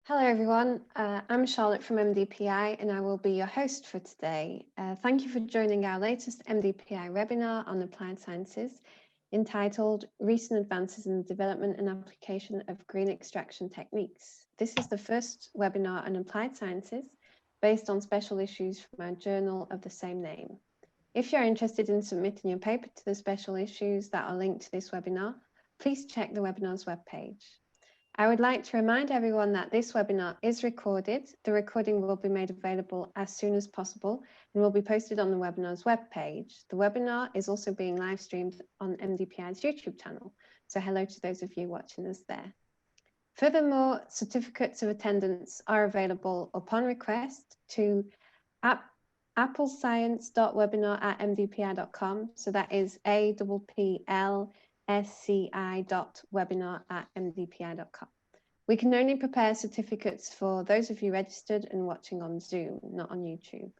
Hello everyone, I'm Charlotte from MDPI and I will be your host for today. Thank you for joining our latest MDPI webinar on applied sciences entitled Recent Advances in the Development and Application of Green Extraction Techniques. This is the first webinar on applied sciences based on special issues from our journal of the same name. If you're interested in submitting your paper to the special issues that are linked to this webinar, please check the webinar's webpage. I would like to remind everyone that this webinar is recorded. The recording will be made available as soon as possible and will be posted on the webinar's webpage. The webinar is also being live streamed on MDPI's YouTube channel. So hello to those of you watching us there. Furthermore, certificates of attendance are available upon request to applescience.webinar@mdpi.com. So that is applesci.webinar@mdpi.com. We can only prepare certificates for those of you registered and watching on Zoom, not on YouTube.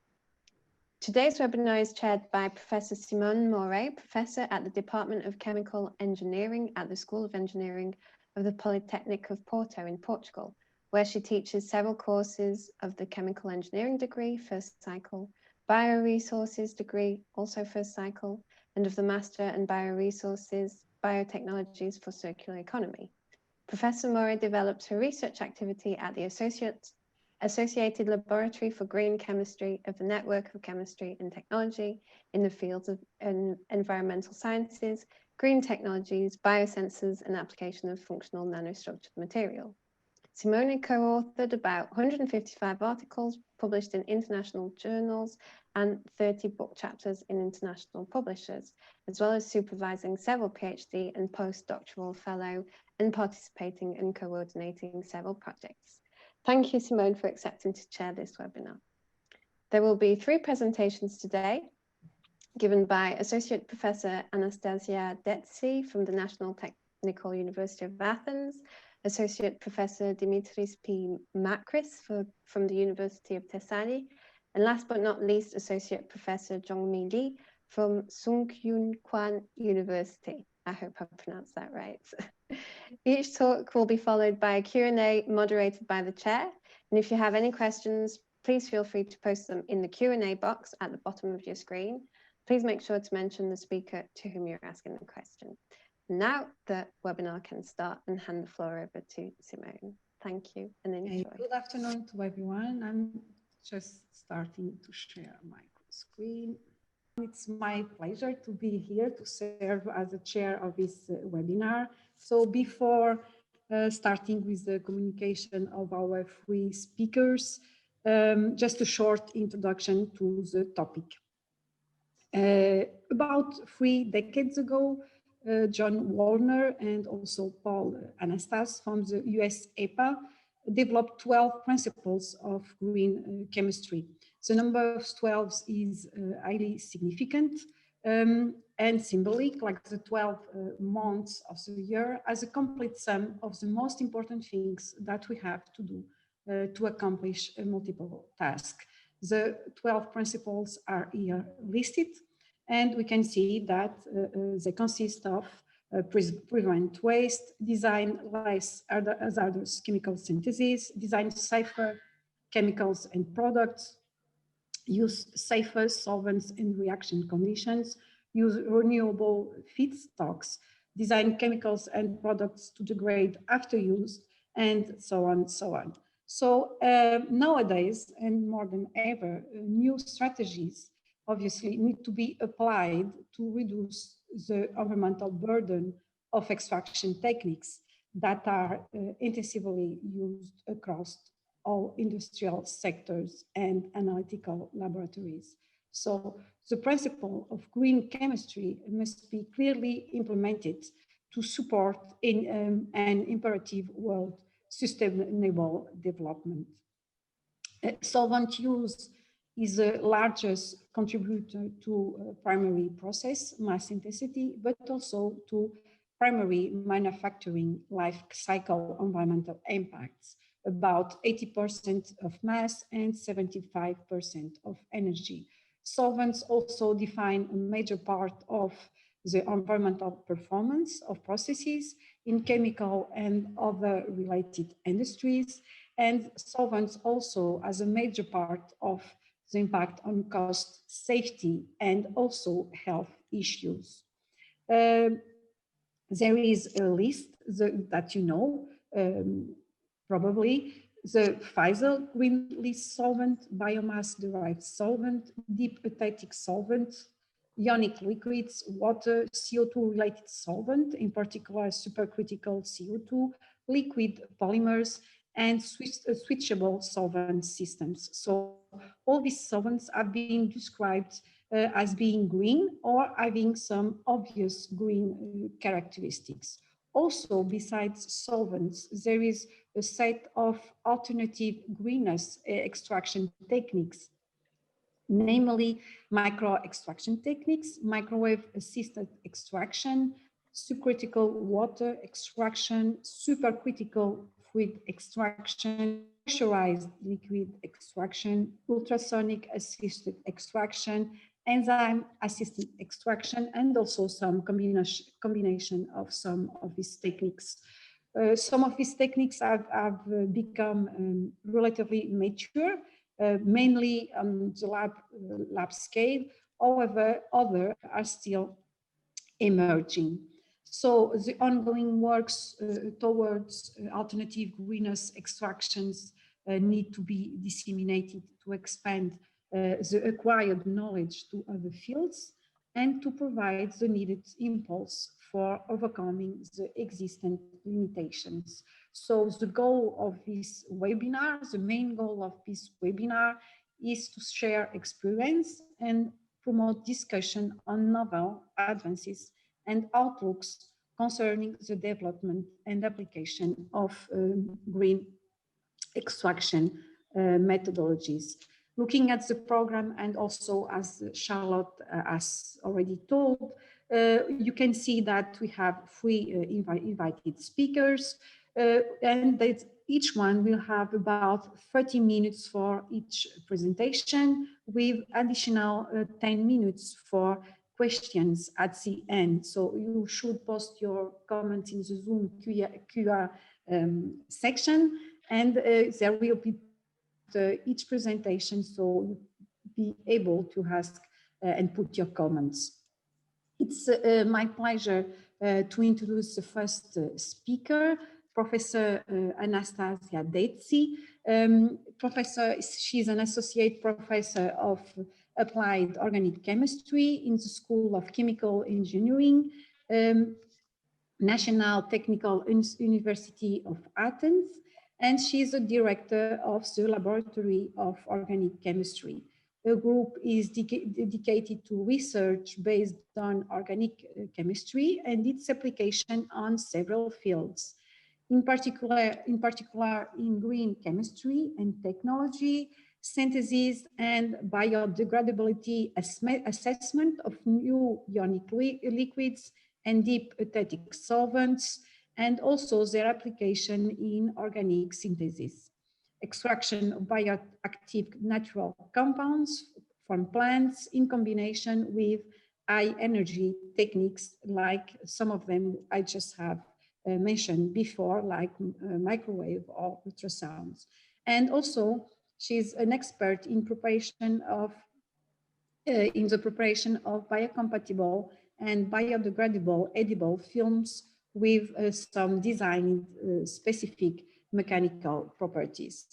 Today's webinar is chaired by Professor Simone Morais, Professor at the Department of Chemical Engineering at the School of Engineering of the Polytechnic of Porto in Portugal, where she teaches several courses of the Chemical Engineering degree, first cycle, Bioresources degree, also first cycle, and of the Master in Bioresources, Biotechnologies for Circular Economy. Professor Morais develops her research activity at the Associated Laboratory for Green Chemistry of the Network of Chemistry and Technology in the fields of environmental sciences, green technologies, biosensors, and application of functional nanostructured material. Simone co-authored about 155 articles published in international journals and 30 book chapters in international publishers, as well as supervising several PhD and postdoctoral fellow and participating and coordinating several projects. Thank you, Simone, for accepting to chair this webinar. There will be 3 presentations today, given by Associate Professor Anastasia Detsi from the National Technical University of Athens, Associate Professor Dimitris P. Makris from the University of Thessaly, and last but not least, Associate Professor Jeongmi Lee from Sungkyun Kwan University. I hope I pronounced that right. Each talk will be followed by a Q&A moderated by the chair. And if you have any questions, please feel free to post them in the Q&A box at the bottom of your screen. Please make sure to mention the speaker to whom you're asking the question. Now the webinar can start and hand the floor over to Simone. Thank you and enjoy. Good afternoon to everyone. I'm just starting to share my screen. It's my pleasure to be here to serve as the chair of this webinar. So before starting with the communication of our 3 speakers, just a short introduction to the topic. About 3 decades ago, John Warner and also Paul Anastas from the US EPA developed 12 principles of green chemistry. The number of 12 is highly significant and symbolic, like the 12 months of the year, as a complete sum of the most important things that we have to do to accomplish a multiple task. The 12 principles are here listed, and we can see that they consist of prevent waste, design less hazardous chemical synthesis, design safer chemicals and products, use safer solvents in reaction conditions, use renewable feedstocks, design chemicals and products to degrade after use, and so on, so on. So nowadays, and more than ever, new strategies obviously need to be applied to reduce the environmental burden of extraction techniques that are intensively used across all industrial sectors and analytical laboratories. So the principle of green chemistry must be clearly implemented to support in an imperative world sustainable development. Solvent use is the largest contributor to primary process mass intensity, but also to primary manufacturing life cycle environmental impacts, about 80% of mass and 75% of energy. Solvents also define a major part of the environmental performance of processes in chemical and other related industries, And solvents also as a major part of the impact on cost, safety, and also health issues. There is a list that you know, probably the Pfizer green list solvent, biomass-derived solvent, deep eutectic solvent, ionic liquids, water, CO2-related solvent, in particular supercritical CO2, liquid polymers, and switchable solvent systems. So all these solvents are being described as being green or having some obvious green characteristics. Also, besides solvents, there is a set of alternative greenhouse extraction techniques, namely micro extraction techniques, microwave assisted extraction, subcritical water extraction, supercritical fluid extraction, pressurized liquid extraction, ultrasonic assisted extraction, enzyme assisted extraction, and also some combination of some of these techniques. Some of these techniques have become relatively mature, mainly on the lab scale. However, others are still emerging. So the ongoing works towards alternative greenhouse extractions need to be disseminated to expand the acquired knowledge to other fields and to provide the needed impulse for overcoming the existing limitations. So the goal of this webinar, the main goal of this webinar, is to share experience and promote discussion on novel advances and outlooks concerning the development and application of green extraction methodologies. Looking at the program, and also as Charlotte has already told, you can see that we have 3 invited speakers, and that each one will have about 30 minutes for each presentation, with additional 10 minutes for questions at the end. So you should post your comments in the Zoom QR section, and there will be each presentation, so you'll be able to ask and put your comments. It's my pleasure to introduce the first speaker, Professor Anastasia Detsi. She's an associate professor of applied organic chemistry in the School of Chemical Engineering, National Technical University of Athens, and she's a director of the Laboratory of Organic Chemistry. The group is dedicated to research based on organic chemistry and its application on several fields. In particular in green chemistry and technology, synthesis and biodegradability assessment of new ionic liquids and deep eutectic solvents, and also their application in organic synthesis. Extraction of bioactive natural compounds from plants in combination with high energy techniques, like some of them I just have mentioned before, like microwave or ultrasounds. And also, she's an expert in preparation of the preparation of biocompatible and biodegradable edible films with some design specific mechanical properties.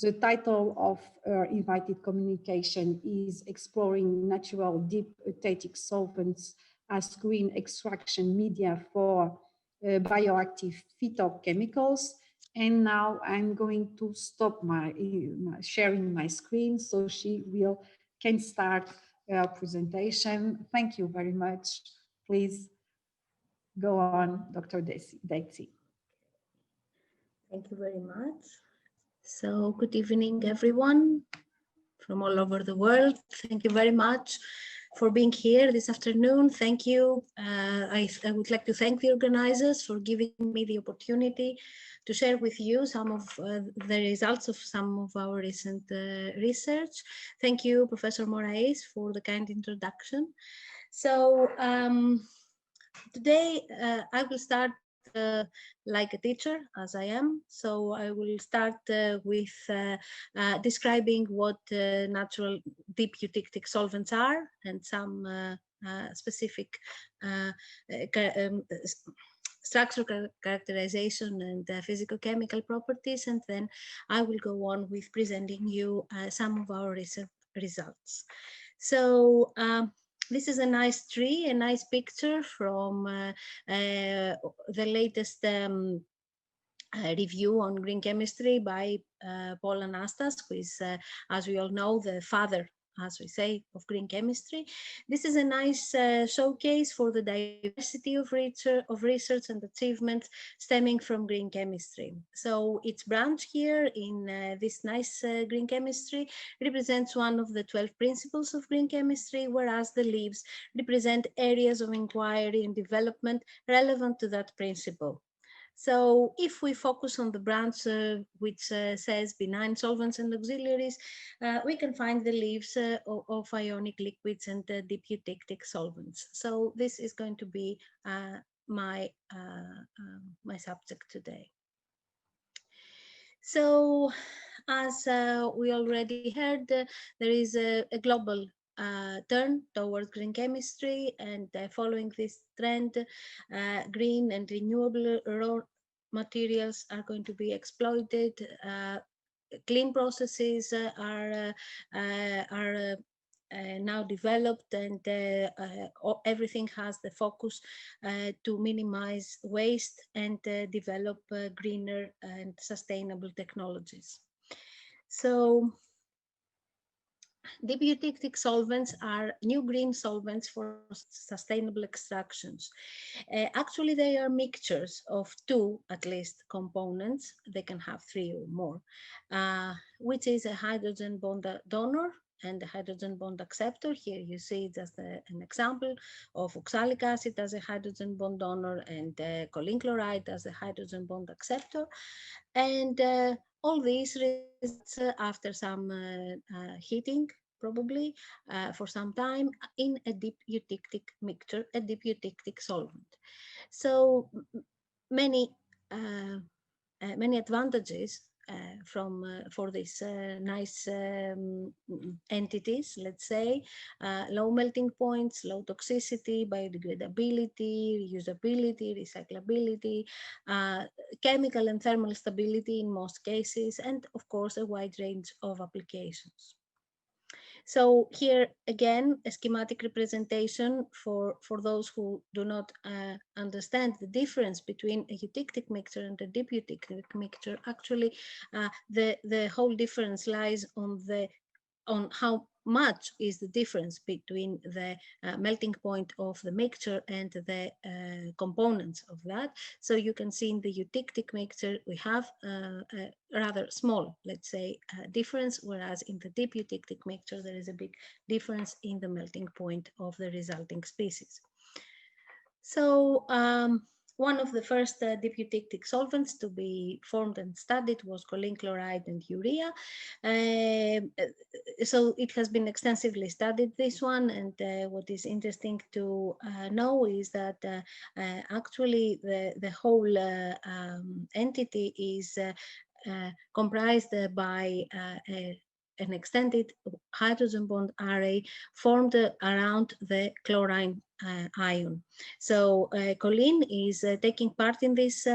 The title of our invited communication is Exploring Natural Deep Eutectic Solvents as Green Extraction Media for Bioactive Phytochemicals. And now I'm going to stop my sharing my screen so she can start our presentation. Thank you very much. Please go on, Dr. Detsi. Thank you very much. So good evening, everyone from all over the world. Thank you very much for being here this afternoon. Thank you. I would like to thank the organizers for giving me the opportunity to share with you some of the results of some of our recent research. Thank you, Professor Morais, for the kind introduction. So today I will start like a teacher, as I am. So I will start with describing what natural deep eutectic solvents are and some specific structural characterization and physicochemical properties, and then I will go on with presenting you some of our recent results. So this is a nice tree, a nice picture from the latest review on green chemistry by Paul Anastas, who is, as we all know, the father, as we say, of green chemistry. This is a nice showcase for the diversity of research and achievements stemming from green chemistry. So its branch here in this nice green chemistry represents one of the 12 principles of green chemistry, whereas the leaves represent areas of inquiry and development relevant to that principle. So if we focus on the branch which says benign solvents and auxiliaries, we can find the leaves of ionic liquids and deep eutectic solvents. So this is going to be my subject today. So as we already heard, there is a global turn towards green chemistry, and following this trend, green and renewable raw materials are going to be exploited. Clean processes are now developed, and everything has the focus to minimize waste and develop greener and sustainable technologies. So deep eutectic solvents are new green solvents for sustainable extractions. Actually, they are mixtures of two, at least, components. They can have three or more, which is a hydrogen bond donor and the hydrogen bond acceptor. Here you see just an example of oxalic acid as a hydrogen bond donor and choline chloride as a hydrogen bond acceptor. And all these results after some heating, probably for some time, in a deep eutectic mixture, a deep eutectic solvent. So many advantages for these nice entities, let's say, low melting points, low toxicity, biodegradability, reusability, recyclability, chemical and thermal stability in most cases, and of course a wide range of applications. So here again, a schematic representation for those who do not understand the difference between a eutectic mixture and a deep eutectic mixture. Actually, the whole difference lies on how much is the difference between the melting point of the mixture and the components of that. So you can see in the eutectic mixture, we have a rather small, let's say, difference, whereas in the deep eutectic mixture, there is a big difference in the melting point of the resulting species. So one of the first deep eutectic solvents to be formed and studied was choline chloride and urea. So it has been extensively studied, this one, and what is interesting to know is that actually the whole entity is comprised by an extended hydrogen bond array formed around the chlorine ion. So choline is taking part in this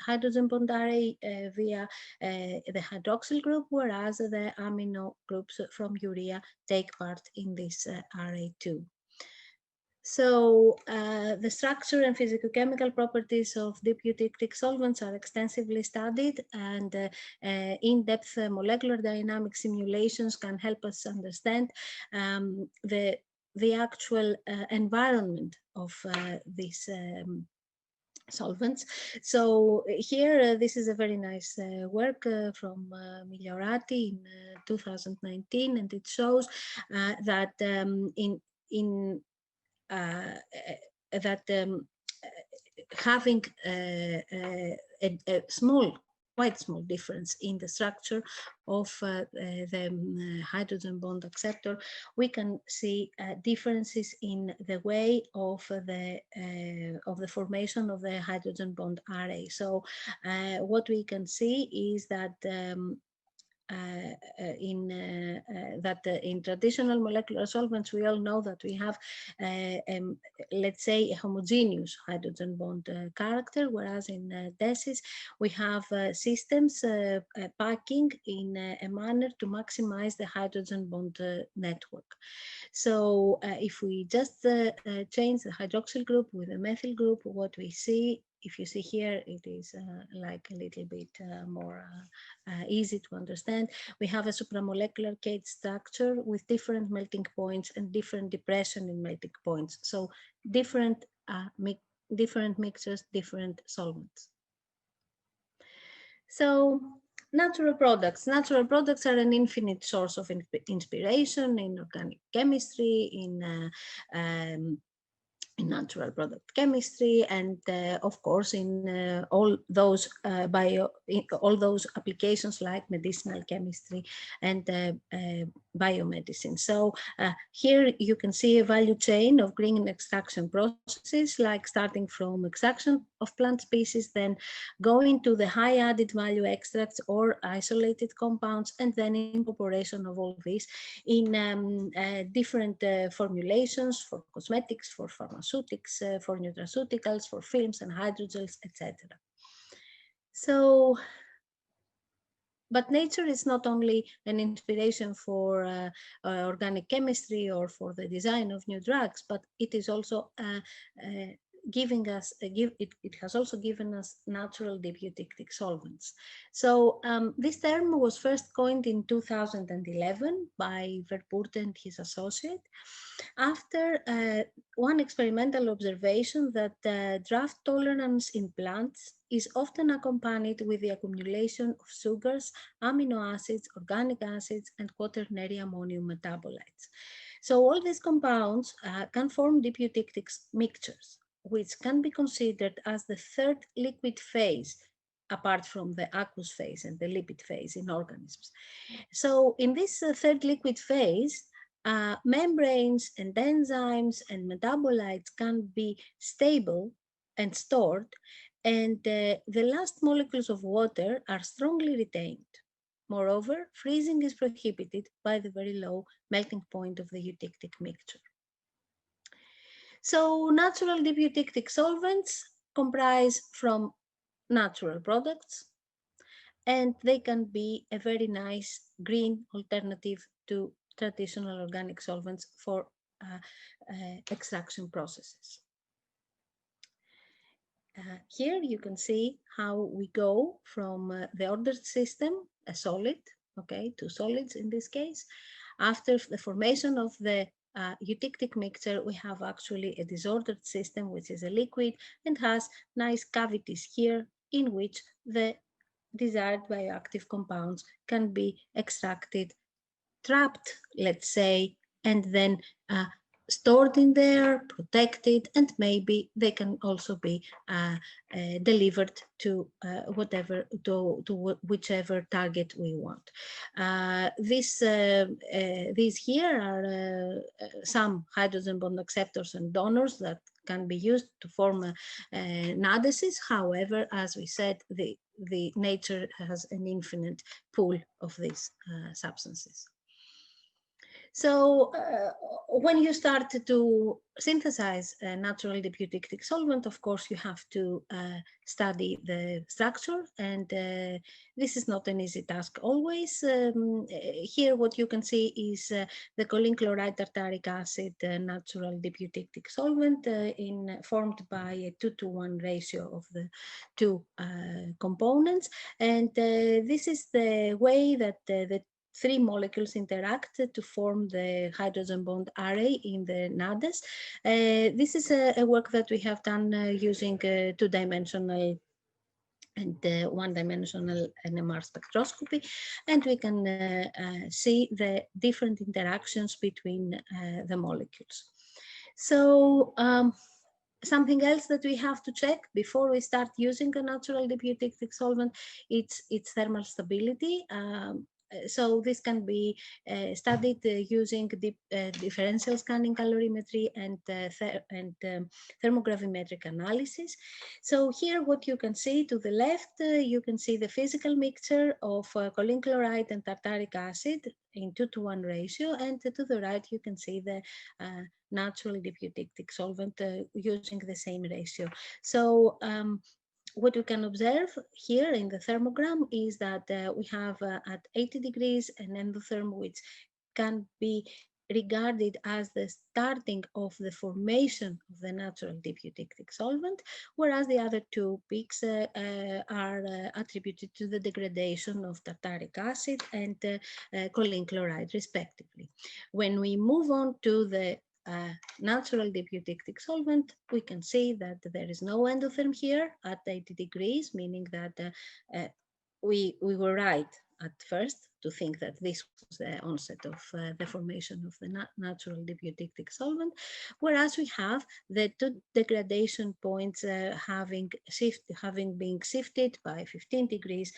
hydrogen bond array via the hydroxyl group, whereas the amino groups from urea take part in this array too. So the structure and physicochemical properties of deep eutectic solvents are extensively studied, and in-depth molecular dynamic simulations can help us understand the actual environment of these solvents. So here, this is a very nice work from Migliorati in 2019, and it shows that having a small quite small difference in the structure of the hydrogen bond acceptor, we can see differences in the way of the formation of the hydrogen bond array. So what we can see is that in traditional molecular solvents, we all know that we have, let's say, a homogeneous hydrogen bond character, whereas in DESIs, we have systems packing in a manner to maximize the hydrogen bond network. So if we just change the hydroxyl group with a methyl group, what we see, if you see here, it is like a little bit more easy to understand. We have a supramolecular cage structure with different melting points and different depression in melting points. So different mixtures, different solvents. So natural products. Natural products are an infinite source of inspiration in organic chemistry, in natural product chemistry, and of course in all those applications like medicinal chemistry and biomedicine. So here you can see a value chain of green extraction processes, like starting from extraction of plant species, then going to the high added value extracts or isolated compounds, and then incorporation of all these in different formulations for cosmetics, for pharmaceuticals, for nutraceuticals, for films and hydrogels, etc. So, but nature is not only an inspiration for organic chemistry or for the design of new drugs, but it is also giving us it has also given us natural deputictic solvents. So this term was first coined in 2011 by Verpoort and his associate, after one experimental observation that drought tolerance in plants is often accompanied with the accumulation of sugars, amino acids, organic acids, and quaternary ammonium metabolites. So all these compounds can form deputictic mixtures, which can be considered as the third liquid phase, apart from the aqueous phase and the lipid phase in organisms. So in this third liquid phase, membranes and enzymes and metabolites can be stable and stored, and the last molecules of water are strongly retained. Moreover, freezing is prohibited by the very low melting point of the eutectic mixture. So natural deputictic solvents comprise from natural products, and they can be a very nice green alternative to traditional organic solvents for extraction processes. Here you can see how we go from the ordered system, a solid, okay, to solids in this case. After the formation of the eutectic mixture, we have actually a disordered system, which is a liquid and has nice cavities here in which the desired bioactive compounds can be extracted, trapped, let's say, and then stored in there, protected, and maybe they can also be delivered to whichever target we want. These here are some hydrogen bond acceptors and donors that can be used to form NADESs. However, as we said, the nature has an infinite pool of these substances. So when you start to synthesize a natural deputictic solvent, of course, you have to study the structure, and this is not an easy task always. Here what you can see is the choline chloride tartaric acid natural deputictic solvent formed by a 2-to-1 ratio of the two components, and this is the way that the three molecules interact to form the hydrogen bond array in the NADES. This is a work that we have done using two-dimensional and one-dimensional NMR spectroscopy, and we can see the different interactions between the molecules. So Something else that we have to check before we start using a natural deputic solvent, it's thermal stability. So this can be studied using differential scanning calorimetry and thermogravimetric analysis. So here what you can see to the left, you can see the physical mixture of choline chloride and tartaric acid in 2:1 ratio, and to the right you can see the natural deputic solvent using the same ratio. So what we can observe here in the thermogram is that we have at 80 degrees an endotherm which can be regarded as the starting of the formation of the natural deputic solvent, whereas the other two peaks are attributed to the degradation of tartaric acid and choline chloride respectively. When we move on to the natural deputic solvent, we can see that there is no endotherm here at 80 degrees, meaning that we were right at first to think that this was the onset of the formation of the natural deputic solvent, whereas we have the two degradation points having been shifted by 15 degrees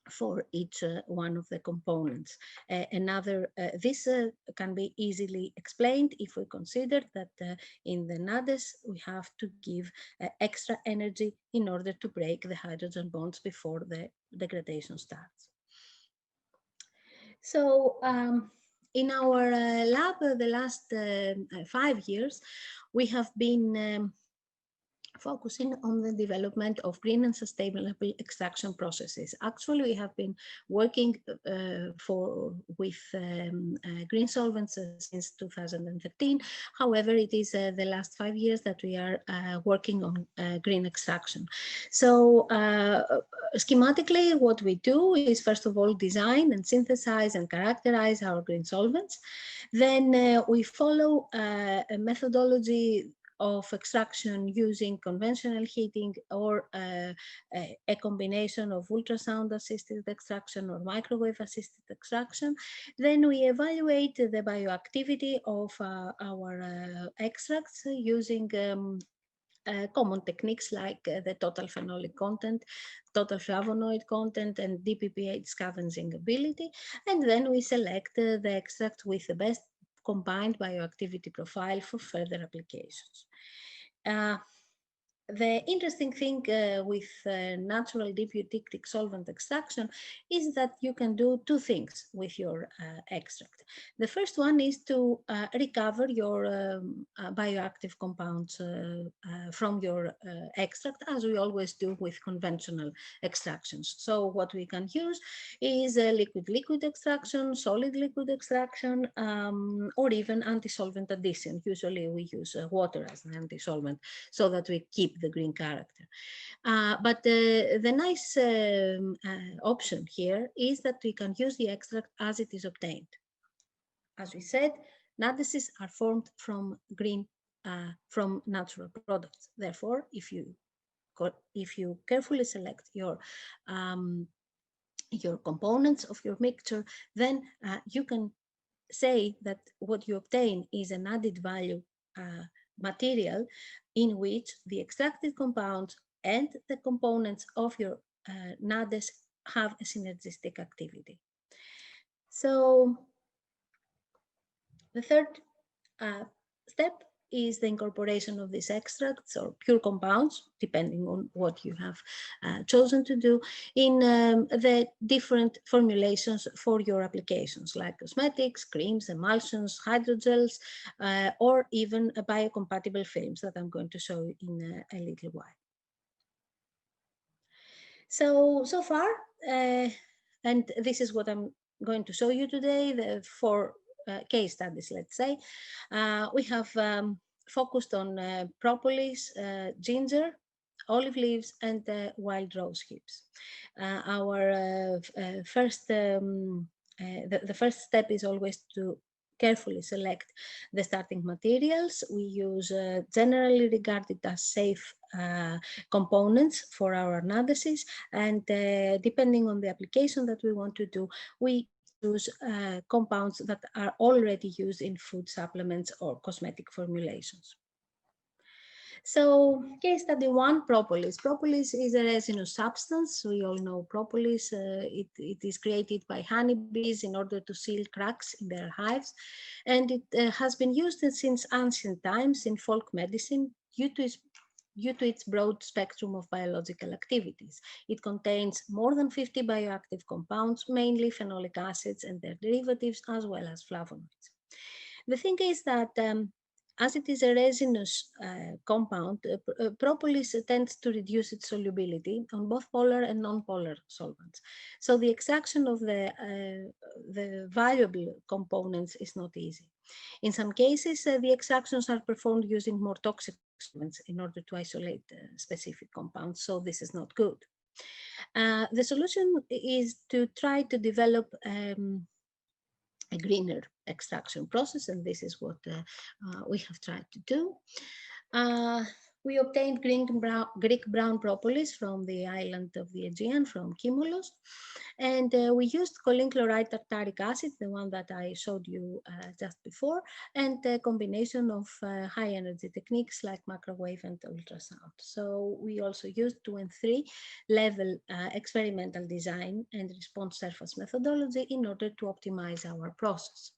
for each one of the components. This can be easily explained if we consider that in the NADES we have to give extra energy in order to break the hydrogen bonds before the degradation starts. So in our lab the last 5 years, we have been focusing on the development of green and sustainable extraction processes. Actually, we have been working with green solvents since 2013. However, it is the last 5 years that we are working on green extraction. So schematically, what we do is first of all design and synthesize and characterize our green solvents. Then we follow a methodology of extraction using conventional heating or a combination of ultrasound assisted extraction or microwave assisted extraction. Then we evaluate the bioactivity of our extracts using common techniques like the total phenolic content, total flavonoid content, and DPPH scavenging ability. And then we select the extract with the best combined bioactivity profile for further applications. The interesting thing with natural deputic solvent extraction is that you can do two things with your extract. The first one is to recover your bioactive compounds from your extract, as we always do with conventional extractions. So what we can use is liquid-liquid extraction, solid-liquid extraction, or even anti-solvent addition. Usually we use water as an anti-solvent so that we keep the green character. But the nice option here is that we can use the extract as it is obtained. As we said, NADESes are formed from from natural products. Therefore, if you carefully select your components of your mixture, then you can say that what you obtain is an added value material in which the extracted compounds and the components of your NADES have a synergistic activity. So the third step is the incorporation of these extracts or pure compounds, depending on what you have chosen to do, in the different formulations for your applications, like cosmetics, creams, emulsions, hydrogels, or even biocompatible films that I'm going to show you in a little while. So far, and this is what I'm going to show you today, the 4 case studies, let's say. We have focused on propolis, ginger, olive leaves, and wild rose hips. The first step is always to carefully select the starting materials. We use generally regarded as safe components for our NADESes, and depending on the application that we want to do, we use compounds that are already used in food supplements or cosmetic formulations. So case study 1, propolis. Propolis is a resinous substance. We all know propolis. It is created by honeybees in order to seal cracks in their hives. And it has been used since ancient times in folk medicine due to its broad spectrum of biological activities. It contains more than 50 bioactive compounds, mainly phenolic acids and their derivatives, as well as flavonoids. The thing is that as it is a resinous compound, propolis tends to reduce its solubility on both polar and non-polar solvents. So the extraction of the valuable components is not easy. In some cases, the extractions are performed using more toxic solvents in order to isolate specific compounds, so this is not good. The solution is to try to develop a greener extraction process, and this is what we have tried to do. We obtained Greek brown propolis from the island of the Aegean, from Kimolos, and we used choline chloride tartaric acid, the one that I showed you just before, and a combination of high energy techniques like microwave and ultrasound. So we also used 2 and 3 level experimental design and response surface methodology in order to optimize our process.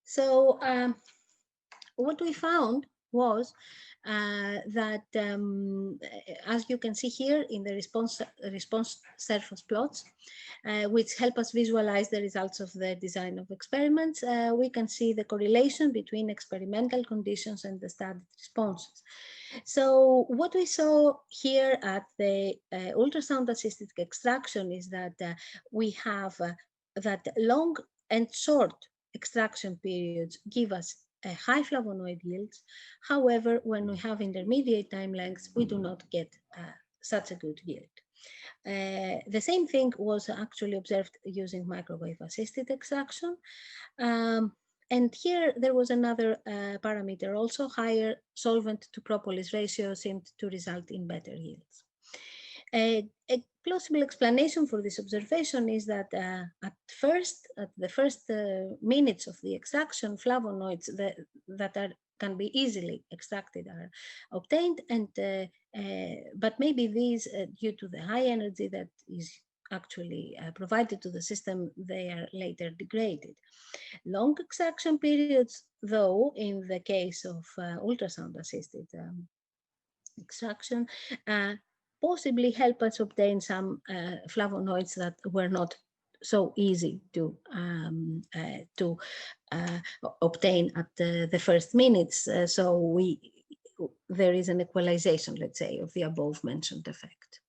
So what we found was that, as you can see here in the response surface plots, which help us visualize the results of the design of experiments, we can see the correlation between experimental conditions and the studied responses. So what we saw here at the ultrasound-assisted extraction is that we have that long and short extraction periods give us high flavonoid yields. However, when we have intermediate time lengths, we do not get such a good yield. The same thing was actually observed using microwave-assisted extraction. And here there was another parameter also, higher solvent to propolis ratio seemed to result in better yields. A plausible explanation for this observation is that at the first minutes of the extraction, flavonoids that can be easily extracted are obtained, and but maybe these, due to the high energy that is actually provided to the system, they are later degraded. Long extraction periods, though, in the case of ultrasound-assisted extraction, possibly help us obtain some flavonoids that were not so easy to obtain at the first minutes. So there is an equalization, let's say, of the above mentioned effect.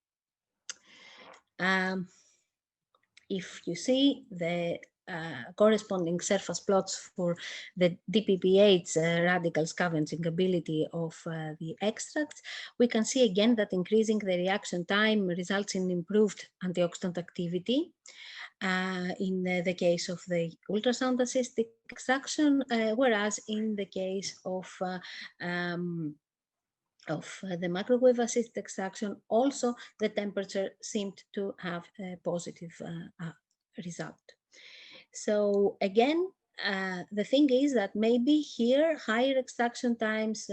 If you see the corresponding surface plots for the DPPH radical scavenging ability of the extracts, we can see again that increasing the reaction time results in improved antioxidant activity. In the case of the ultrasound-assisted extraction, whereas in the case of the microwave-assisted extraction, also the temperature seemed to have a positive result. So again, the thing is that maybe here higher extraction times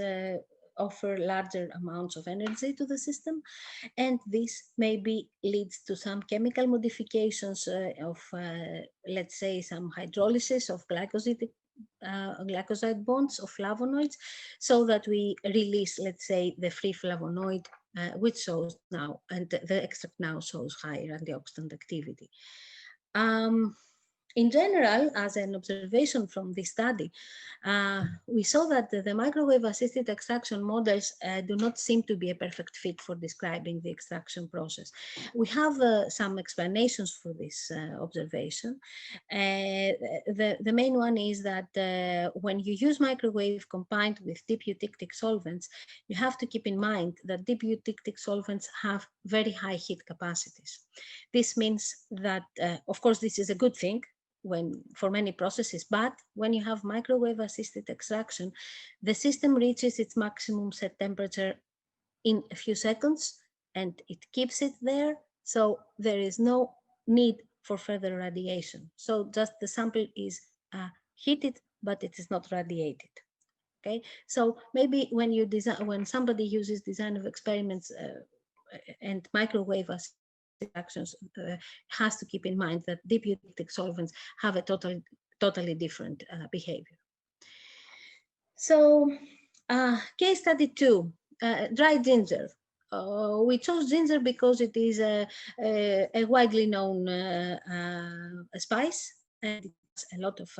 offer larger amounts of energy to the system, and this maybe leads to some chemical modifications of, let's say, some hydrolysis of glycoside bonds of flavonoids, so that we release, let's say, the free flavonoid, which shows now, and the extract now shows higher antioxidant activity. In general, as an observation from this study, we saw that the microwave-assisted extraction models do not seem to be a perfect fit for describing the extraction process. We have some explanations for this observation. The main one is that when you use microwave combined with deep eutectic solvents, you have to keep in mind that deep eutectic solvents have very high heat capacities. This means that, of course, this is a good thing for many processes, but when you have microwave-assisted extraction, the system reaches its maximum set temperature in a few seconds, and it keeps it there, so there is no need for further radiation. So just the sample is heated, but it is not radiated. Okay, so maybe when you design, when somebody uses design of experiments and microwave actions, has to keep in mind that deep eutectic solvents have a totally different behavior. So case study 2, dry ginger. We chose ginger because it is a widely known spice, and it has a lot of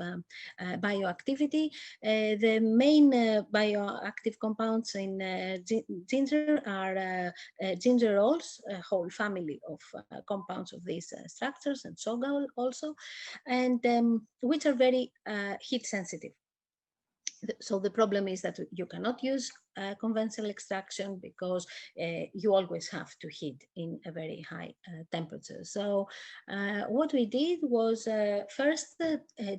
bioactivity. The main bioactive compounds in ginger are gingerols, a whole family of compounds of these structures, and sogol also, and which are very heat sensitive. So the problem is that you cannot use conventional extraction because you always have to heat in a very high temperature. So what we did was first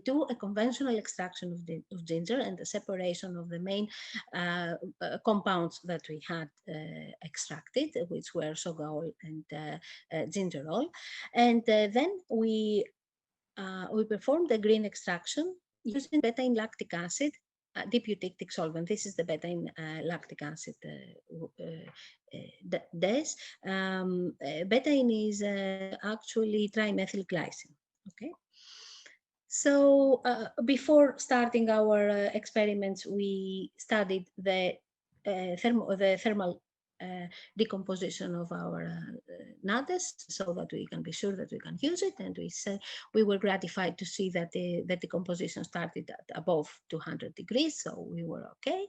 do a conventional extraction of ginger and the separation of the main compounds that we had extracted, which were sogol and gingerol. And then we performed a green extraction using beta-in lactic acid, deep eutectic solvent. This is the beta-in lactic acid DES. Beta-in is actually trimethyl glycine. Okay. So before starting our experiments, we studied the thermal decomposition of our NADES so that we can be sure that we can use it, and we were gratified to see that the decomposition started at above 200 degrees, so we were okay.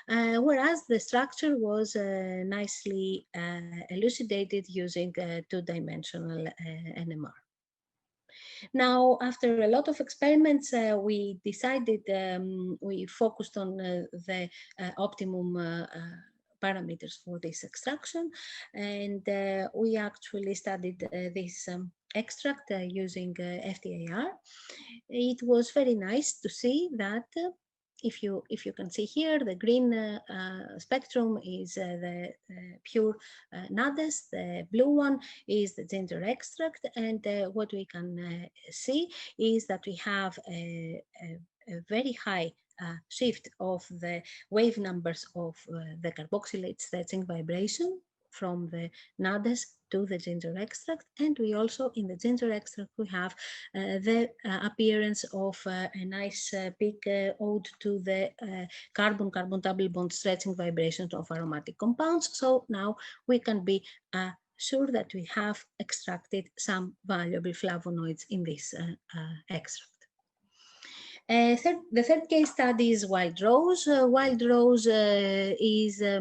Whereas the structure was nicely elucidated using two-dimensional NMR. Now, after a lot of experiments, we decided, we focused on the optimum parameters for this extraction, and we actually studied this extract using FTIR. It was very nice to see that if you can see here, the green spectrum is the pure NADES, the blue one is the ginger extract, and what we can see is that we have a very high shift of the wave numbers of the carboxylate stretching vibration from the NADES to the ginger extract, and we also in the ginger extract we have the appearance of a nice peak ode to the carbon-carbon double bond stretching vibrations of aromatic compounds. So now we can be sure that we have extracted some valuable flavonoids in this extract. The third case study is wild rose. Wild rose is a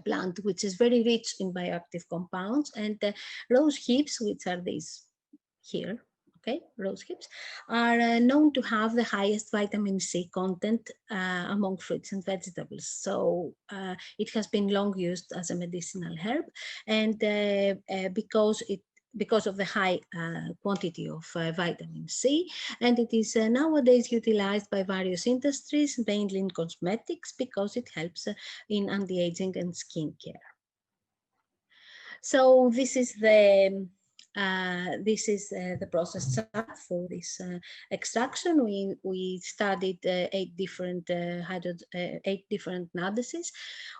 plant which is very rich in bioactive compounds, and rose hips, which are these here, okay, rose hips, are known to have the highest vitamin C content among fruits and vegetables. So it has been long used as a medicinal herb, and because of the high quantity of vitamin C, and it is nowadays utilized by various industries, mainly in cosmetics, because it helps in anti-aging and skincare. So this is the process chart for this extraction. We studied 8 different NADESes.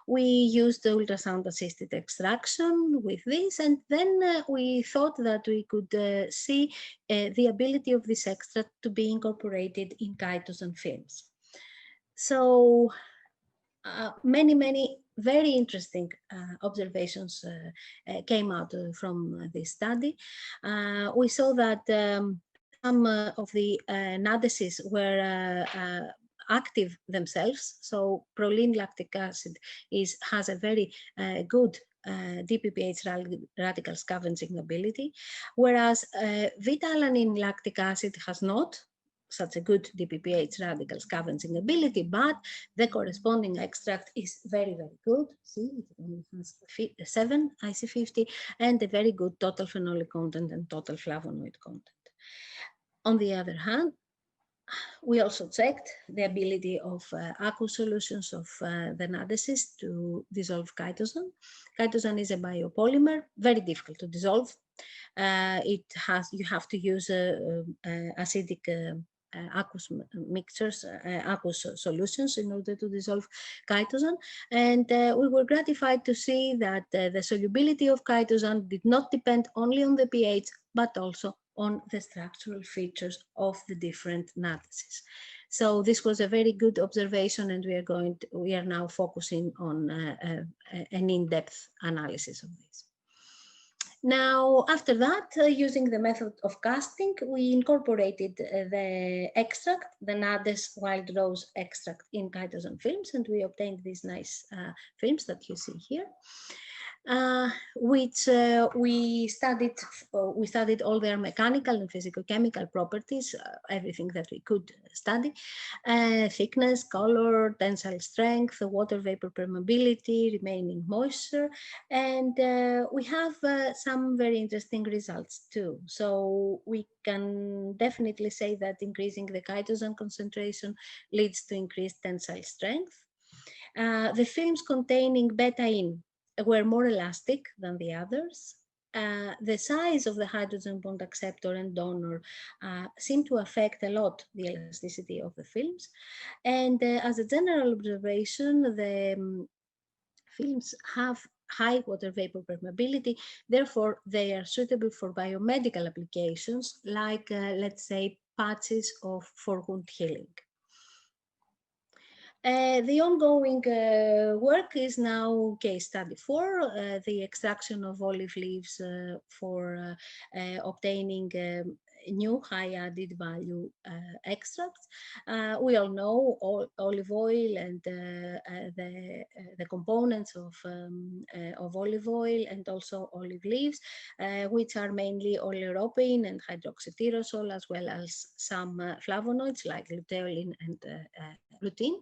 We used the ultrasound-assisted extraction with this, and then we thought that we could see the ability of this extract to be incorporated in chitosan films. So many very interesting observations came out from this study. We saw that some of the NADESes were active themselves. So proline lactic acid has a very good DPPH radical scavenging ability, whereas beta-alanine lactic acid has not such a good DPPH radical scavenging ability, but the corresponding extract is very good. See, it only has 7 IC50 and a very good total phenolic content and total flavonoid content. On the other hand, we also checked the ability of aqueous solutions of the NADESes to dissolve chitosan. Chitosan is a biopolymer, very difficult to dissolve. You have to use acidic aqueous mixtures, aqueous solutions in order to dissolve chitosan. And we were gratified to see that the solubility of chitosan did not depend only on the pH, but also on the structural features of the different nattices. So this was a very good observation, and we are now focusing on an in-depth analysis of this. Now, after that, using the method of casting, we incorporated the extract, the Nades wild rose extract, in chitosan films, and we obtained these nice films that you see here. Which we studied all their mechanical and physicochemical properties, everything that we could study, thickness, color, tensile strength, water vapor permeability, remaining moisture, and we have some very interesting results too. So we can definitely say that increasing the chitosan concentration leads to increased tensile strength. The films containing beta-in were more elastic than the others. The size of the hydrogen bond acceptor and donor seemed to affect a lot the elasticity of the films. And as a general observation, the films have high water vapor permeability, therefore they are suitable for biomedical applications like, let's say, patches for wound healing. The ongoing work is now case study 4, the extraction of olive leaves for obtaining new high added value extracts. We all know olive oil and the components of olive oil and also olive leaves, which are mainly oleuropein and hydroxytyrosol, as well as some flavonoids like luteolin and lutein.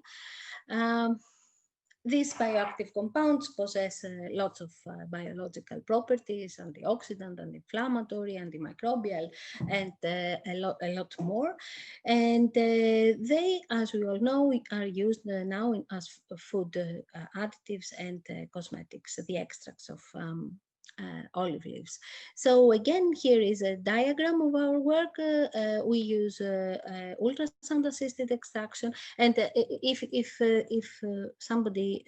These bioactive compounds possess lots of biological properties, antioxidant, anti-inflammatory, antimicrobial, and a lot more. And they, as we all know, are used now as food additives and cosmetics, the extracts of olive leaves. So again, here is a diagram of our work. We use ultrasound assisted extraction, and if somebody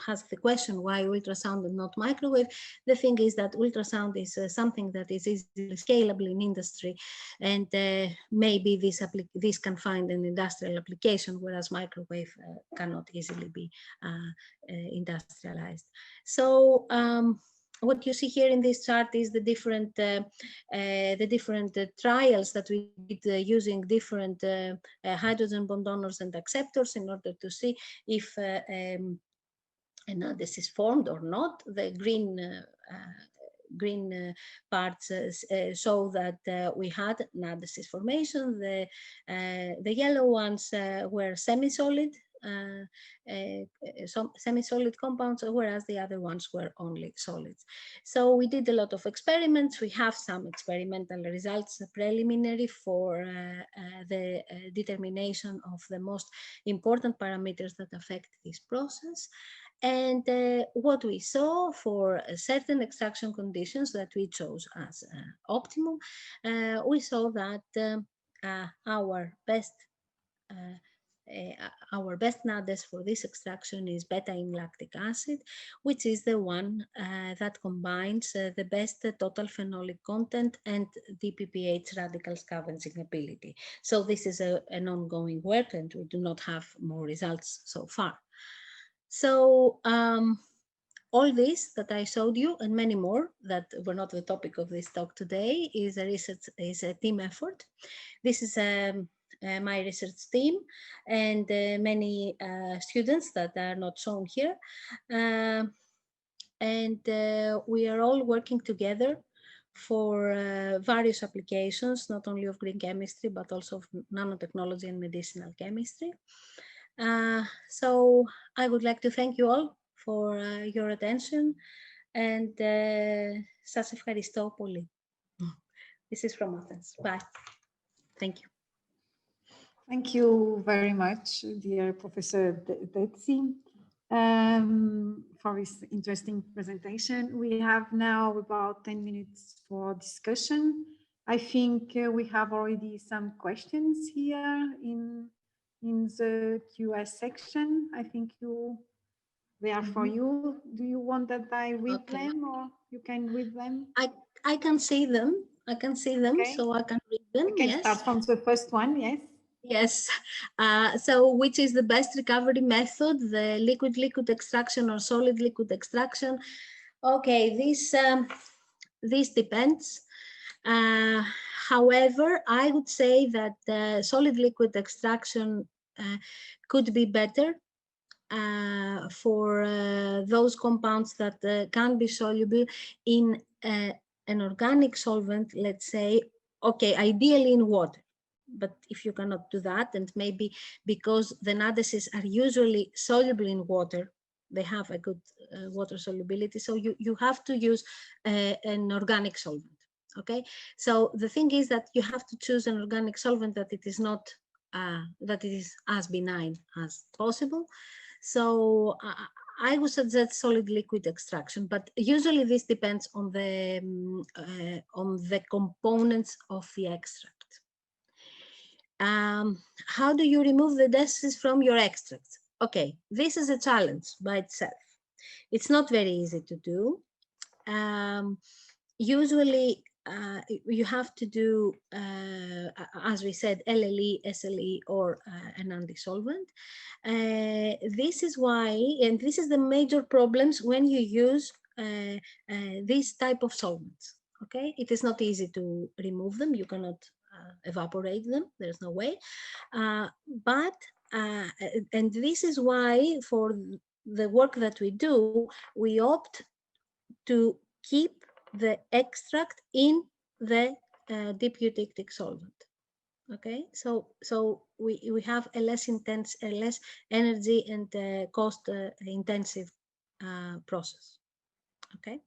has the question why ultrasound and not microwave, the thing is that ultrasound is something that is easily scalable in industry, and maybe this can find an industrial application, whereas microwave cannot easily be industrialized. So what you see here in this chart is the different trials that we did using different hydrogen bond donors and acceptors in order to see if this is formed or not. The green parts show that we had NADESIS formation. The yellow ones were semi-solid, semi-solid compounds, whereas the other ones were only solids. So we did a lot of experiments. We have some experimental results preliminary for the determination of the most important parameters that affect this process. And what we saw for certain extraction conditions that we chose as optimum, we saw that our best NADES for this extraction is beta-in lactic acid, which is the one that combines the best total phenolic content and DPPH radical scavenging ability. So this is an ongoing work, and we do not have more results so far. So all this that I showed you and many more that were not the topic of this talk today is a team effort. This is my research team and many students that are not shown here. And we are all working together for various applications, not only of green chemistry, but also of nanotechnology and medicinal chemistry. So I would like to thank you all for your attention, and σας ευχαριστώ πολύ. This is from Athens. Bye. Thank you. Thank you very much, dear Professor Detsi, for this interesting presentation. We have now about 10 minutes for discussion. I think we have already some questions here in the QS section. I think they are for you. Do you want that I read them, or you can read them? I can see them. I can see them, Okay. so I can read them. We can yes. start from the first one. Yes. Yes. So which is the best recovery method, the liquid-liquid extraction or solid-liquid extraction? Okay, this depends. However, I would say that solid-liquid extraction could be better for those compounds that can be soluble in an organic solvent, let's say, okay, ideally in water. But if you cannot do that, and maybe because the NADESs are usually soluble in water, they have a good water solubility, so you have to use an organic solvent, okay? So the thing is that you have to choose an organic solvent that it is not, that it is as benign as possible. So I would suggest solid liquid extraction, but usually this depends on the components of the extract. How do you remove the detritus from your extracts? Okay, this is a challenge by itself. It's not very easy to do. Usually, you have to do, as we said, LLE, SLE, or an anti-solvent. This is why, and this is the major problems when you use this type of solvents. Okay, it is not easy to remove them. You cannot evaporate them. There's no way. And this is why, for the work that we do, we opt to keep the extract in the deep eutectic solvent. Okay, so we have a less intense, a less energy and cost intensive process. Okay,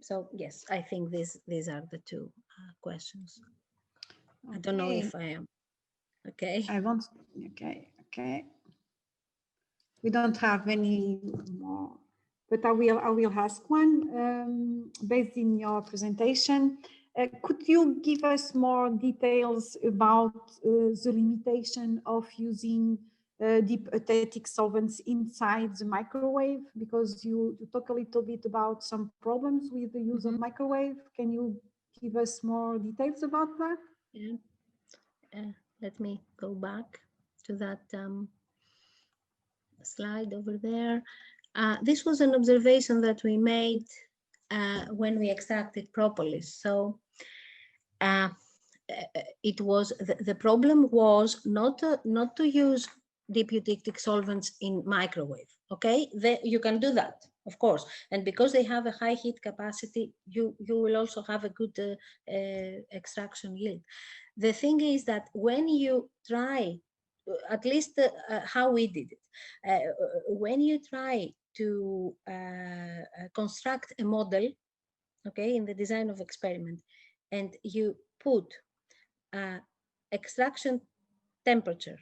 so yes, I think these are the two questions. Okay. I don't know if I am okay. I want. Okay. We don't have any more, but I will ask one based in your presentation. Could you give us more details about the limitation of using deep eutectic solvents inside the microwave? Because you talk a little bit about some problems with the use of microwave. Can you give us more details about that? Yeah. Let me go back to that slide over there. This was an observation that we made when we extracted propolis. So it was the problem was not to use deep eutectic solvents in microwave. Okay, you can do that, of course, and because they have a high heat capacity, you will also have a good extraction yield. The thing is that when you try, at least how we did it, when you try to construct a model, okay, in the design of experiment, and you put extraction temperature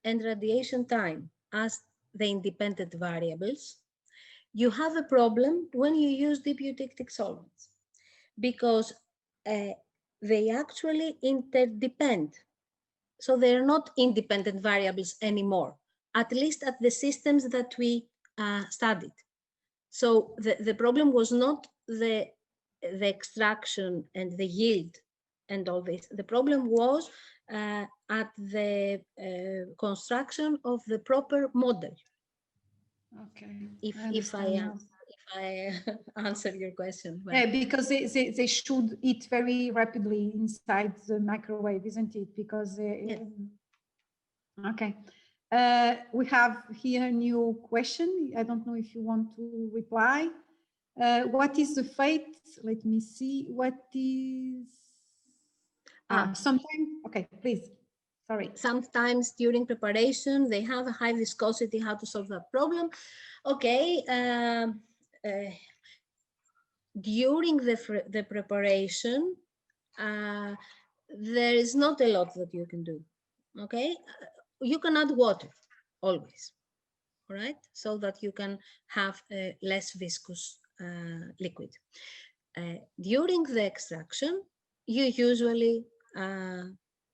and radiation time as the independent variables, you have a problem when you use deep eutectic solvents, because they actually interdepend. So they're not independent variables anymore, at least at the systems that we studied. So the problem was not the extraction and the yield and all this. The problem was at the construction of the proper model. Okay. If I answer your question. Well. Yeah, because they should eat very rapidly inside the microwave, isn't it? Because Yeah. Okay. We have here a new question. I don't know if you want to reply. What is the fate? Let me see. What is... sometimes, okay, please. Sorry. Sometimes during preparation, they have a high viscosity, how to solve that problem. Okay. During the preparation, there is not a lot that you can do. Okay. You can add water always. All right. So that you can have a less viscous liquid. During the extraction, you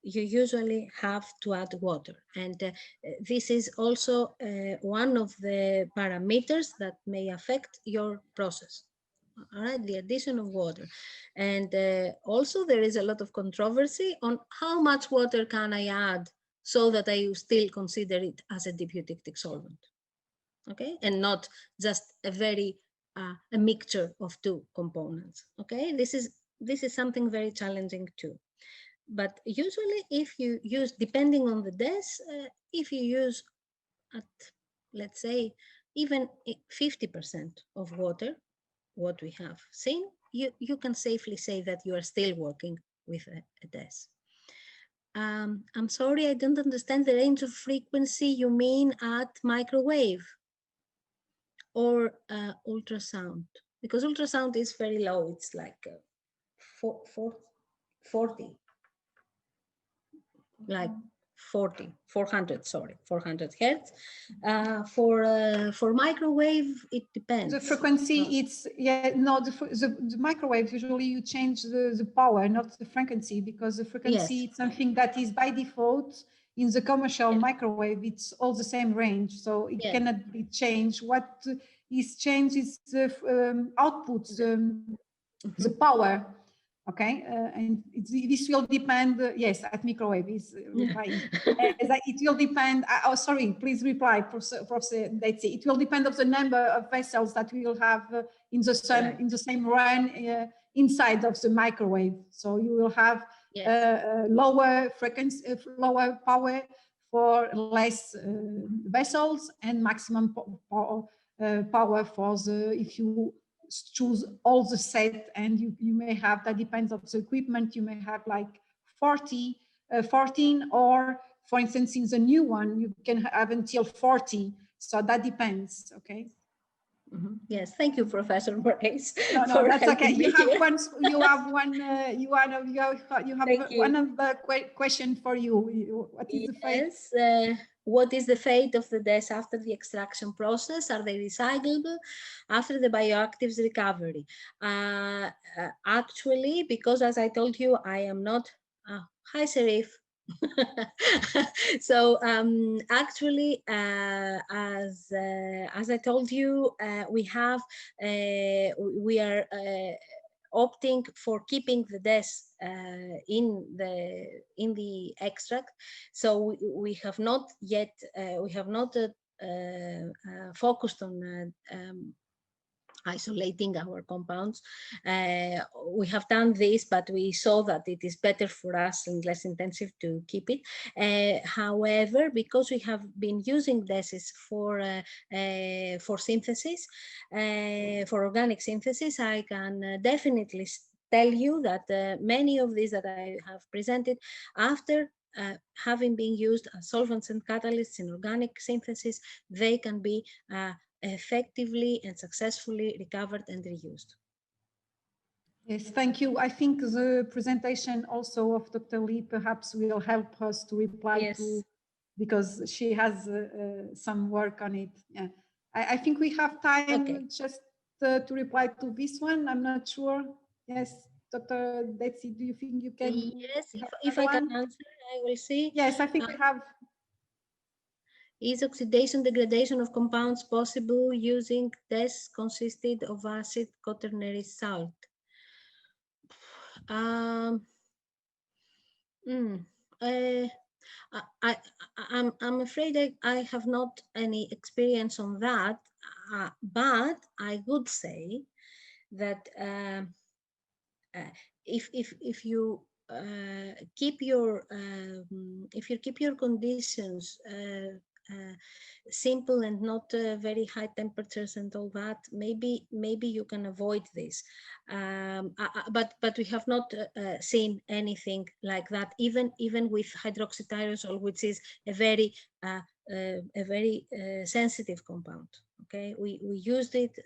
usually have to add water, and this is also one of the parameters that may affect your process. All right, the addition of water. And also there is a lot of controversy on how much water can I add so that I still consider it as a deep eutectic solvent, okay, and not just a very a mixture of two components. Okay, this is something very challenging too. But usually if you use, depending on the DES, if you use at, let's say, even 50% of water, what we have seen, you can safely say that you are still working with a DES. I'm sorry, I don't understand the range of frequency you mean at microwave or ultrasound, because ultrasound is very low. It's like 40, like 400 hertz. For microwave, it depends. The frequency, it's, yeah, no, the microwave, usually you change the power, not the frequency, because the frequency, yes, is something that is by default in the commercial, yes, microwave. It's all the same range, so it, yes, cannot be changed. What is changed is the output, the power. Okay, and this will depend, yes, at microwave is replying. It will depend, oh, sorry, please reply, Prof. Detsi. It will depend on the number of vessels that we will have in the same run inside of the microwave. So you will have, yes, lower frequency, lower power for less vessels, and maximum power for the, if you choose all the set, and you may have, that depends on the equipment, you may have like 14, or for instance in the new one you can have until 40, so that depends. Okay. Mm-hmm. Yes, thank you, Professor Morais. No, that's okay. You have one. You have one of the question for you. What is the fate? Yes. What is the fate of the DES after the extraction process? Are they recyclable after the bioactives recovery? Actually, because as I told you, I am not. Hi, Serif. So actually, as I told you, we are opting for keeping the DES in the extract. So we have not yet focused on isolating our compounds. We have done this, but we saw that it is better for us and less intensive to keep it. However, because we have been using DESs for synthesis, for organic synthesis, I can definitely tell you that many of these that I have presented, after having been used as solvents and catalysts in organic synthesis, they can be effectively and successfully recovered and reused. Yes, thank you. I think the presentation also of Dr. Lee perhaps will help us to reply, yes, to, because she has some work on it. Yeah, I think we have time, okay, just to reply to this one. I'm not sure. Yes, Dr. Detsi, do you think you can? Yes, if I can answer, I will see. Yes, I think we have. Is oxidation degradation of compounds possible using DES consisted of acid quaternary salt? I'm afraid I have not any experience on that, but I would say that if you keep your conditions simple and not very high temperatures and all that, maybe you can avoid this. But we have not seen anything like that, even with hydroxytyrosol, which is a very sensitive compound. Okay, we used it.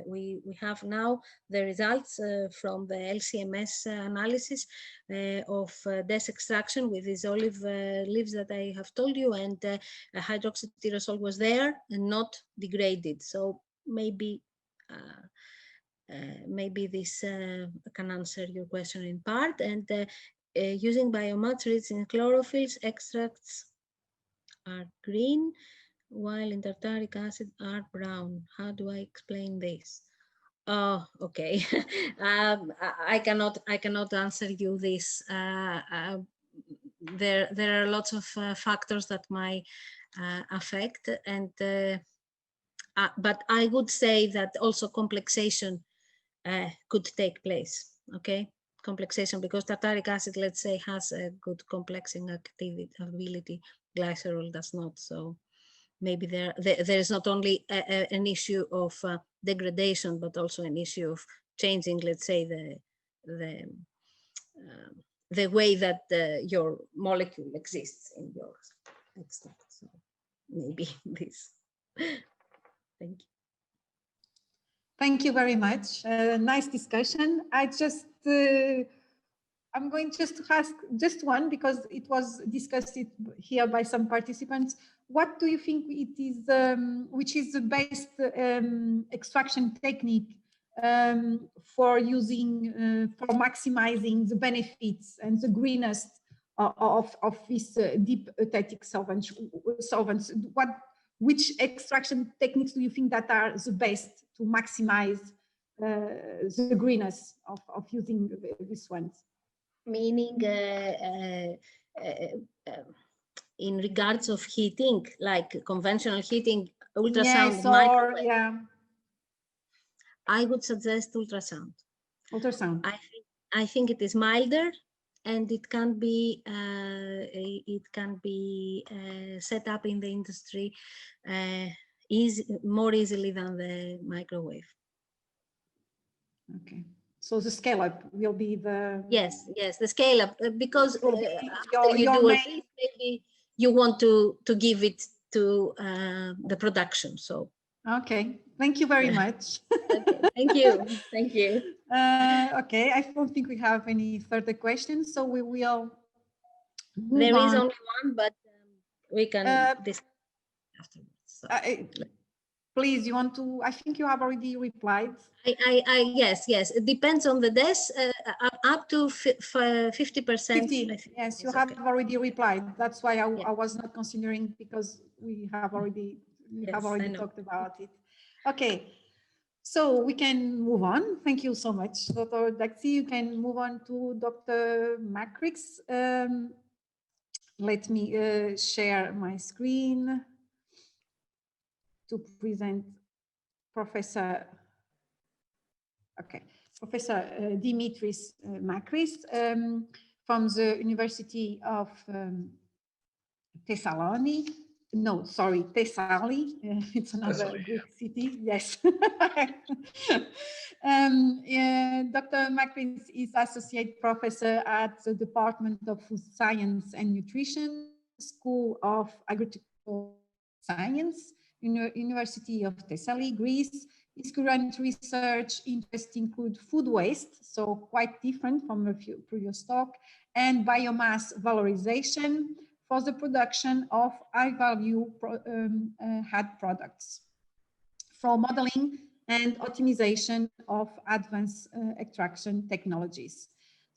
We have now the results from the LCMS analysis of DES extraction with these olive leaves that I have told you, and hydroxytyrosol was there and not degraded. So maybe maybe this can answer your question in part. And using biomass rich in chlorophylls, extracts are green, while in tartaric acid are brown. How do I explain this? Oh, okay. I cannot answer you this. There are lots of factors that might affect, and but I would say that also complexation could take place. Okay, complexation, because tartaric acid, let's say, has a good complexing ability. Glycerol does not. So maybe there is not only an issue of degradation, but also an issue of changing, let's say, the way that your molecule exists in your extract. So maybe this. Thank you. Thank you very much. Nice discussion. I'm going just to ask just one, because it was discussed here by some participants. What do you think it is, which is the best extraction technique for using, for maximizing the benefits and the greenest of this deep euthetic solvents? Which extraction techniques do you think that are the best to maximize the greenness of using these ones? Meaning in regards of heating, like conventional heating, ultrasound, yes, microwave. Yeah. I would suggest ultrasound. Ultrasound. I think it is milder, and it can be set up in the industry more easily than the microwave. Okay. So the scale up will be the... Yes, the scale up, because after you do it, maybe you want to give it to the production. So okay, thank you very much. Okay. Thank you. Okay, I don't think we have any further questions, so we will move There on. is only one, but we can discuss afterwards. So. Please, you want to? I think you have already replied. Yes. It depends on the desk. Up to 50%. 50. Yes, you have already replied. That's why I was not considering, because we have already talked about it. Okay, so we can move on. Thank you so much, Dr. Detsi. You can move on to Dr. Makris. Let me share my screen to present Professor Dimitris Makris from the University of Thessaloniki. No, sorry, Thessaly. It's another Greek city. Yes. Dr. Makris is Associate Professor at the Department of Food Science and Nutrition, School of Agricultural Science, University of Thessaly, Greece. His current research interests include food waste, so quite different from the previous talk, and biomass valorization for the production of high-value had products, for modeling and optimization of advanced extraction technologies.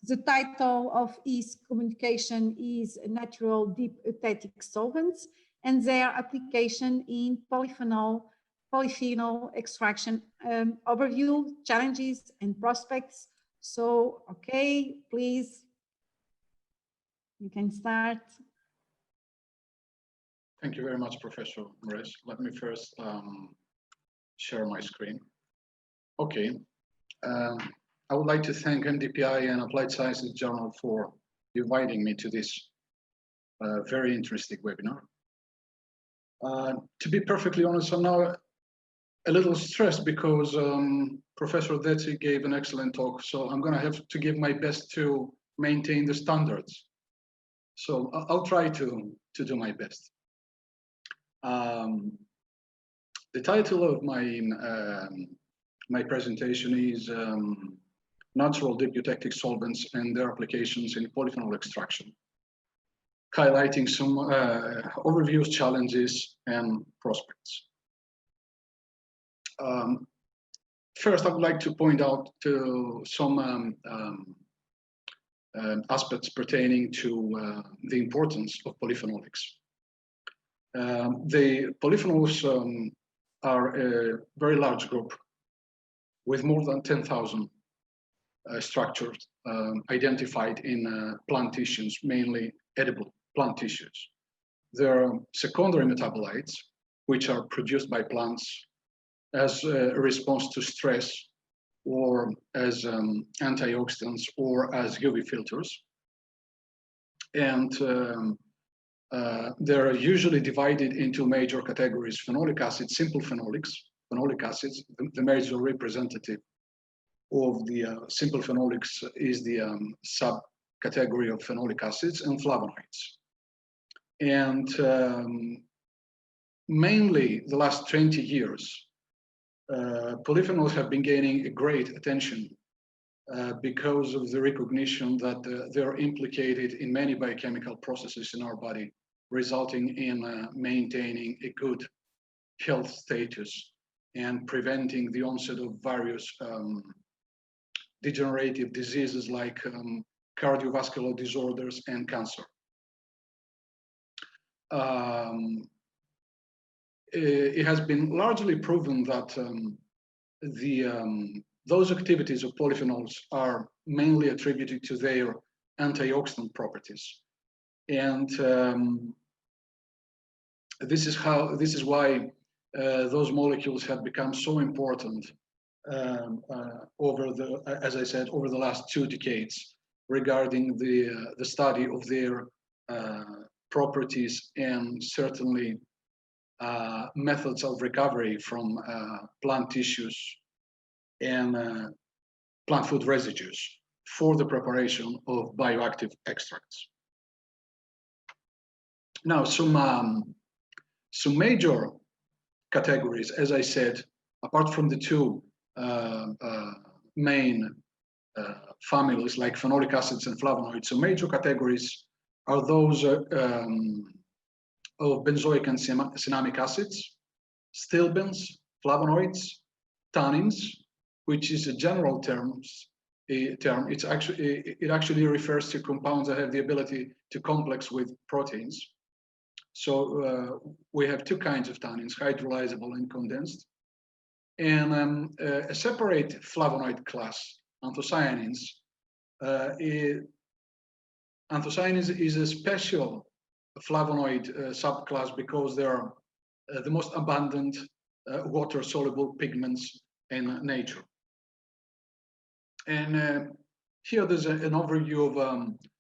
The title of his communication is Natural Deep Euthetic Solvents and their application in polyphenol extraction, overview, challenges and prospects. So, okay, please, you can start. Thank you very much, Professor Morais. Let me first share my screen. Okay, I would like to thank MDPI and Applied Sciences Journal for inviting me to this very interesting webinar. To be perfectly honest, I'm now a little stressed because Professor Detsi gave an excellent talk, so I'm going to have to give my best to maintain the standards. So I'll try to do my best. The title of my presentation is Natural Deep Eutectic Solvents and Their Applications in Polyphenol Extraction, highlighting some overviews, challenges, and prospects. first, I would like to point out to some aspects pertaining to the importance of polyphenolics. The polyphenols are a very large group with more than 10,000 structures identified in plant tissues, mainly edible plant tissues. There are secondary metabolites, which are produced by plants as a response to stress or as antioxidants or as UV filters. And they're usually divided into major categories: phenolic acids, simple phenolics, phenolic acids. The major representative of the simple phenolics is the subcategory of phenolic acids, and flavonoids. And mainly the last 20 years, polyphenols have been gaining a great attention because of the recognition that they're implicated in many biochemical processes in our body, resulting in maintaining a good health status and preventing the onset of various degenerative diseases like cardiovascular disorders and cancer. It has been largely proven that those activities of polyphenols are mainly attributed to their antioxidant properties, and this is why those molecules have become so important over as I said, over the last 2 decades, regarding the study of their properties and certainly methods of recovery from plant tissues and plant food residues for the preparation of bioactive extracts. Now, some major categories, as I said, apart from the 2 main families like phenolic acids and flavonoids, so major categories are those of benzoic and cinnamic acids, stilbenes, flavonoids, tannins, which is a general term. It actually refers to compounds that have the ability to complex with proteins. So we have 2 kinds of tannins: hydrolyzable and condensed. And a separate flavonoid class, anthocyanins. Anthocyanins is a special flavonoid subclass because they are the most abundant water-soluble pigments in nature. And here there's an overview of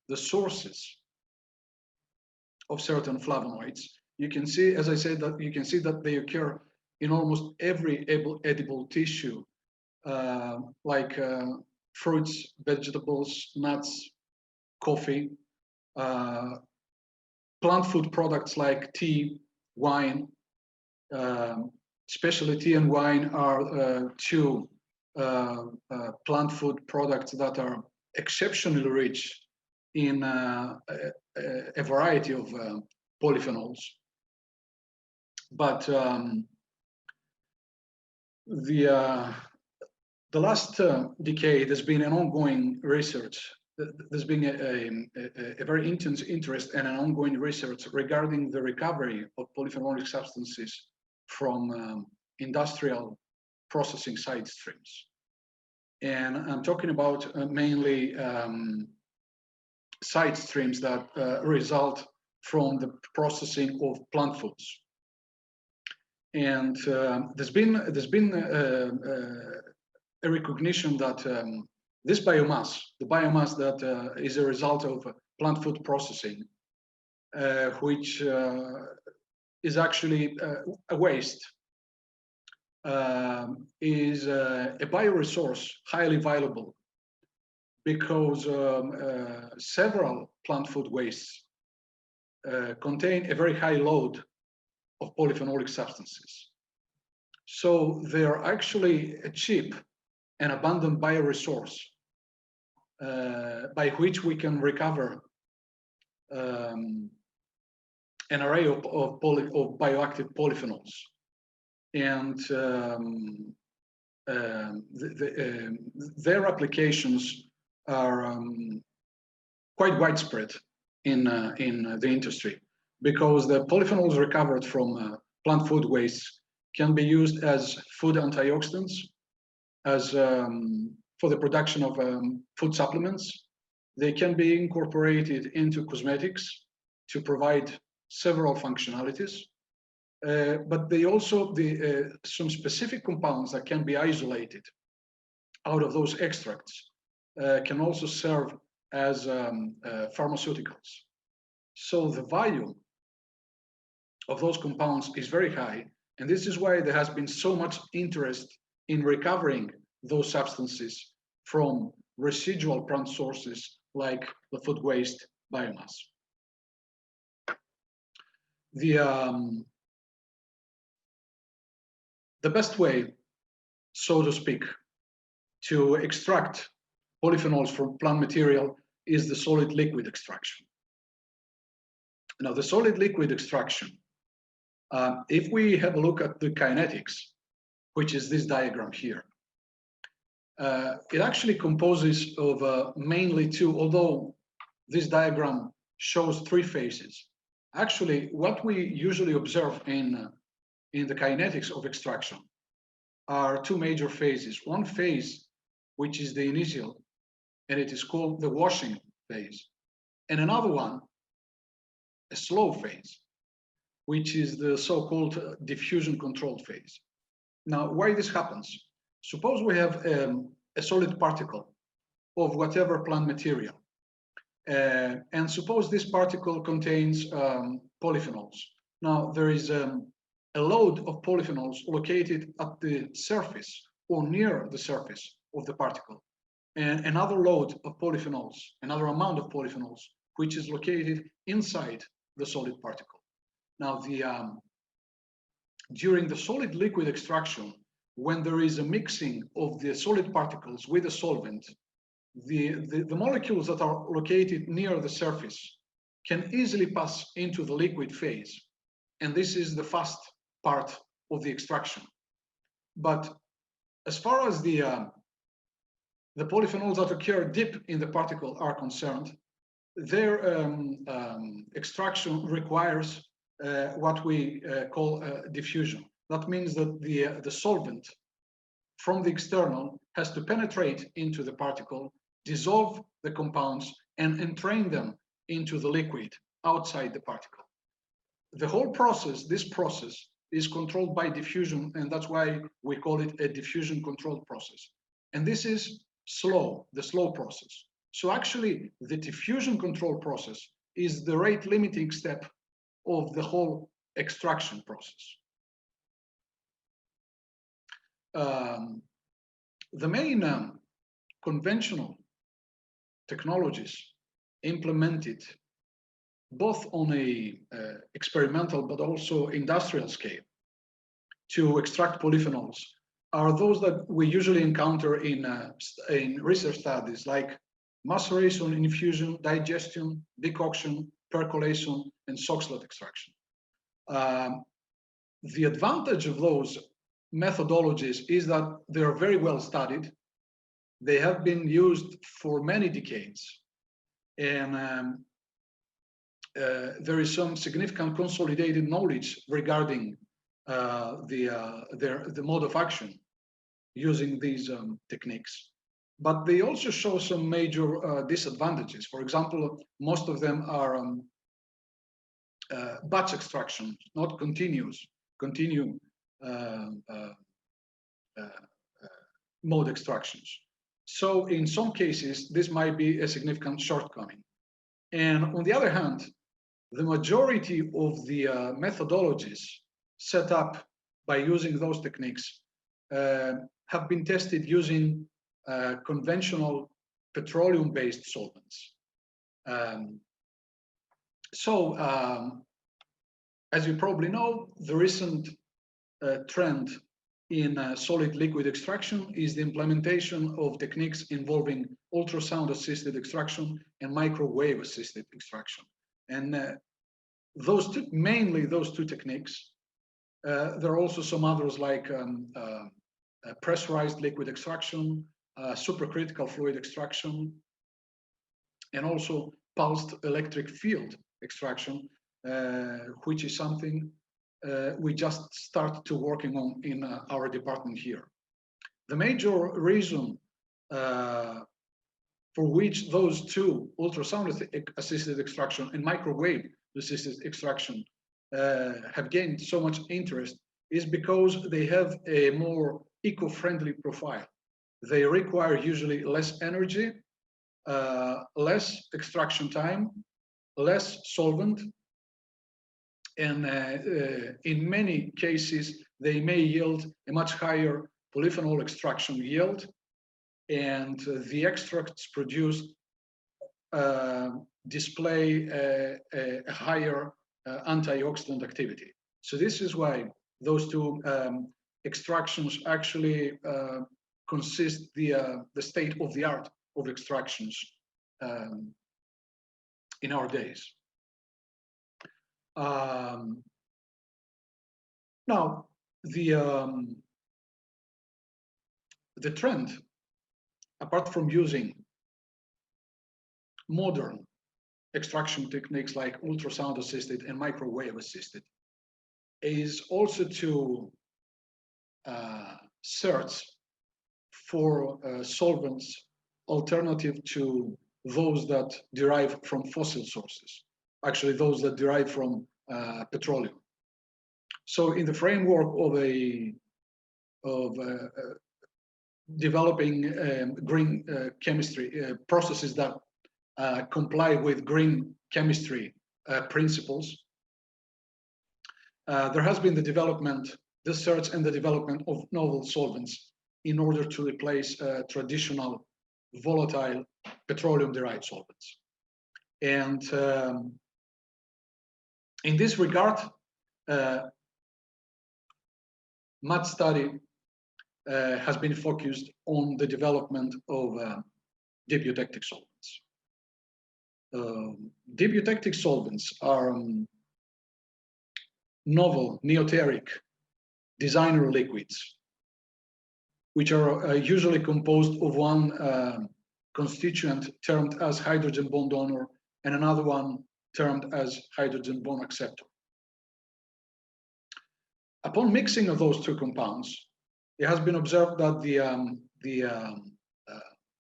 the sources of certain flavonoids. You can see, as I said, that you can see that they occur in almost every edible tissue, like fruits, vegetables, nuts, coffee, plant food products like tea, wine. Especially tea and wine are 2 plant food products that are exceptionally rich in a variety of polyphenols. But the last decade has been an ongoing research. There's been a very intense interest and an ongoing research regarding the recovery of polyphenolic substances from industrial processing side streams. And I'm talking about mainly side streams that result from the processing of plant foods. And there's been a recognition that this biomass, the biomass that is a result of plant food processing, which is actually a waste, is a bioresource highly valuable because several plant food wastes contain a very high load of polyphenolic substances. So they are actually a cheap and abundant bioresource by which we can recover an array of bioactive polyphenols. And their applications are quite widespread in the industry, because the polyphenols recovered from plant food waste can be used as food antioxidants, as for the production of food supplements. They can be incorporated into cosmetics to provide several functionalities. But they also, some specific compounds that can be isolated out of those extracts can also serve as pharmaceuticals. So the value of those compounds is very high, and this is why there has been so much interest in recovering those substances from residual plant sources like the food waste biomass. The best way, so to speak, to extract polyphenols from plant material is the solid liquid extraction. Now, the solid liquid extraction, if we have a look at the kinetics, which is this diagram here, it actually composes of mainly two, although this diagram shows three phases. Actually, what we usually observe in the kinetics of extraction are two major phases. One phase, which is the initial, and it is called the washing phase. And another one, a slow phase, which is the so-called diffusion controlled phase. Now, why this happens? Suppose we have a solid particle of whatever plant material, and suppose this particle contains polyphenols. Now, there is a load of polyphenols located at the surface or near the surface of the particle, and another load of polyphenols, another amount of polyphenols, which is located inside the solid particle. Now, during the solid liquid extraction, when there is a mixing of the solid particles with the solvent, the molecules that are located near the surface can easily pass into the liquid phase. And this is the fast part of the extraction. But as far as the polyphenols that occur deep in the particle are concerned, their extraction requires what we call diffusion. That means that the solvent from the external has to penetrate into the particle, dissolve the compounds, and entrain them into the liquid outside the particle. The whole process, this process, is controlled by diffusion, and that's why we call it a diffusion controlled process. And this is slow, the slow process. So actually, the diffusion control process is the rate limiting step of the whole extraction process. The main conventional technologies implemented both on a experimental but also industrial scale to extract polyphenols are those that we usually encounter in research studies, like maceration, infusion, digestion, decoction, percolation, and Soxhlet extraction. The advantage of those methodologies is that they are very well studied. They have been used for many decades, and there is some significant consolidated knowledge regarding the mode of action using these techniques. But they also show some major disadvantages. For example, most of them are batch extraction, not continue mode extractions. So in some cases, this might be a significant shortcoming. And on the other hand, the majority of the methodologies set up by using those techniques have been tested using conventional petroleum-based solvents. As you probably know, the recent trend in solid liquid extraction is the implementation of techniques involving ultrasound-assisted extraction and microwave-assisted extraction. And mainly those two techniques. There are also some others like pressurized liquid extraction, supercritical fluid extraction, and also pulsed electric field extraction, which is something we just started to working on in our department here. The major reason for which those two, ultrasound-assisted extraction and microwave-assisted extraction, have gained so much interest is because they have a more eco-friendly profile. They require usually less energy, less extraction time, less solvent, and in many cases, they may yield a much higher polyphenol extraction yield, and the extracts produced display a higher antioxidant activity. So this is why those two extractions actually consist the state of the art of extractions in our days. Now, the trend, apart from using modern extraction techniques like ultrasound assisted and microwave assisted, is also to search for solvents alternative to those that derive from fossil sources, actually those that derive from petroleum. So in the framework of developing green chemistry processes that comply with green chemistry principles, there has been the search and the development of novel solvents in order to replace traditional volatile petroleum-derived solvents. And in this regard, much study has been focused on the development of deep eutectic solvents. Deep eutectic solvents are novel neoteric designer liquids, which are usually composed of one constituent termed as hydrogen bond donor and another one termed as hydrogen bond acceptor. Upon mixing of those two compounds, it has been observed that the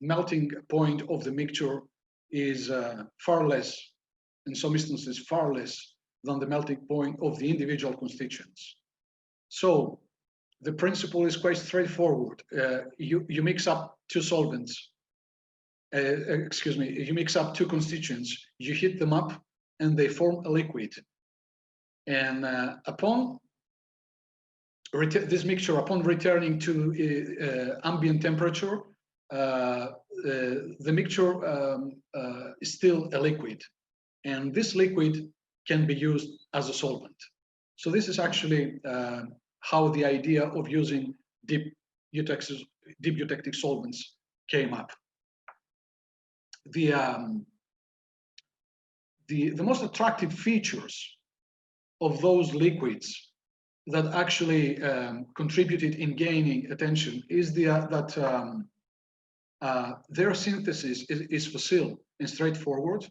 melting point of the mixture is far less, in some instances, far less than the melting point of the individual constituents. So the principle is quite straightforward. You mix up two solvents, you mix up two constituents, you heat them up, and they form a liquid. And upon this mixture, upon returning to ambient temperature, the mixture is still a liquid, and this liquid can be used as a solvent. So this is actually how the idea of using deep eutectic solvents came up. The most attractive features of those liquids that actually contributed in gaining attention is that their synthesis is facile and straightforward.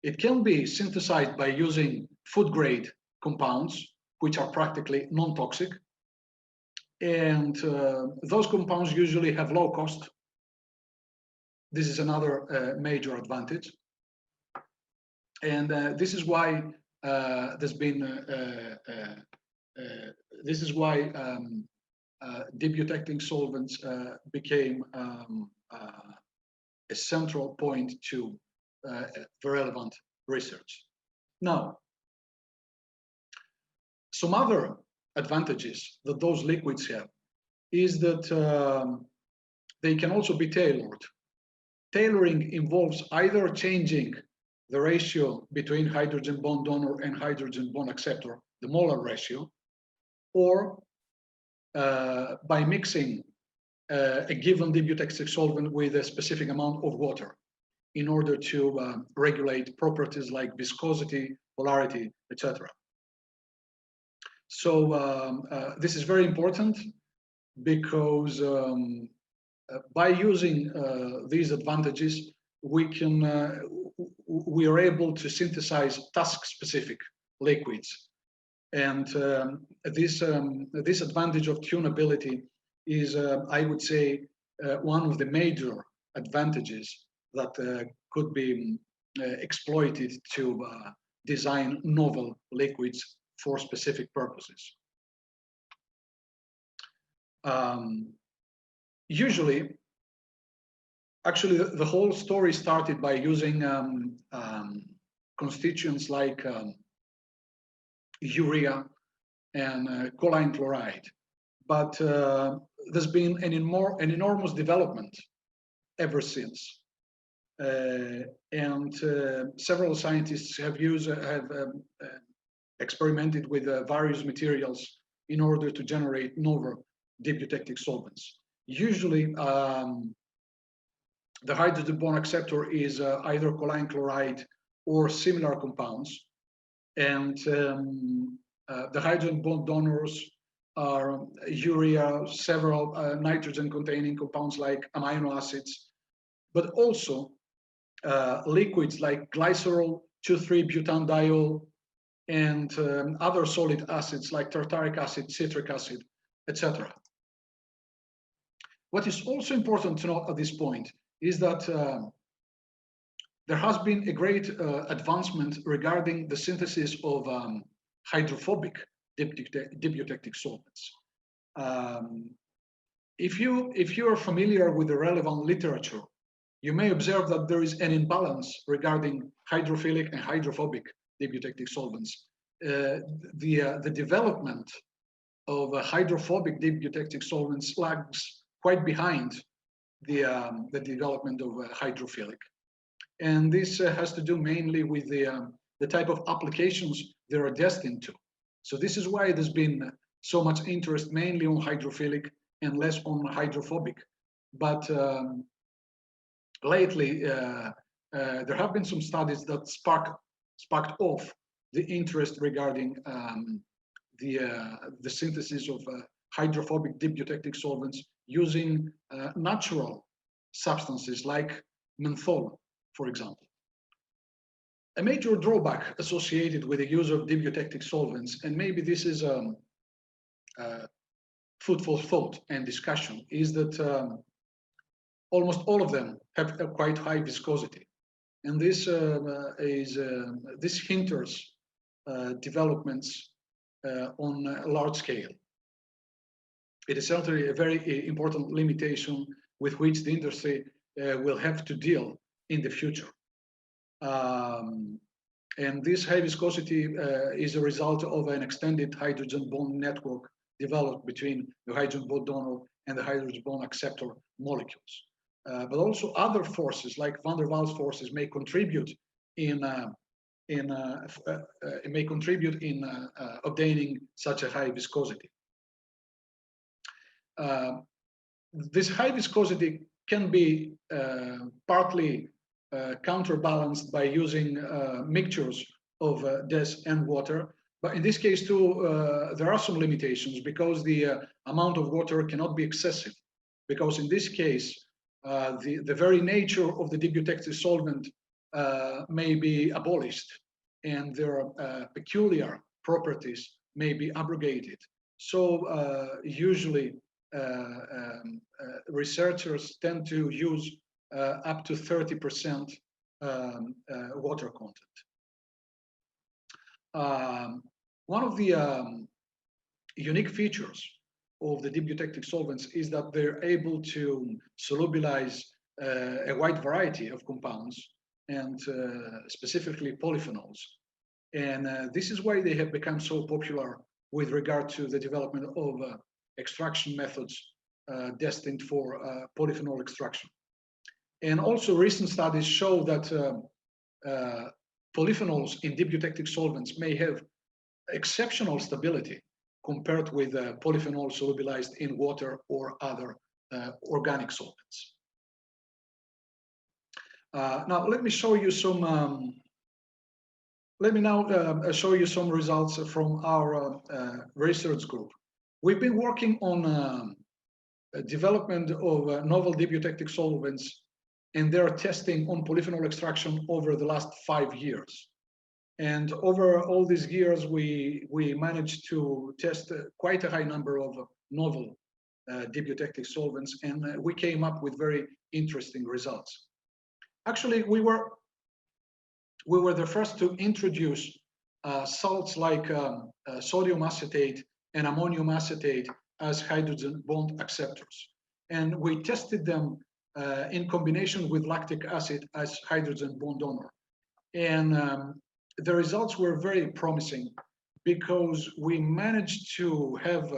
It can be synthesized by using food-grade compounds, which are practically non-toxic. And those compounds usually have low cost. This is another major advantage. And this is why deep eutectic solvents became a central point to the relevant research. Now, some other advantages that those liquids have is that they can also be tailored. Tailoring involves either changing the ratio between hydrogen bond donor and hydrogen bond acceptor, the molar ratio, or by mixing a given deep eutectic solvent with a specific amount of water in order to regulate properties like viscosity, polarity, etc. So this is very important because by using these advantages, we are able to synthesize task-specific liquids, and this advantage of tunability is, I would say, one of the major advantages that could be exploited to design novel liquids for specific purposes. Usually, actually, the whole story started by using constituents like urea and choline chloride, but there's been an enormous development ever since, and several scientists have experimented with various materials in order to generate novel deep eutectic solvents. Usually, the hydrogen bond acceptor is either choline chloride or similar compounds, and the hydrogen bond donors are urea, several nitrogen-containing compounds like amino acids, but also liquids like glycerol, 2,3-butanediol, and other solid acids like tartaric acid, citric acid, etc. What is also important to note at this point is that there has been a great advancement regarding the synthesis of hydrophobic deep eutectic solvents. If you are familiar with the relevant literature, you may observe that there is an imbalance regarding hydrophilic and hydrophobic deep eutectic solvents. The development of hydrophobic deep eutectic solvents lags quite behind the development of hydrophilic. And this has to do mainly with the type of applications they are destined to. So this is why there's been so much interest mainly on hydrophilic and less on hydrophobic. But lately, there have been some studies that sparked off the interest regarding the synthesis of hydrophobic deep eutectic solvents using natural substances like menthol, for example. A major drawback associated with the use of deep eutectic solvents, and maybe this is food for thought and discussion, is that almost all of them have a quite high viscosity, and this this hinders developments on a large scale. It is certainly a very important limitation with which the industry will have to deal in the future. And this high viscosity is a result of an extended hydrogen bond network developed between the hydrogen bond donor and the hydrogen bond acceptor molecules. But also other forces like van der Waals forces may contribute in obtaining such a high viscosity. This high viscosity can be partly counterbalanced by using mixtures of DES and water. But in this case too, there are some limitations because the amount of water cannot be excessive. Because in this case, the very nature of the deep eutectic solvent may be abolished and their peculiar properties may be abrogated. So usually researchers tend to use up to 30% water content. One of the unique features of the deep eutectic solvents is that they're able to solubilize a wide variety of compounds and specifically polyphenols. And this is why they have become so popular with regard to the development of extraction methods destined for polyphenol extraction. And also recent studies show that polyphenols in deep eutectic solvents may have exceptional stability compared with polyphenol solubilized in water or other organic solvents. Now let me show you some. Let me now show you some results from our research group. We've been working on development of novel debiotectic solvents and their testing on polyphenol extraction over the last 5 years. And over all these years, we managed to test quite a high number of novel debiotectic solvents, and we came up with very interesting results. Actually, we were the first to introduce salts like sodium acetate and ammonium acetate as hydrogen bond acceptors. And we tested them in combination with lactic acid as hydrogen bond donor. And the results were very promising because we managed to have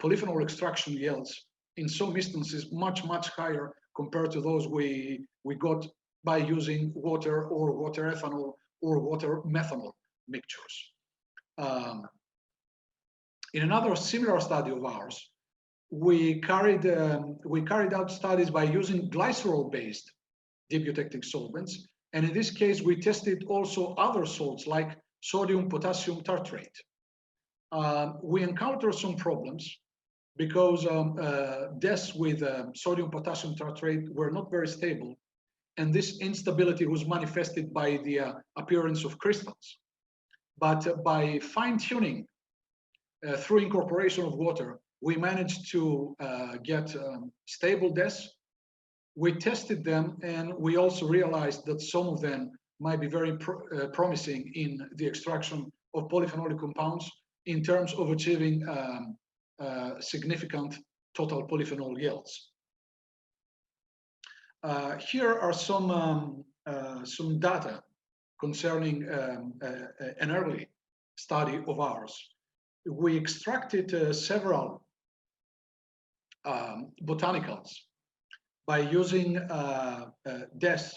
polyphenol extraction yields in some instances much higher compared to those we got by using water or water ethanol or water methanol mixtures. In another similar study of ours, we carried out studies by using glycerol-based debiotectic solvents, and in this case we tested also other salts like sodium potassium tartrate. We encountered some problems because DES with sodium potassium tartrate were not very stable, and this instability was manifested by the appearance of crystals. But by fine-tuning through incorporation of water, we managed to get stable DES. We tested them, and we also realized that some of them might be very promising in the extraction of polyphenolic compounds in terms of achieving significant total polyphenol yields. Here are some data concerning an early study of ours. We extracted several botanicals by using DES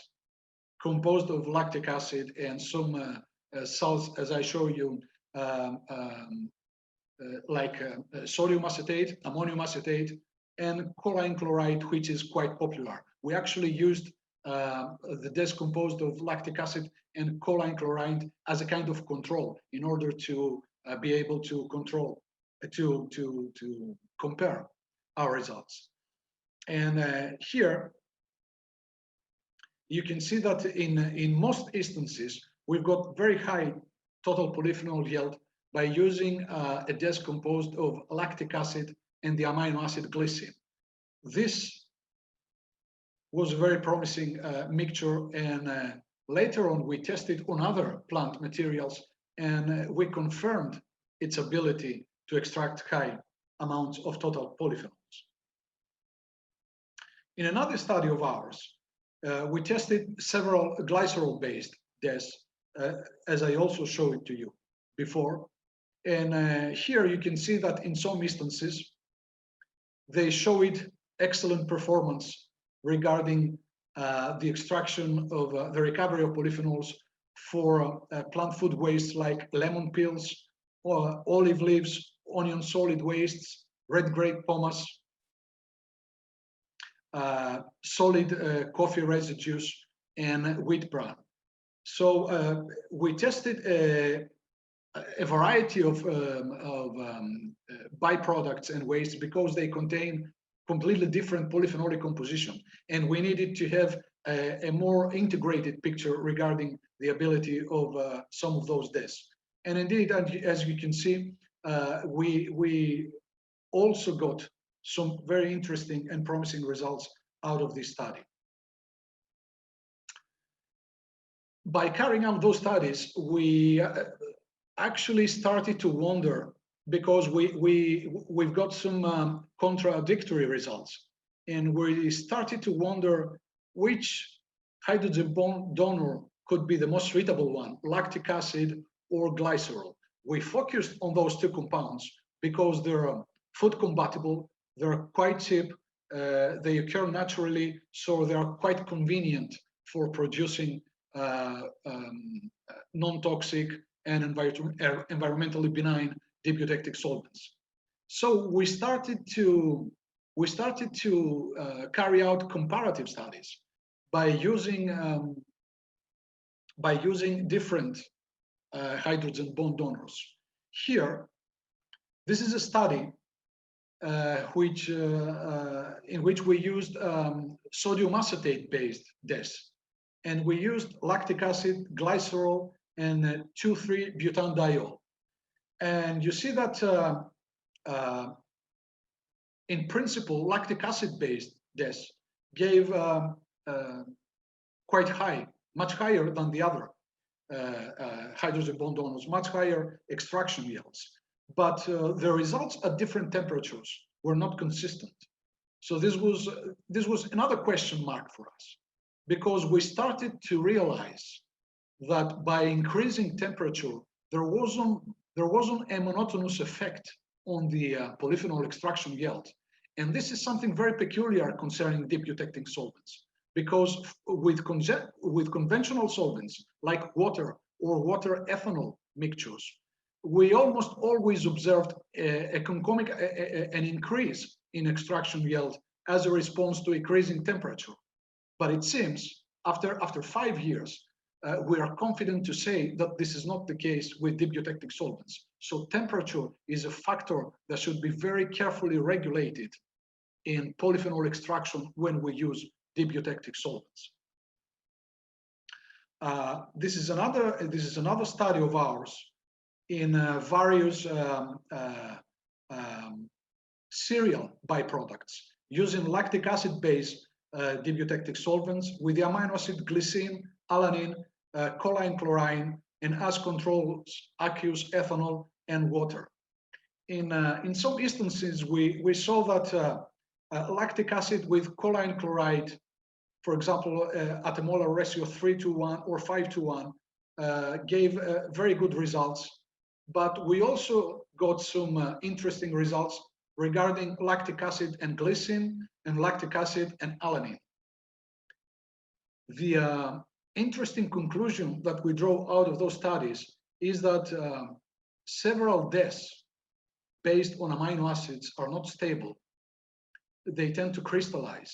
composed of lactic acid and some salts, as I show you, like sodium acetate, ammonium acetate, and choline chloride, which is quite popular. We actually used the DES composed of lactic acid and choline chloride as a kind of control in order to be able to control, to compare our results. And here you can see that in most instances, we've got very high total polyphenol yield by using a DES composed of lactic acid and the amino acid glycine. This was a very promising mixture, and later on we tested on other plant materials, and we confirmed its ability to extract high amounts of total polyphenols. In another study of ours, we tested several glycerol-based DES, as I also showed it to you before. And here you can see that in some instances, they showed excellent performance regarding the extraction of the recovery of polyphenols for plant food waste like lemon peels, or olive leaves, onion solid wastes, red grape pomace, solid coffee residues, and wheat bran. So we tested a variety of byproducts and wastes because they contain completely different polyphenolic composition, and we needed to have a more integrated picture regarding the ability of some of those DES. And indeed, as you can see, we also got some very interesting and promising results out of this study. By carrying out those studies, we actually started to wonder, because we've got some contradictory results, and we started to wonder which hydrogen bond donor could be the most suitable one, lactic acid or glycerol. We focused on those two compounds because they're food compatible, they're quite cheap, they occur naturally, so they are quite convenient for producing non-toxic and environmentally benign debiotectic solvents. So we started to carry out comparative studies by using different hydrogen bond donors. Here, this is a study in which we used sodium acetate based DES, and we used lactic acid, glycerol, and 2,3-butanediol. And you see that in principle, lactic acid based DES gave quite high, much higher than the other hydrogen bond donors, much higher extraction yields. But the results at different temperatures were not consistent. So this was another question mark for us, because we started to realize that by increasing temperature, there wasn't a monotonous effect on the polyphenol extraction yield. And this is something very peculiar concerning deep eutectic solvents, because with conventional solvents like water or water ethanol mixtures, we almost always observed an increase in extraction yield as a response to increasing temperature. But it seems after 5 years, we are confident to say that this is not the case with deep eutectic solvents. So temperature is a factor that should be very carefully regulated in polyphenol extraction when we use deep eutectic solvents. This is another study of ours in various cereal byproducts using lactic acid-based deep eutectic solvents with the amino acid glycine, alanine, choline chlorine, and as controls aqueous, ethanol, and water. In some instances, we saw that lactic acid with choline chloride, for example, at a molar ratio 3:1 or 5:1, gave very good results. But we also got some interesting results regarding lactic acid and glycine, and lactic acid and alanine. The interesting conclusion that we draw out of those studies is that several DES based on amino acids are not stable. They tend to crystallize.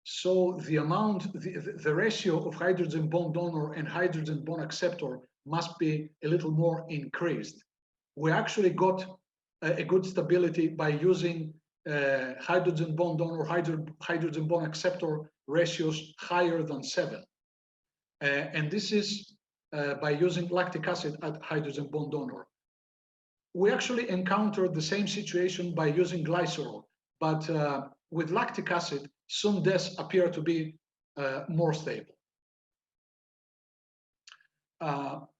So the ratio of hydrogen bond donor and hydrogen bond acceptor must be a little more increased. We actually got a good stability by using hydrogen bond donor, hydrogen bond acceptor ratios higher than 7. And this is by using lactic acid at hydrogen bond donor. We actually encountered the same situation by using glycerol, but with lactic acid, some DES appear to be more stable.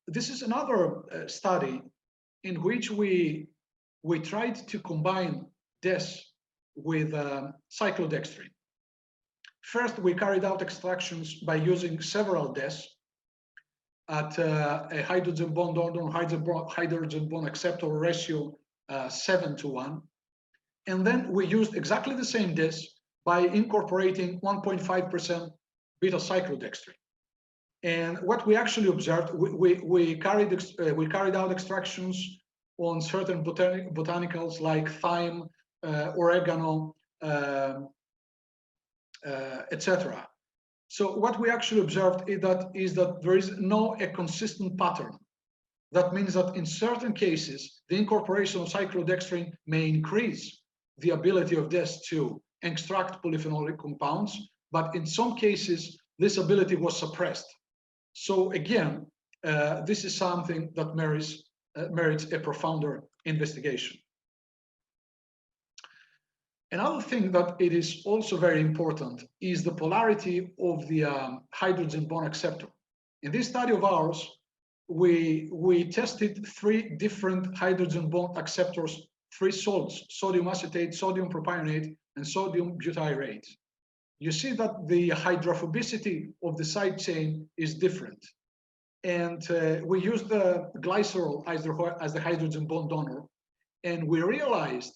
This is another study in which we tried to combine DES with cyclodextrin. First, we carried out extractions by using several DES at a hydrogen bond donor, hydrogen bond acceptor ratio 7:1. And then we used exactly the same DES by incorporating 1.5% beta cyclodextrin. And what we actually observed, we carried out extractions on certain botanicals like thyme, oregano, etc. So what we actually observed is that there is a consistent pattern. That means that in certain cases, the incorporation of cyclodextrin may increase the ability of DES to extract polyphenolic compounds, but in some cases, this ability was suppressed. So again, this is something that merits a profounder investigation. Another thing that it is also very important is the polarity of the hydrogen bond acceptor. In this study of ours, we tested 3 different hydrogen bond acceptors, 3 salts: sodium acetate, sodium propionate, and sodium butyrate. You see that the hydrophobicity of the side chain is different. And we used the glycerol as the hydrogen bond donor, and we realized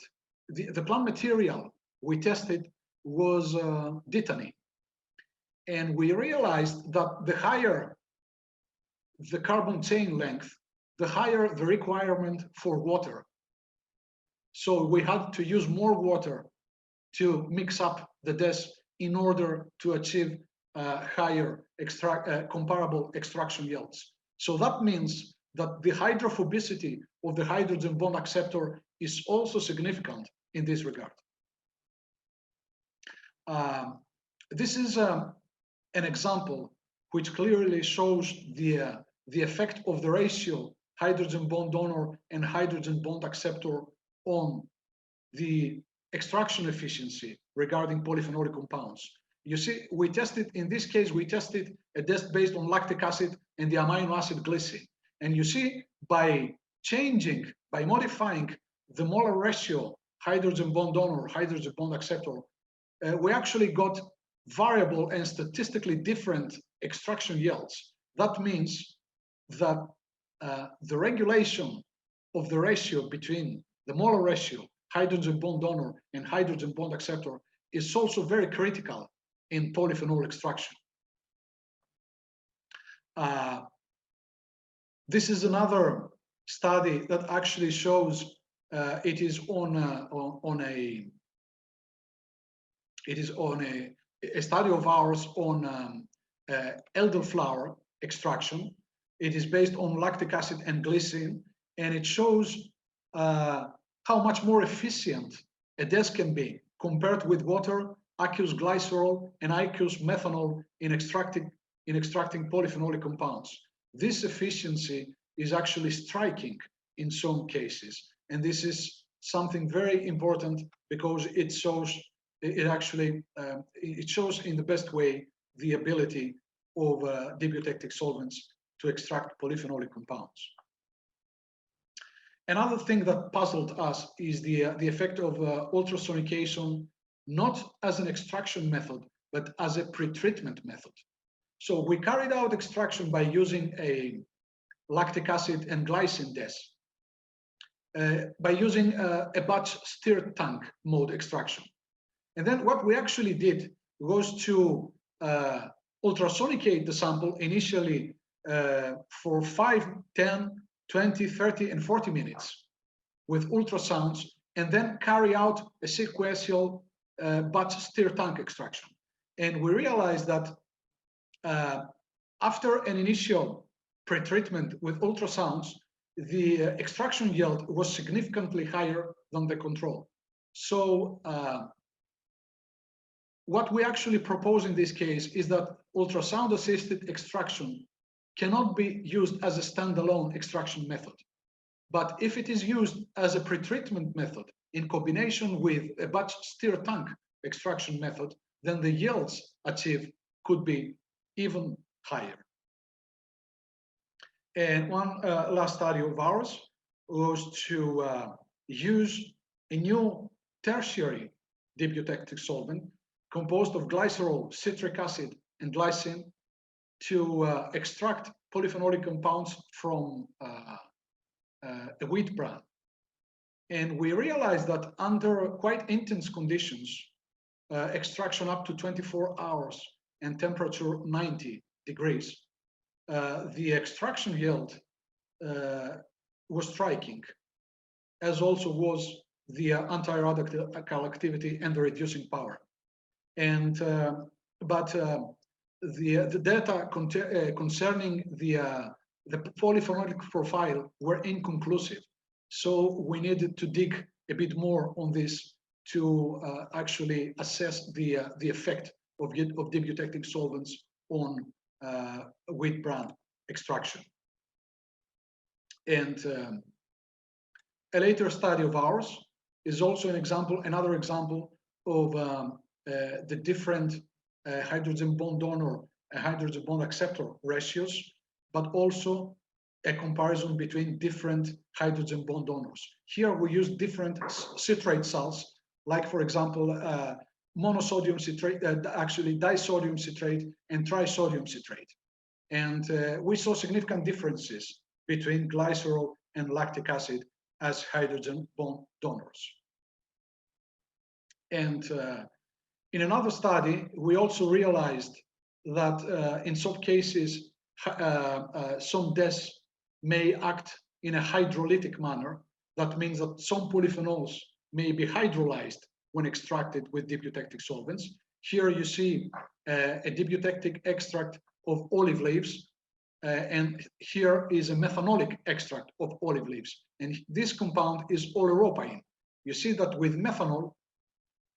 the plant material we tested was dittany. And we realized that the higher the carbon chain length, the higher the requirement for water. So we had to use more water to mix up the DES in order to achieve higher comparable extraction yields. So that means that the hydrophobicity of the hydrogen bond acceptor is also significant in this regard. This is an example which clearly shows the effect of the ratio hydrogen bond donor and hydrogen bond acceptor on the extraction efficiency regarding polyphenolic compounds. You see, we tested, in this case, we tested a test based on lactic acid and the amino acid glycine. And you see, by modifying the molar ratio, hydrogen bond donor, hydrogen bond acceptor, we actually got variable and statistically different extraction yields. That means that the regulation of the ratio between the molar ratio, hydrogen bond donor, and hydrogen bond acceptor is also very critical in polyphenol extraction. This is another study that actually shows it is on a study of ours on elderflower extraction. It is based on lactic acid and glycine, and it shows how much more efficient a DES can be compared with water, aqueous glycerol, and aqueous methanol in extracting polyphenolic compounds. This efficiency is actually striking in some cases, and this is something very important because it shows it shows in the best way the ability of dibiotectic solvents to extract polyphenolic compounds. Another thing that puzzled us is the effect of ultrasonication, not as an extraction method, but as a pretreatment method. So we carried out extraction by using a lactic acid and glycine DES, by using a batch stirred tank mode extraction. And then what we actually did was to ultrasonicate the sample initially for 5, 10, 20, 30, and 40 minutes with ultrasounds, and then carry out a sequential batch stir tank extraction. And we realized that after an initial pretreatment with ultrasounds, the extraction yield was significantly higher than the control. So what we actually propose in this case is that ultrasound-assisted extraction cannot be used as a standalone extraction method. But if it is used as a pretreatment method in combination with a batch stir tank extraction method, then the yields achieved could be even higher. And one last study of ours was to use a new tertiary dibiotectic solvent composed of glycerol, citric acid, and glycine to extract polyphenolic compounds from a wheat bran. And we realized that under quite intense conditions, extraction up to 24 hours and temperature 90 degrees, the extraction yield was striking, as also was the anti-radical activity and the reducing power. And but the data concerning the polyphenolic profile were inconclusive. So we needed to dig a bit more on this to actually assess the effect of dibiotectic solvents on wheat bran extraction. And a later study of ours is also another example of the different hydrogen bond donor and hydrogen bond acceptor ratios, but also a comparison between different hydrogen bond donors. Here we use different citrate salts, like for example, monosodium citrate, actually disodium citrate and trisodium citrate. And we saw significant differences between glycerol and lactic acid as hydrogen bond donors. And in another study, we also realized that in some cases, some DES may act in a hydrolytic manner. That means that some polyphenols may be hydrolyzed when extracted with dibiotectic solvents. Here you see a dibiotectic extract of olive leaves, and here is a methanolic extract of olive leaves. And this compound is oleuropein. You see that with methanol,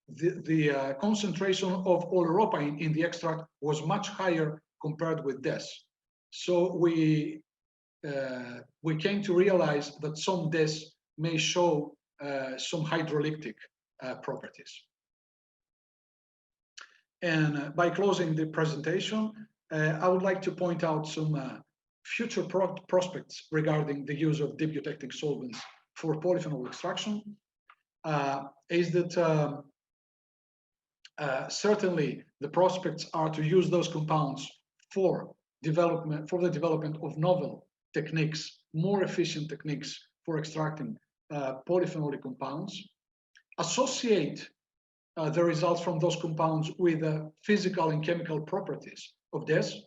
the concentration of oleuropein in the extract was much higher compared with DES. So we came to realize that some DES may show some hydrolytic properties. And by closing the presentation, I would like to point out some future prospects regarding the use of deep eutectic solvents for polyphenol extraction. Is that certainly the prospects are to use those compounds for the development of novel techniques, more efficient techniques for extracting polyphenolic compounds, associate the results from those compounds with the physical and chemical properties of DES,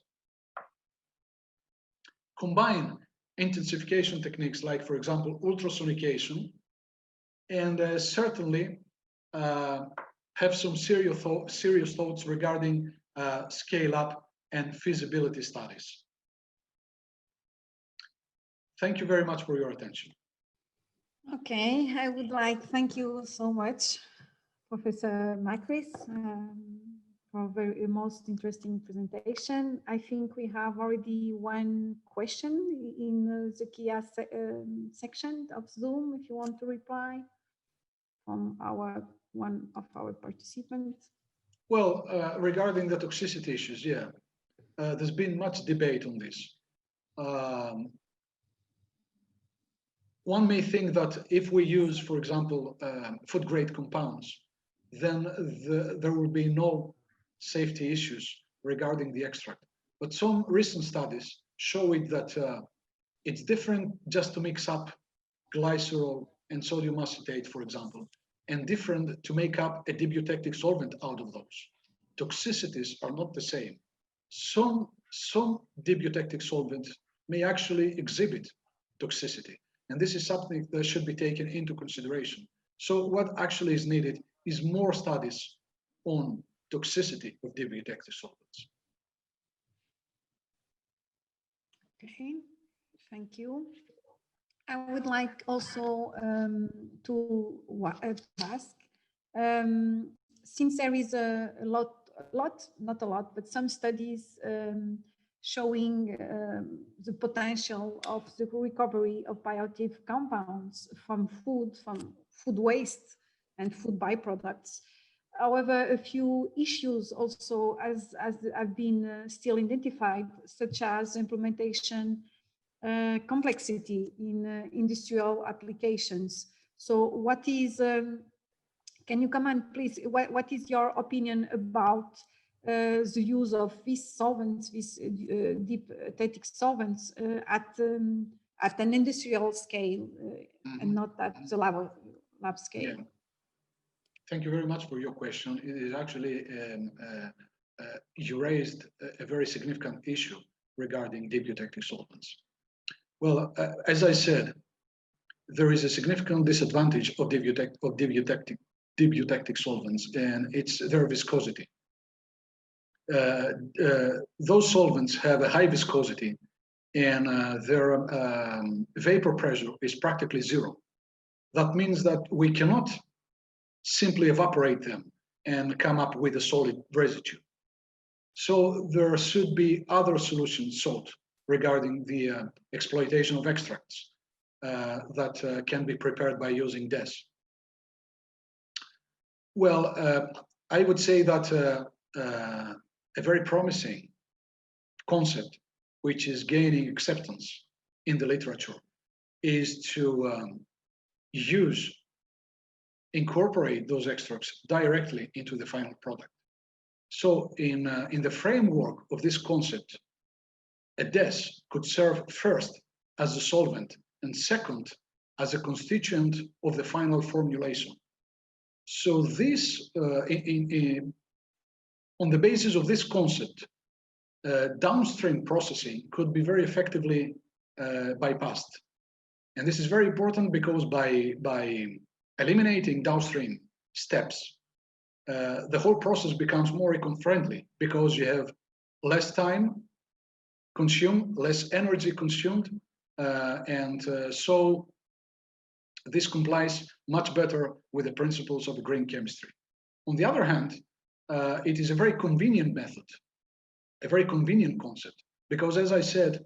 combine intensification techniques like, for example, ultrasonication, and certainly have some serious thoughts regarding scale-up and feasibility studies. Thank you very much for your attention. Okay, I would like to thank you so much, Professor Makris, for a very most interesting presentation. I think we have already one question in the Kia section of Zoom, if you want to reply from one of our participants. Well, regarding the toxicity issues, yeah, there's been much debate on this. One may think that if we use, for example, food-grade compounds, then there will be no safety issues regarding the extract. But some recent studies show it that it's different just to mix up glycerol and sodium acetate, for example, and different to make up a deep eutectic solvent out of those. Toxicities are not the same. Some deep eutectic solvents may actually exhibit toxicity, and this is something that should be taken into consideration. So what actually is needed is more studies on toxicity of deep eutectic solvents. Okay, thank you. I would like also to ask, since there is not a lot, but some studies showing the potential of the recovery of bioactive compounds from food waste and food byproducts. However, a few issues also have been still identified, such as implementation complexity in industrial applications. So what is, can you comment please, what is your opinion about the use of these solvents, these deep eutectic solvents at an industrial scale and not at the lab scale? Yeah. Thank you very much for your question. It is actually, you raised a very significant issue regarding deep eutectic solvents. Well, as I said, there is a significant disadvantage of deep eutectic solvents, and it's their viscosity. Those solvents have a high viscosity, and their vapor pressure is practically zero. That means that we cannot simply evaporate them and come up with a solid residue. So there should be other solutions sought regarding the exploitation of extracts that can be prepared by using DES. Well, I would say that a very promising concept, which is gaining acceptance in the literature, is to incorporate those extracts directly into the final product. So in the framework of this concept, a DES could serve first as a solvent and second as a constituent of the final formulation. So this, on the basis of this concept, downstream processing could be very effectively bypassed. And this is very important because by eliminating downstream steps, the whole process becomes more eco-friendly because you have less time consumed, less energy consumed, so this complies much better with the principles of green chemistry. On the other hand, it is a very convenient method, a very convenient concept, because as I said,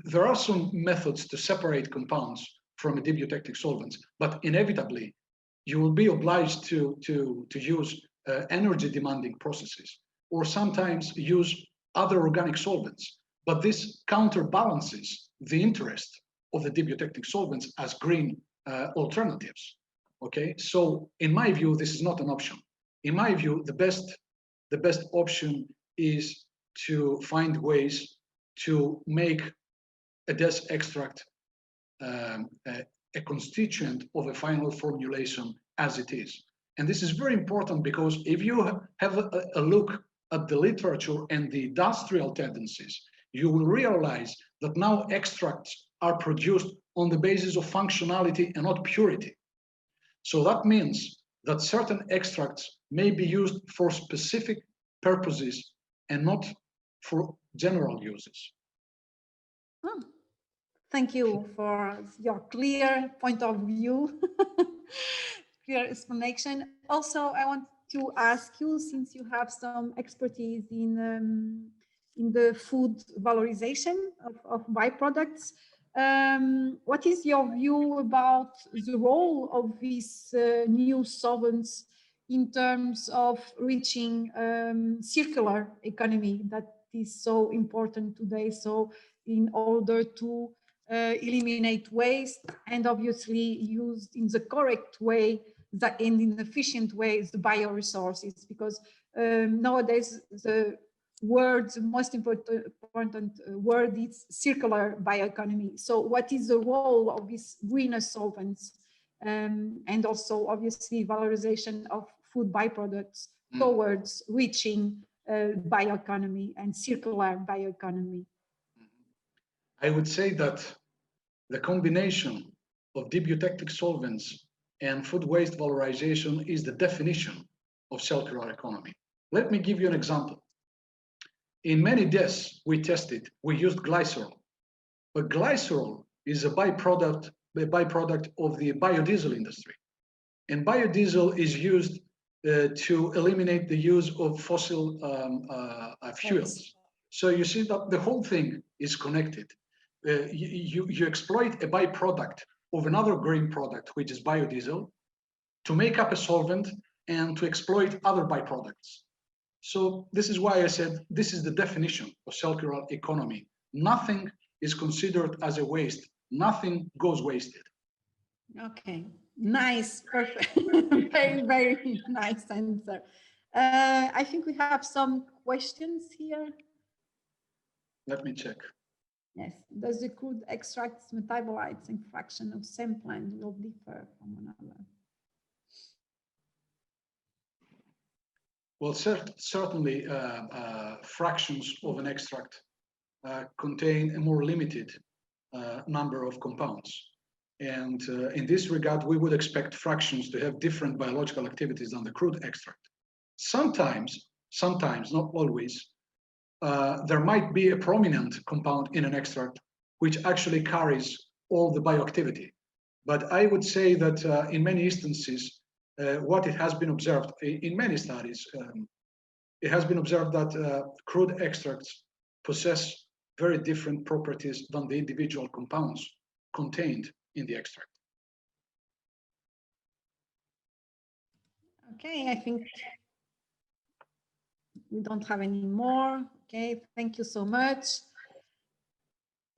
there are some methods to separate compounds from adiabatic solvents, but inevitably you will be obliged to use energy demanding processes, or sometimes use other organic solvents. But this counterbalances the interest of the adiabatic solvents as green alternatives. Okay, so in my view, this is not an option. In my view, the best option is to find ways to make a DES extract a constituent of a final formulation as it is. And this is very important because if you have a look at the literature and the industrial tendencies, you will realize that now extracts are produced on the basis of functionality and not purity. So that means that certain extracts may be used for specific purposes and not for general uses. Oh, thank you for your clear point of view, clear explanation. Also, I want to ask you, since you have some expertise in the food valorization of byproducts, what is your view about the role of these new solvents in terms of reaching circular economy that is so important today? So in order to eliminate waste and obviously use in the correct way and in an efficient way the bioresources, because nowadays the most important word is circular bioeconomy. So what is the role of these greener solvents and also obviously valorization of food byproducts towards reaching bioeconomy and circular bioeconomy? I would say that the combination of eutectic solvents and food waste valorization is the definition of circular economy. Let me give you an example. In many DES we tested, we used glycerol, but glycerol is a byproduct of the biodiesel industry. And biodiesel is used to eliminate the use of fossil fuels. So you see that the whole thing is connected. You exploit a byproduct of another green product, which is biodiesel, to make up a solvent and to exploit other byproducts. So this is why I said this is the definition of circular economy. Nothing is considered as a waste. Nothing goes wasted. Okay, nice, perfect. Very, very nice answer. I think we have some questions here. Let me check. Yes, does the crude extracts, metabolites, and fraction of same plant will differ from another? Well, certainly fractions of an extract contain a more limited number of compounds. And in this regard, we would expect fractions to have different biological activities than the crude extract. Sometimes, not always, there might be a prominent compound in an extract which actually carries all the bioactivity. But I would say that in many instances, what it has been observed in many studies, it has been observed that crude extracts possess very different properties than the individual compounds contained in the extract. Okay, I think we don't have any more. Okay, thank you so much.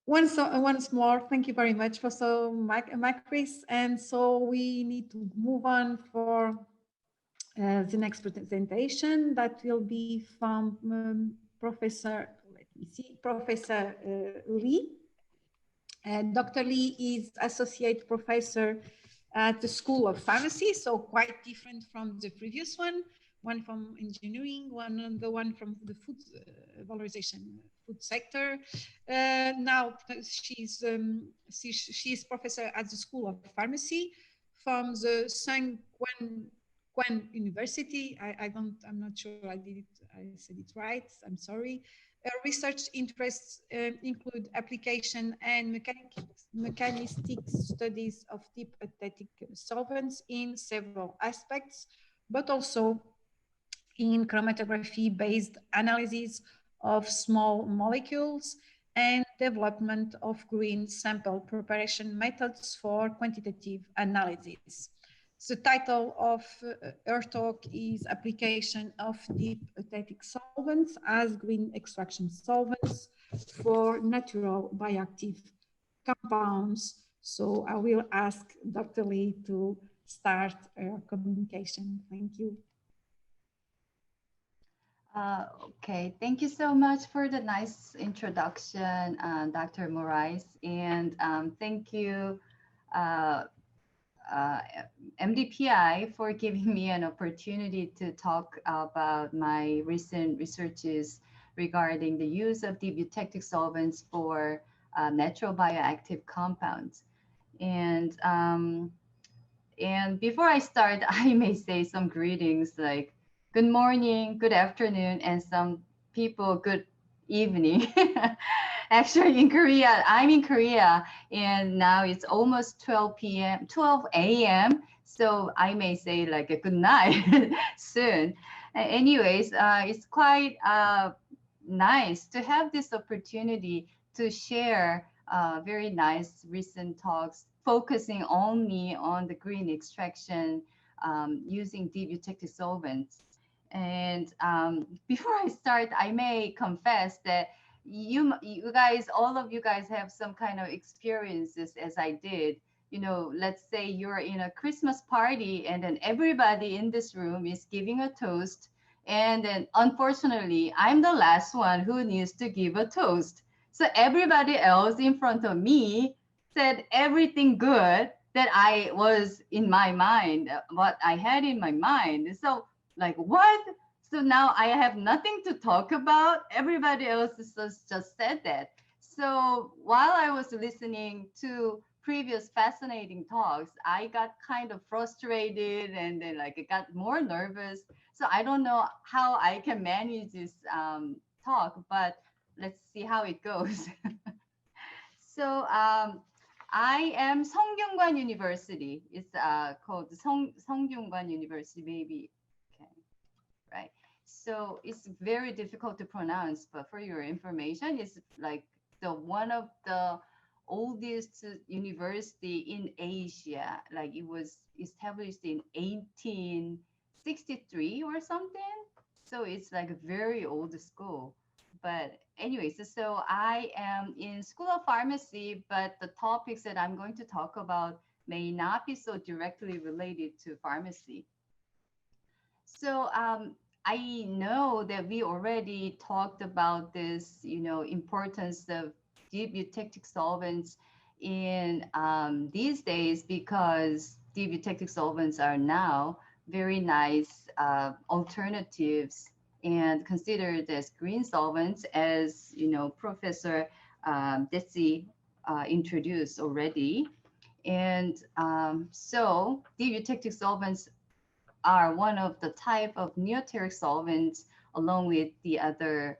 Once more, thank you very much, Professor Makris. And so we need to move on for the next presentation that will be from Professor Lee. Dr. Lee is Associate Professor at the School of Pharmacy, so quite different from the previous one from engineering, the one from the food valorization food sector. Now she's professor at the School of Pharmacy from the San Juan University. I'm not sure I said it right. I'm sorry. Research interests include application and mechanistic studies of deep acidic solvents in several aspects, but also in chromatography-based analysis of small molecules and development of green sample preparation methods for quantitative analysis. The title of our talk is Application of Deep Acidic Solvents as Green Extraction Solvents for Natural Bioactive Compounds. So I will ask Dr. Lee to start our communication. Thank you. Okay, thank you so much for the nice introduction, Dr. Morais, and thank you, MDPI, for giving me an opportunity to talk about my recent researches regarding the use of deep eutectic solvents for natural bioactive compounds. And before I start, I may say some greetings like good morning, good afternoon, and some people good evening. Actually, in Korea, I'm in Korea, and now it's almost 12 p.m., 12 a.m. So I may say like a good night soon. Anyways, it's quite nice to have this opportunity to share very nice recent talks focusing only on the green extraction using deep eutectic solvents. And before I start, I may confess that you guys, all of you guys have some kind of experiences as I did. You know, let's say you're in a Christmas party and then everybody in this room is giving a toast. And then unfortunately, I'm the last one who needs to give a toast. So everybody else in front of me said everything good that I was in my mind, what I had in my mind. So like, what? So now I have nothing to talk about. Everybody else just said that. So while I was listening to previous fascinating talks, I got kind of frustrated and then like I got more nervous. So I don't know how I can manage this talk, but let's see how it goes. So I am Seonggyungwan University. It's called Seonggyungwan University, maybe. Okay, right. So it's very difficult to pronounce, but for your information, it's like the one of the oldest university in Asia. Like it was established in 1863 or something. So it's like a very old school. But anyways, so I am in School of Pharmacy, but the topics that I'm going to talk about may not be so directly related to pharmacy. So I know that we already talked about this, you know, importance of deep eutectic solvents in these days because deep eutectic solvents are now very nice alternatives and considered as green solvents, as you know, Professor Detsi introduced already. And so deep eutectic solvents are one of the type of neoteric solvents, along with the other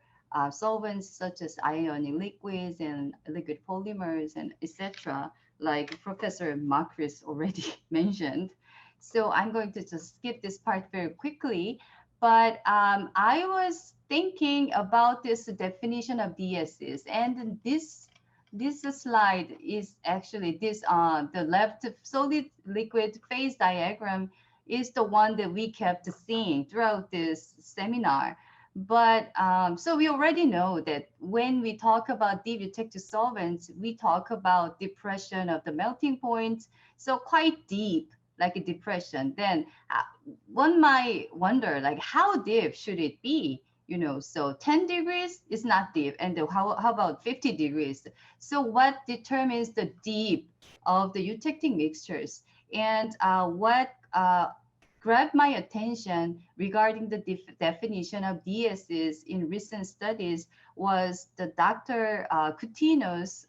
solvents such as ionic liquids and liquid polymers and etc., like Professor Makris already mentioned. So I'm going to just skip this part very quickly. But I was thinking about this definition of DSs, and this slide is actually this the left solid liquid phase diagram is the one that we kept seeing throughout this seminar. But so we already know that when we talk about deep eutectic solvents, we talk about depression of the melting point, so quite deep, like a depression. Then one might wonder, like, how deep should it be? You know, so 10 degrees is not deep, and how about 50 degrees? So what determines the deep of the eutectic mixtures? And what grabbed my attention regarding the definition of DSs in recent studies was the Dr. Coutinho's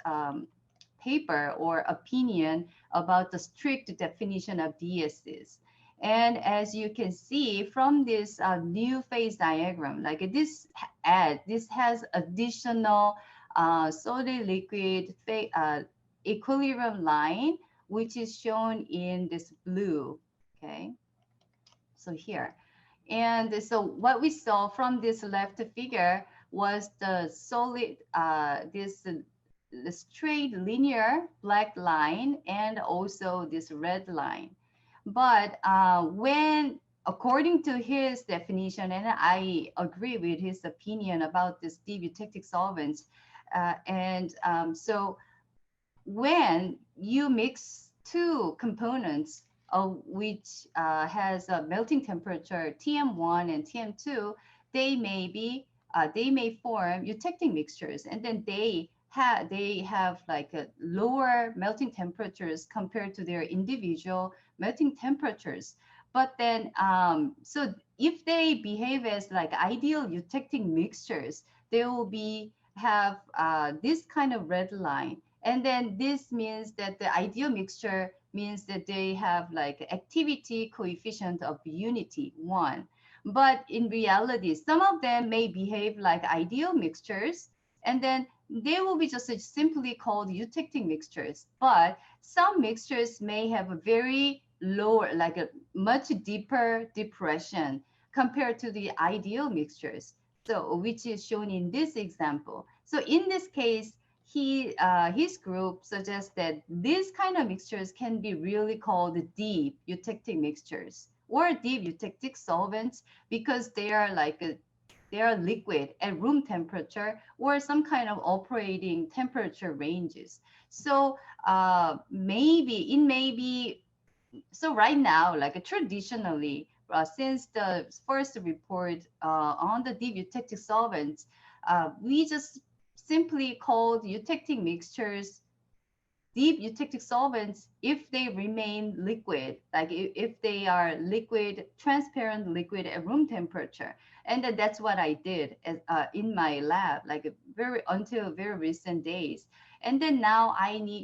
paper or opinion about the strict definition of DSs. And as you can see from this new phase diagram, like this has additional solid liquid equilibrium line, which is shown in this blue. Okay, so here. And so what we saw from this left figure was the solid, the straight linear black line and also this red line. But when, according to his definition, and I agree with his opinion about this deep eutectic solvents, so when you mix two components which has a melting temperature TM1 and TM2, they may form eutectic mixtures, and then they have like a lower melting temperatures compared to their individual melting temperatures. But then so if they behave as like ideal eutectic mixtures, they will have this kind of red line. And then this means that the ideal mixture means that they have like activity coefficient of unity 1. But in reality, some of them may behave like ideal mixtures, and then they will be just simply called eutectic mixtures. But some mixtures may have a very lower, like a much deeper depression compared to the ideal mixtures, so which is shown in this example. So in this case, his group suggests that these kind of mixtures can be really called deep eutectic mixtures or deep eutectic solvents, because they are they are liquid at room temperature or some kind of operating temperature ranges. So so right now, like traditionally, since the first report on the deep eutectic solvents, we just simply called eutectic mixtures deep eutectic solvents if they remain liquid, like if they are liquid, transparent liquid at room temperature. And that's what I did in my lab, like until very recent days. And then now I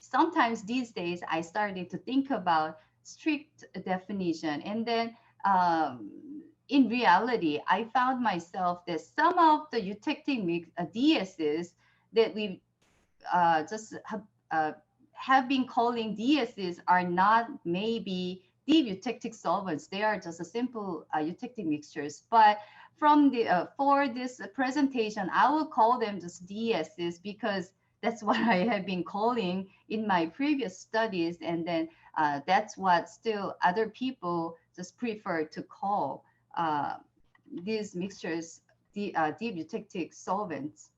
sometimes these days I started to think about strict definition. And then in reality, I found myself that some of the eutectic DSs that we just have been calling DSs are not maybe deep eutectic solvents. They are just a simple eutectic mixtures. But from the for this presentation, I will call them just DSs because that's what I have been calling in my previous studies, and then that's what still other people just prefer to call these mixtures deep eutectic solvents.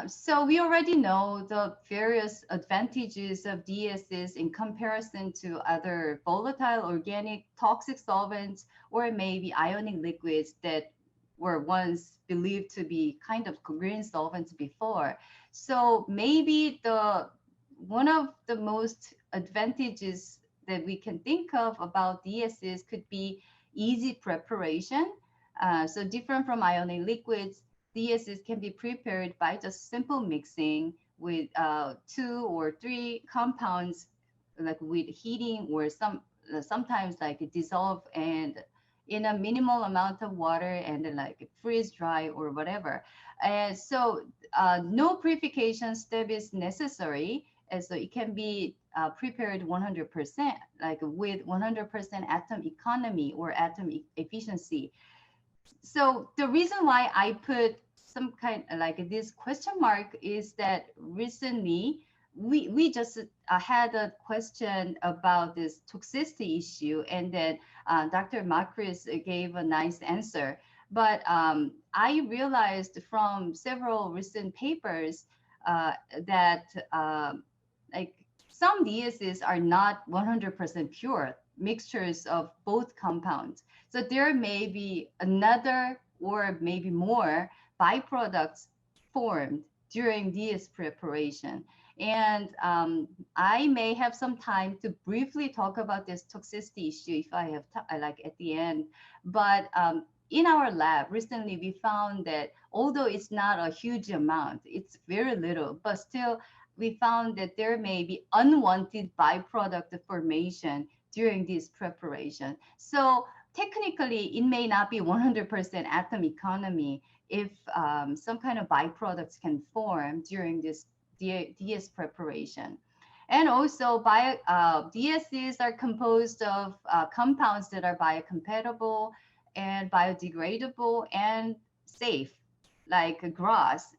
So we already know the various advantages of DSs in comparison to other volatile, organic, toxic solvents, or maybe ionic liquids that were once believed to be kind of green solvents before. So maybe one of the most advantages that we can think of about DSs could be easy preparation. So different from ionic liquids, DSs can be prepared by just simple mixing with 2 or 3 compounds, like with heating, or sometimes like dissolve and in a minimal amount of water and then like freeze dry or whatever. And so no purification step is necessary. And so it can be prepared 100%, like with 100% atom economy or atom efficiency. So the reason why I put some kind of like this question mark is that recently we just had a question about this toxicity issue, and then Dr. Makris gave a nice answer. But I realized from several recent papers that like some DSs are not 100% pure mixtures of both compounds. So there may be another or maybe more byproducts formed during DS preparation. And I may have some time to briefly talk about this toxicity issue if I have like at the end. But in our lab recently, we found that although it's not a huge amount, it's very little, but still we found that there may be unwanted byproduct formation during this preparation. So technically, it may not be 100% atom economy if some kind of byproducts can form during this DS preparation. And also, DSs are composed of compounds that are biocompatible and biodegradable and safe, like grass,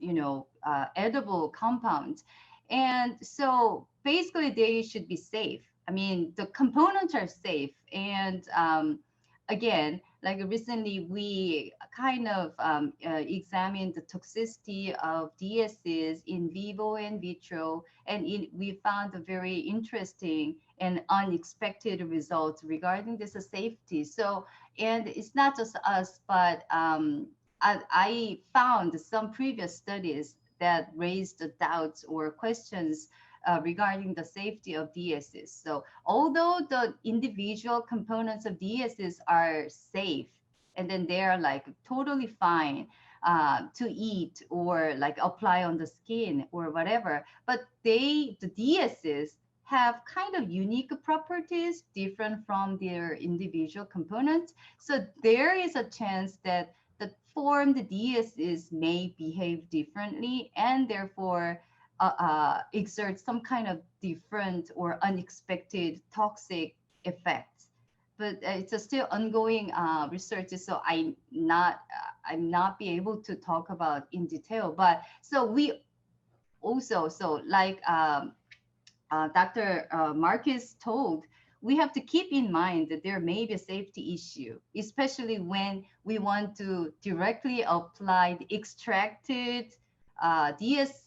edible compounds. And so basically, they should be safe. I mean, the components are safe. And again, like recently, we kind of examined the toxicity of DSs in vivo and vitro, and we found a very interesting and unexpected results regarding this safety. So, and it's not just us, but I found some previous studies that raised doubts or questions regarding the safety of DSs. So although the individual components of DSs are safe, and then they're like totally fine to eat or like apply on the skin or whatever, but the DSs have kind of unique properties different from their individual components. So there is a chance that the formed DSs may behave differently and therefore exert some kind of different or unexpected toxic effects. But it's a still ongoing research, so I'm not be able to talk about in detail. But so we also, so like Dr. Marcus told, we have to keep in mind that there may be a safety issue, especially when we want to directly apply the extracted DS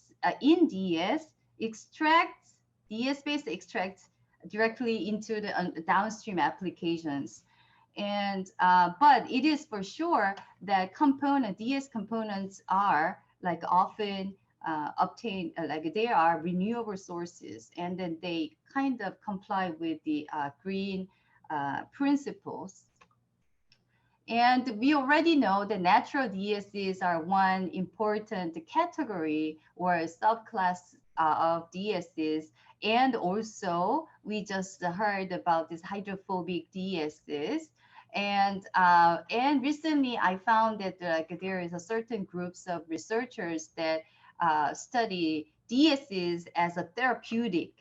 extracts, DS-based extracts directly into the downstream applications. And but it is for sure that DS components are like often obtained, like they are renewable sources, and then they kind of comply with the green principles. And we already know that natural DSs are one important category or subclass of DSs. And also, we just heard about this hydrophobic DSs. And recently, I found that there is a certain groups of researchers that study DSs as a therapeutic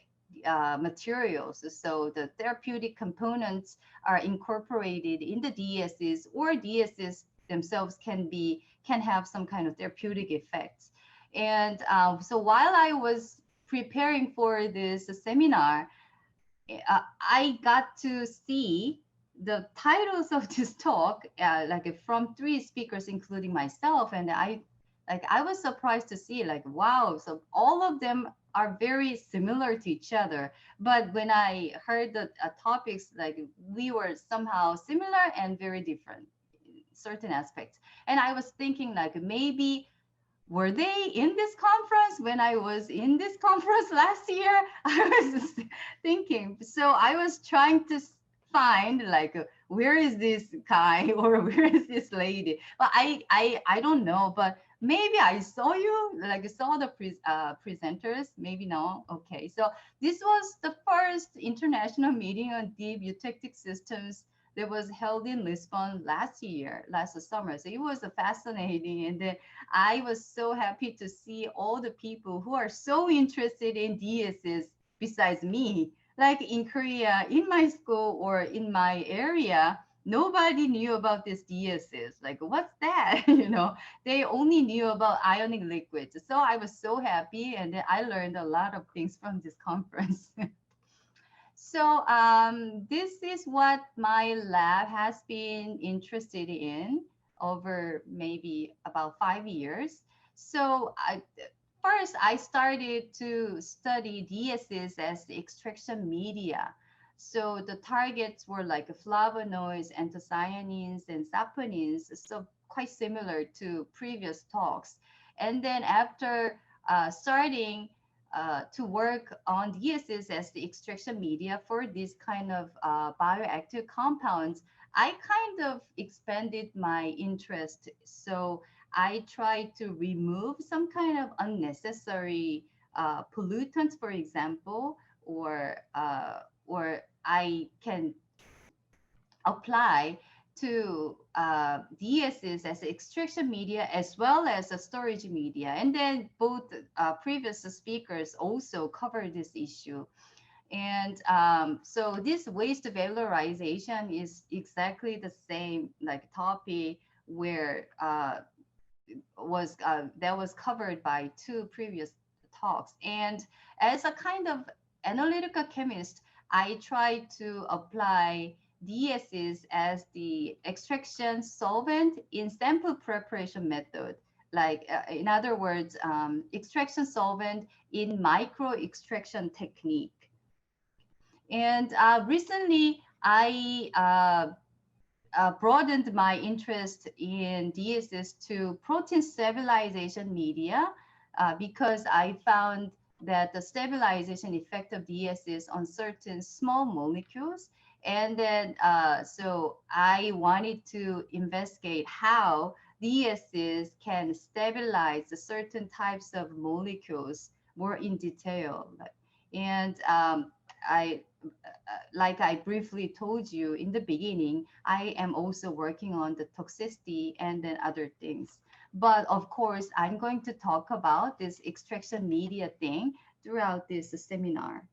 materials. So the therapeutic components are incorporated in the DSs, or DSs themselves can have some kind of therapeutic effects. And so while I was preparing for this seminar, I got to see the titles of this talk, like from 3 speakers, including myself, and I was surprised to see, like, wow, so all of them are very similar to each other. But when I heard the topics, like we were somehow similar and very different in certain aspects. And I was thinking, like, maybe were they in this conference when I was in this conference last year? I was thinking. So I was trying to find, like, where is this guy or where is this lady? But I don't know, but maybe I saw you, like saw the presenters, maybe no. Okay, so this was the first international meeting on deep eutectic systems that was held in Lisbon last summer. So it was fascinating. And then I was so happy to see all the people who are so interested in DSs besides me. Like in Korea, in my school or in my area, nobody knew about this DSs. Like, what's that? They only knew about ionic liquids. So I was so happy, and I learned a lot of things from this conference. So this is what my lab has been interested in over maybe about 5 years. So first, I started to study DSs as the extraction media. So the targets were like flavonoids, anthocyanins, and saponins, so quite similar to previous talks. And then after starting to work on DSs as the extraction media for this kind of bioactive compounds, I kind of expanded my interest. So I tried to remove some kind of unnecessary pollutants, for example, or I can apply to DSs as extraction media as well as a storage media. And then both previous speakers also covered this issue. And so this waste valorization is exactly the same like topic where that was covered by two previous talks. And as a kind of analytical chemist, I try to apply DSs as the extraction solvent in sample preparation method. Like, in other words, extraction solvent in micro extraction technique. And recently, I broadened my interest in DSs to protein stabilization media because I found that the stabilization effect of DSs on certain small molecules. And then, so I wanted to investigate how DSs can stabilize certain types of molecules more in detail. And like I briefly told you in the beginning, I am also working on the toxicity and then other things. But of course, I'm going to talk about this extraction media thing throughout this seminar.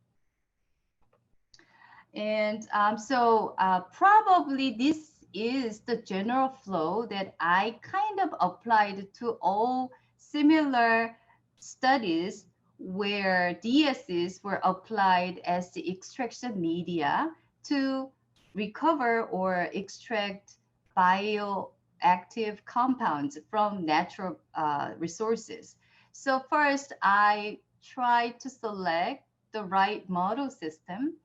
And so probably this is the general flow that I kind of applied to all similar studies where DSs were applied as the extraction media to recover or extract bioactive compounds from natural resources. So first, I tried to select the right model system.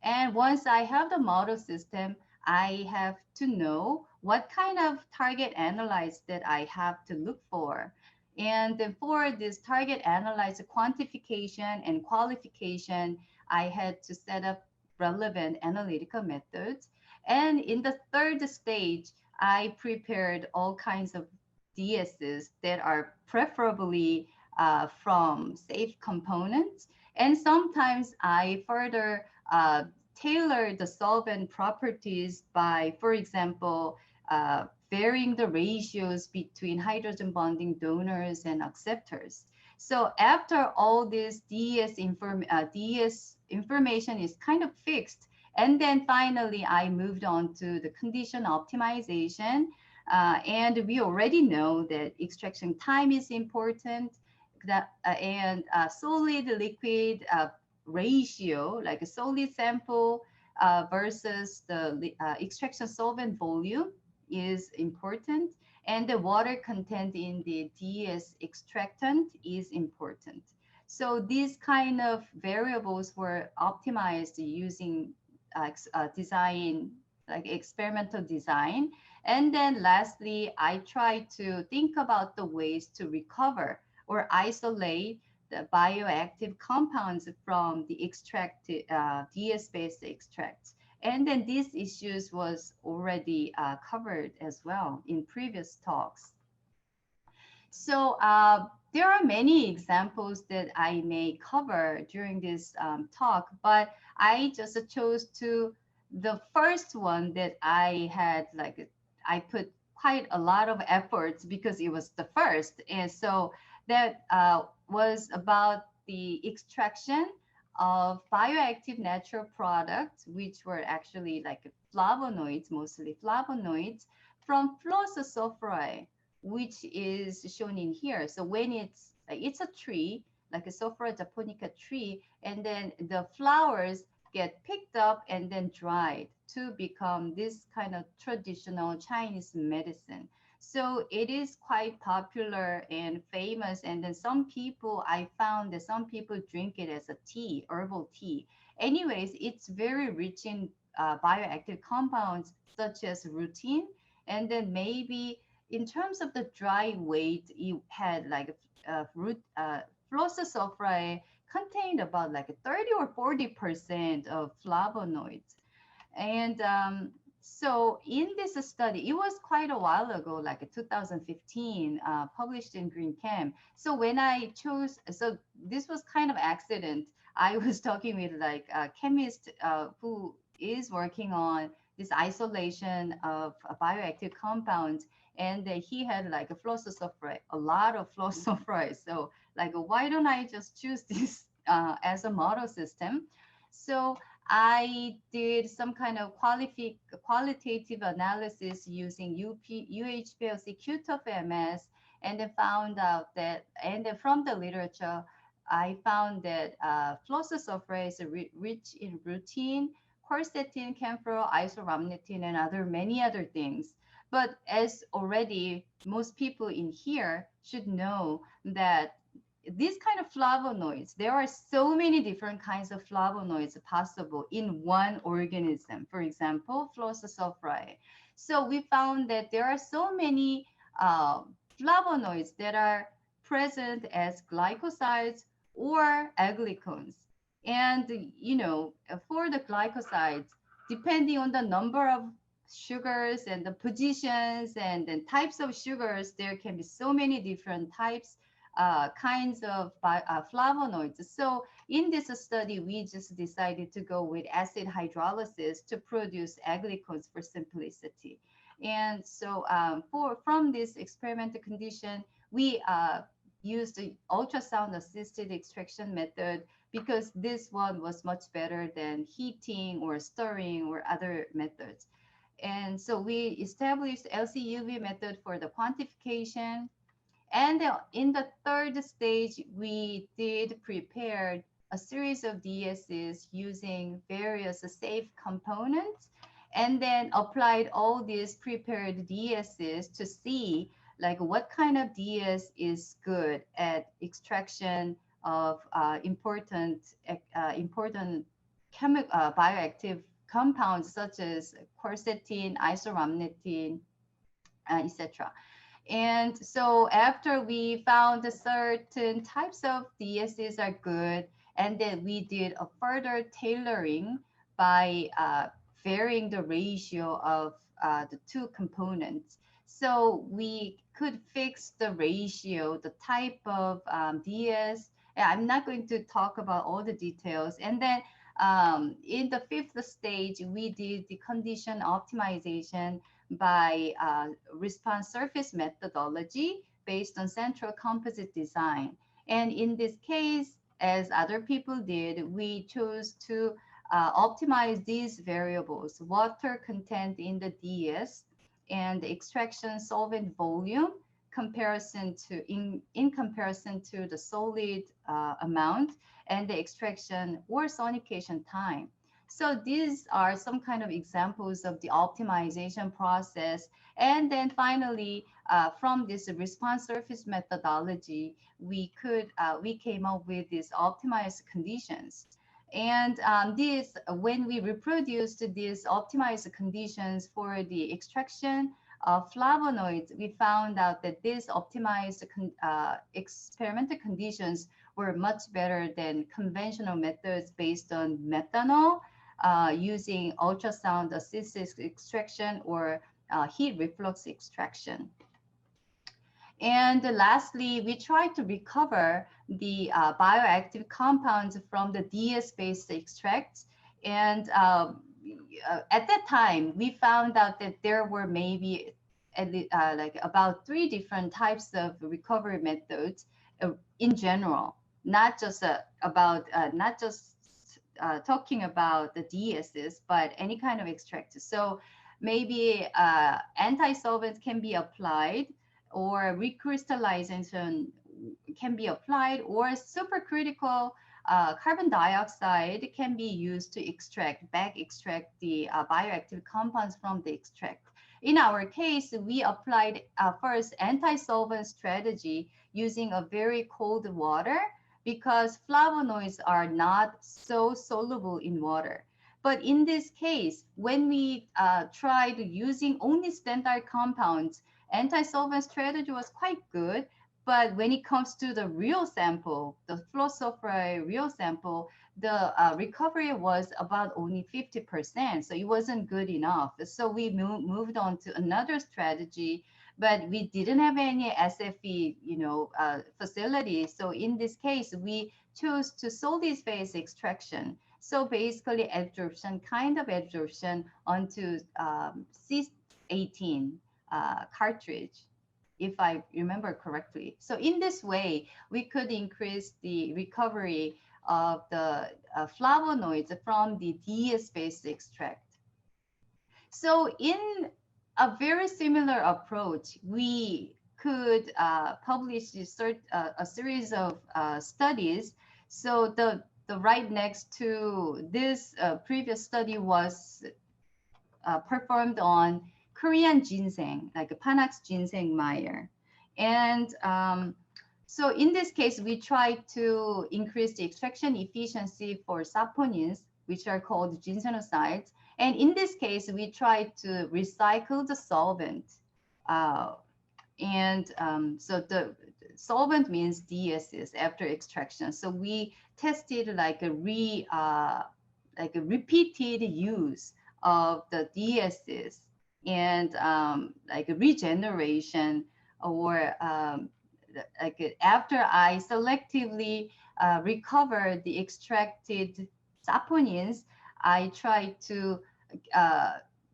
And once I have the model system, I have to know what kind of target analyze that I have to look for. And then for this target analyze quantification and qualification, I had to set up relevant analytical methods. And in the third stage, I prepared all kinds of DSs that are preferably from safe components. And sometimes I further tailor the solvent properties by, for example, varying the ratios between hydrogen bonding donors and acceptors. So after all this DS information is kind of fixed, and then finally I moved on to the condition optimization. And we already know that extraction time is important, and solid liquid ratio, like a solid sample versus the extraction solvent volume is important. And the water content in the DS extractant is important. So these kind of variables were optimized using design, like experimental design. And then lastly, I tried to think about the ways to recover or isolate the bioactive compounds from the extracted DS-based extracts. And then these issues was already covered as well in previous talks. So there are many examples that I may cover during this talk, but I just chose to the first one that I had, like, I put quite a lot of efforts because it was the first. And so that was about the extraction of bioactive natural products, which were actually like flavonoids, mostly flavonoids, from Phlosophora, which is shown in here. So when it's a tree, like a Sophora japonica tree, and then the flowers get picked up and then dried to become this kind of traditional Chinese medicine. So it is quite popular and famous. And then some people, I found that some people drink it as a tea, herbal tea. Anyways, it's very rich in bioactive compounds such as rutin. And then maybe in terms of the dry weight, it had like Phlosophora contained about like 30 or 40% of flavonoids. And so in this study, it was quite a while ago, like 2015, published in Green Chem. So when I chose, so this was kind of accident. I was talking with like a chemist who is working on this isolation of bioactive compounds, and he had like a fluorosulfide, a lot of fluorosulfide. So like, why don't I just choose this as a model system? So I did some kind of qualitative analysis using UHPLC QTOF-MS, and then found out that, and then from the literature, I found that fluorosulfide is rich in rutin, quercetin, camphor, isorhamnetin, and many other things. But as already most people in here should know that these kind of flavonoids, there are so many different kinds of flavonoids possible in one organism. For example, fluorosulfide. So we found that there are so many flavonoids that are present as glycosides or aglycones. And, you know, for the glycosides, depending on the number of sugars and the positions and then types of sugars, there can be so many different types, kinds of flavonoids. So in this study, we just decided to go with acid hydrolysis to produce aglycones for simplicity. And so from this experimental condition, we used the ultrasound assisted extraction method, because this one was much better than heating or stirring or other methods. And so we established LC-UV method for the quantification. And in the third stage, we did prepare a series of DSs using various safe components, and then applied all these prepared DSs to see like what kind of DS is good at extraction of important bioactive compounds such as quercetin, isorhamnetin, etc. And so after we found certain types of DSs are good, and then we did a further tailoring by varying the ratio of the two components. So we could fix the ratio, the type of DS. I'm not going to talk about all the details. And then in the fifth stage, we did the condition optimization by response surface methodology based on central composite design. And in this case, as other people did, we chose to optimize these variables: water content in the DS and extraction solvent volume comparison to in comparison to the solid amount, and the extraction or sonication time. So these are some kind of examples of the optimization process. And then finally, from this response surface methodology, we came up with these optimized conditions. And when we reproduced these optimized conditions for the extraction of flavonoids, we found out that these optimized experimental conditions were much better than conventional methods based on methanol, using ultrasound assisted extraction or heat reflux extraction. And lastly, we tried to recover the bioactive compounds from the DS-based extracts. And at that time, we found out that there were maybe like about 3 different types of recovery methods in general, not just talking about the DSs, but any kind of extract. So maybe anti-solvents can be applied, or recrystallization can be applied, or supercritical carbon dioxide can be used to back extract the bioactive compounds from the extract. In our case, we applied first anti-solvent strategy using a very cold water, because flavonoids are not so soluble in water. But in this case, when we tried using only standard compounds, anti-solvent strategy was quite good. But when it comes to the real sample, the fluorosulfide real sample, the recovery was about only 50%. So it wasn't good enough. So we moved on to another strategy, but we didn't have any SFE, facility. So in this case, we chose to solid phase extraction. So basically adsorption, kind of adsorption onto C18 cartridge, if I remember correctly. So in this way, we could increase the recovery of the flavonoids from the DS-based extract. So in a very similar approach, we could publish a series of studies. So the right next to this previous study was performed on Korean ginseng, like a Panax ginseng Meyer. And so in this case, we tried to increase the extraction efficiency for saponins, which are called ginsenosides. And in this case, we tried to recycle the solvent. So the solvent means DSs after extraction. So we tested like a repeated use of the DSs and like a regeneration, or like after I selectively recover the extracted saponins, I try to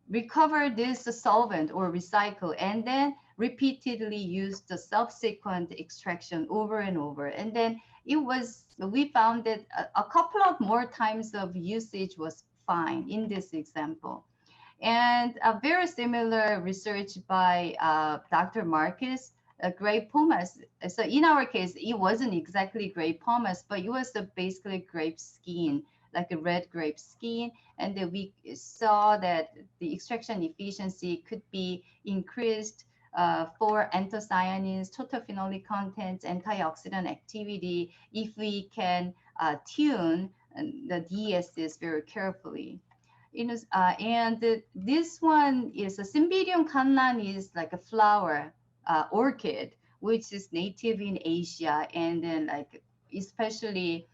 recover this solvent or recycle, and then repeatedly use the subsequent extraction over and over. And then we found that a couple of more times of usage was fine in this example. And a very similar research by Dr. Marcus, grape pomace. So in our case, it wasn't exactly grape pomace, but it was basically grape skin, like a red grape skin. And then we saw that the extraction efficiency could be increased for anthocyanins, total phenolic contents, antioxidant activity, if we can tune the DSs very carefully. This one is a Cymbidium canlan, is like a flower orchid, which is native in Asia, and then like especially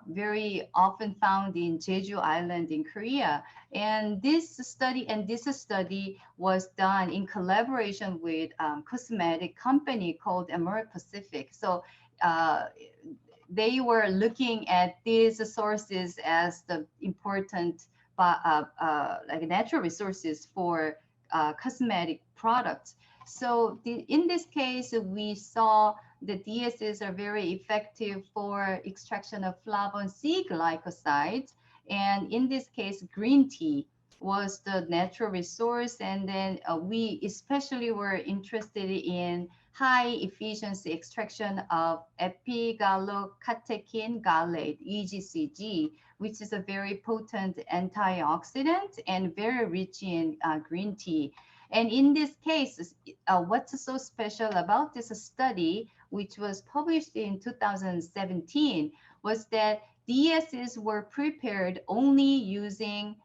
very often found in Jeju Island in Korea. And this study was done in collaboration with cosmetic company called Emerald Pacific. So they were looking at these sources as the important like natural resources for cosmetic products. So in this case, we saw the DSs are very effective for extraction of flavon C glycosides. And in this case, green tea was the natural resource. And then we especially were interested in high efficiency extraction of epigallocatechin gallate, EGCG, which is a very potent antioxidant and very rich in green tea. And in this case, what's so special about this study, which was published in 2017, was that DSs were prepared only using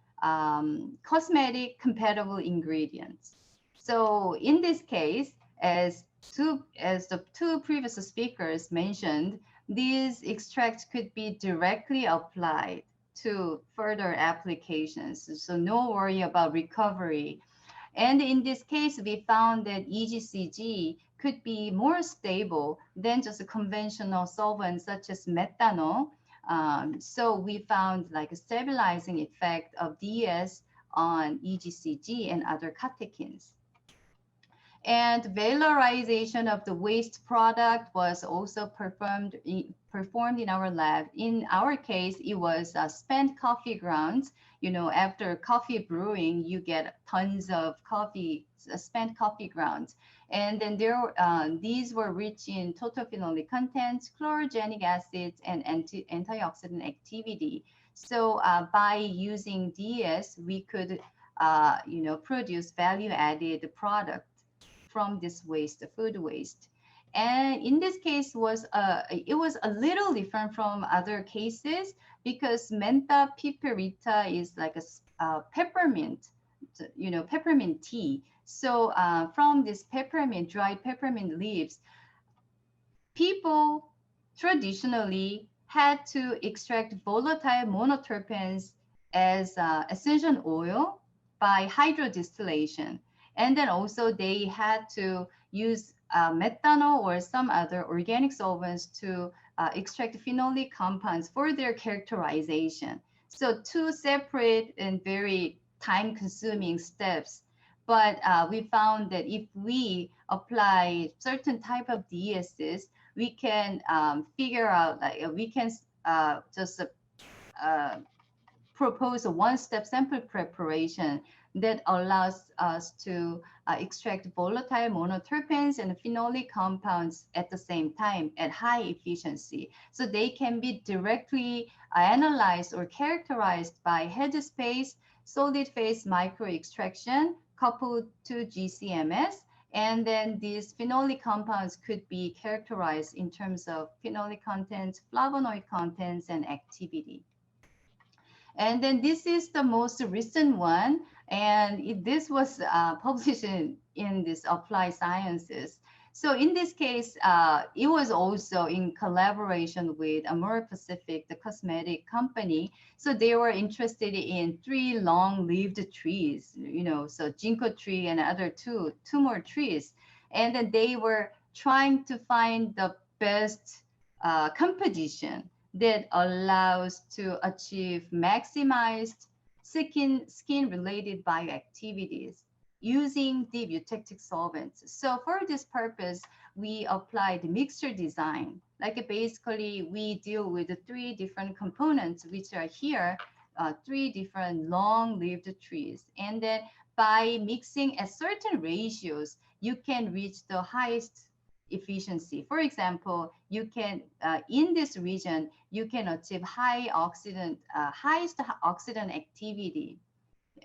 cosmetic compatible ingredients. So in this case, as the two previous speakers mentioned, these extracts could be directly applied to further applications. So no worry about recovery. And in this case, we found that EGCG could be more stable than just a conventional solvent such as methanol. So we found like a stabilizing effect of DS on EGCG and other catechins. And valorization of the waste product was also performed in our lab. In our case, it was spent coffee grounds. You know, after coffee brewing, you get tons of spent coffee grounds. And then these were rich in total phenolic contents, chlorogenic acids, and antioxidant activity. So by using DS, we could produce value-added product from this waste, food waste. And in this case it was a little different from other cases because Mentha piperita is like a peppermint, peppermint tea. So from this dried peppermint leaves, people traditionally had to extract volatile monoterpenes as essential oil by hydrodistillation. And then also they had to use methanol or some other organic solvents to extract phenolic compounds for their characterization. So two separate and very time-consuming steps. But we found that if we apply certain type of DSs, we can figure out, like we can just propose a one-step sample preparation that allows us to extract volatile monoterpenes and phenolic compounds at the same time at high efficiency. So they can be directly analyzed or characterized by headspace, solid phase micro extraction coupled to GCMS. And then these phenolic compounds could be characterized in terms of phenolic contents, flavonoid contents, and activity. And then this is the most recent one, and this was published in this Applied Sciences. So in this case, it was also in collaboration with Amur Pacific, the cosmetic company. So they were interested in 3 long-lived trees, you know, so ginkgo tree and other two more trees. And then they were trying to find the best composition that allows to achieve maximized skin-related bioactivities using deep eutectic solvents. So for this purpose, we applied mixture design. Like basically, we deal with the 3 different components, which are here, 3 different long-lived trees. And then by mixing at certain ratios, you can reach the highest efficiency. For example, you can, in this region, you can achieve highest oxidant activity.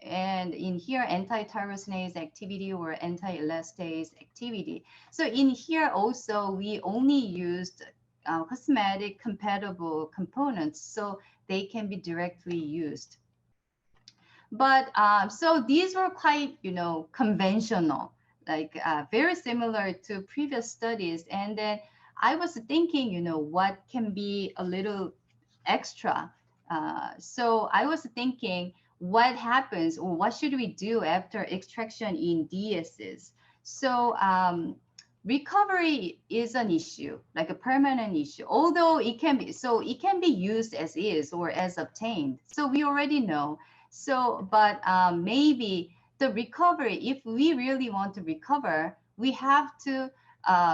And in here, anti-tyrosinase activity or anti-elastase activity. So in here also, we only used cosmetic compatible components, so they can be directly used. But so these were quite, you know, conventional, like very similar to previous studies. And then I was thinking, you know, what can be a little extra. So I was thinking, what happens or what should we do after extraction in DSs? So recovery is an issue, like a permanent issue, although it can be, so it can be used as is or as obtained. So we already know. So, but maybe the recovery, if we really want to recover, we have to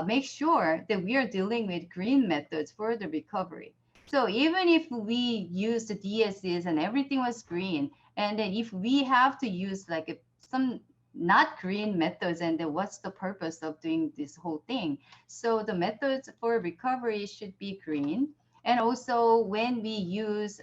make sure that we are dealing with green methods for the recovery. So even if we use the DSs and everything was green, and then if we have to use like some not green methods, and then what's the purpose of doing this whole thing? So the methods for recovery should be green. And also when we use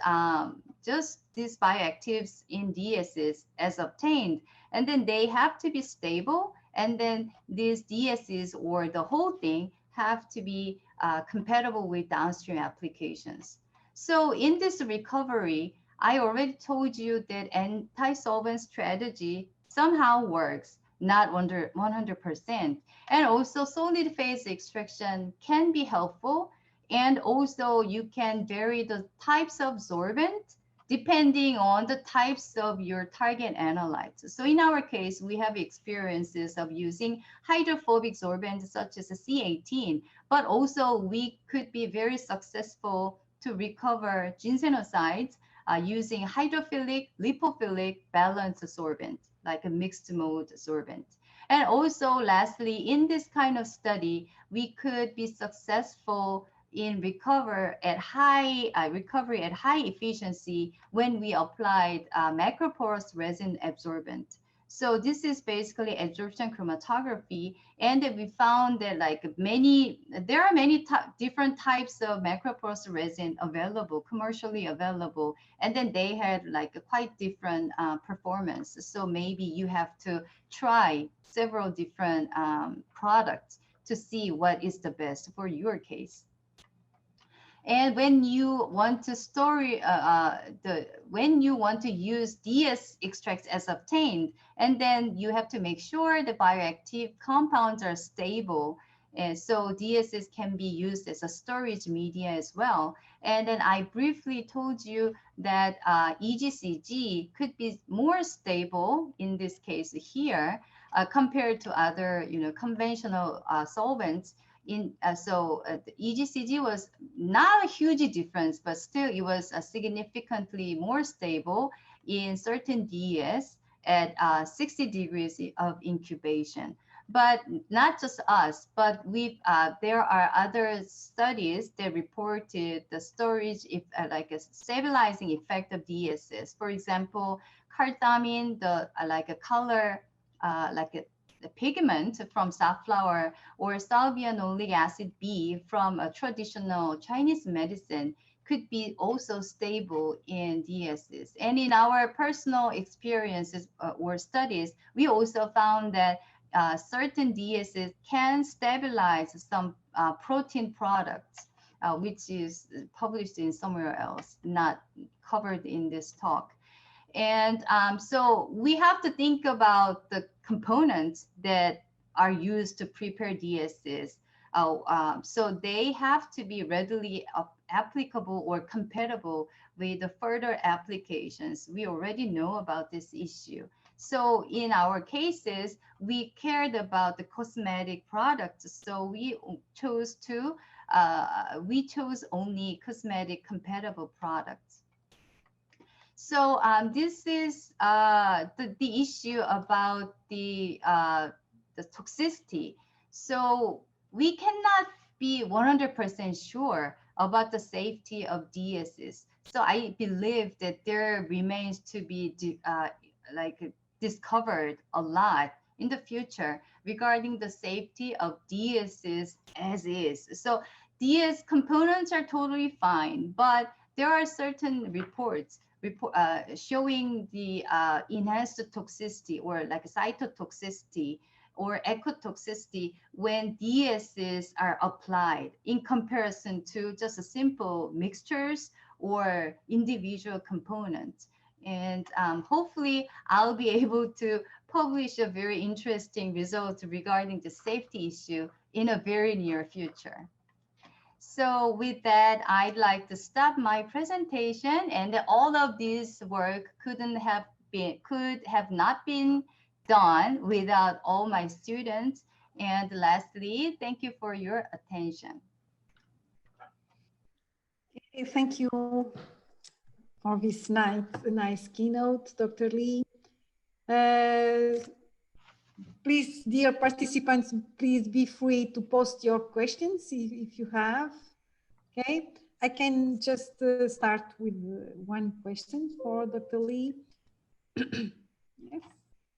just these bioactives in DSs as obtained, and then they have to be stable, and then these DSs or the whole thing have to be compatible with downstream applications. So in this recovery, I already told you that anti-solvent strategy somehow works, not under 100%. And also solid phase extraction can be helpful. And also you can vary the types of sorbent depending on the types of your target analytes. So in our case, we have experiences of using hydrophobic sorbents such as C18, but also we could be very successful to recover ginsenosides using hydrophilic, lipophilic balanced sorbent, like a mixed mode sorbent. And also lastly, in this kind of study, we could be successful in recovery at high efficiency when we applied macroporous resin absorbent. So this is basically absorption chromatography, and we found that like there are many different types of macroporous resin available, commercially available, and then they had like a quite different performance. So maybe you have to try several different products to see what is the best for your case. And when you want to when you want to use DS extracts as obtained, and then you have to make sure the bioactive compounds are stable. And so DSs can be used as a storage media as well. And then I briefly told you that EGCG could be more stable in this case here compared to other, conventional solvents. The EGCG was not a huge difference, but still it was significantly more stable in certain DES at 60 degrees of incubation. But not just us, but there are other studies that reported the storage, like a stabilizing effect of DSS. For example, cardamin, like a color, the pigment from safflower, or salvianolic acid B from a traditional Chinese medicine could be also stable in DSS. And in our personal experiences or studies, we also found that certain DSS can stabilize some protein products, which is published in somewhere else, not covered in this talk. And so we have to think about the components that are used to prepare DSS. So they have to be readily applicable or compatible with the further applications. We already know about this issue. So in our cases, we cared about the cosmetic products. So we chose only cosmetic compatible products. So this is the issue about the toxicity. So we cannot be 100% sure about the safety of DSS. So I believe that there remains to be discovered a lot in the future regarding the safety of DSS as is. So DS components are totally fine, but there are certain reports showing the enhanced toxicity or like cytotoxicity or ecotoxicity when DSs are applied in comparison to just a simple mixtures or individual components. And hopefully I'll be able to publish a very interesting result regarding the safety issue in a very near future. So with that, I'd like to stop my presentation, and all of this work could have not been done without all my students. And lastly, thank you for your attention. Thank you for this nice keynote, Dr. Lee. Please, dear participants, please be free to post your questions if you have. Okay, I can just start with one question for Dr. Lee. Yes,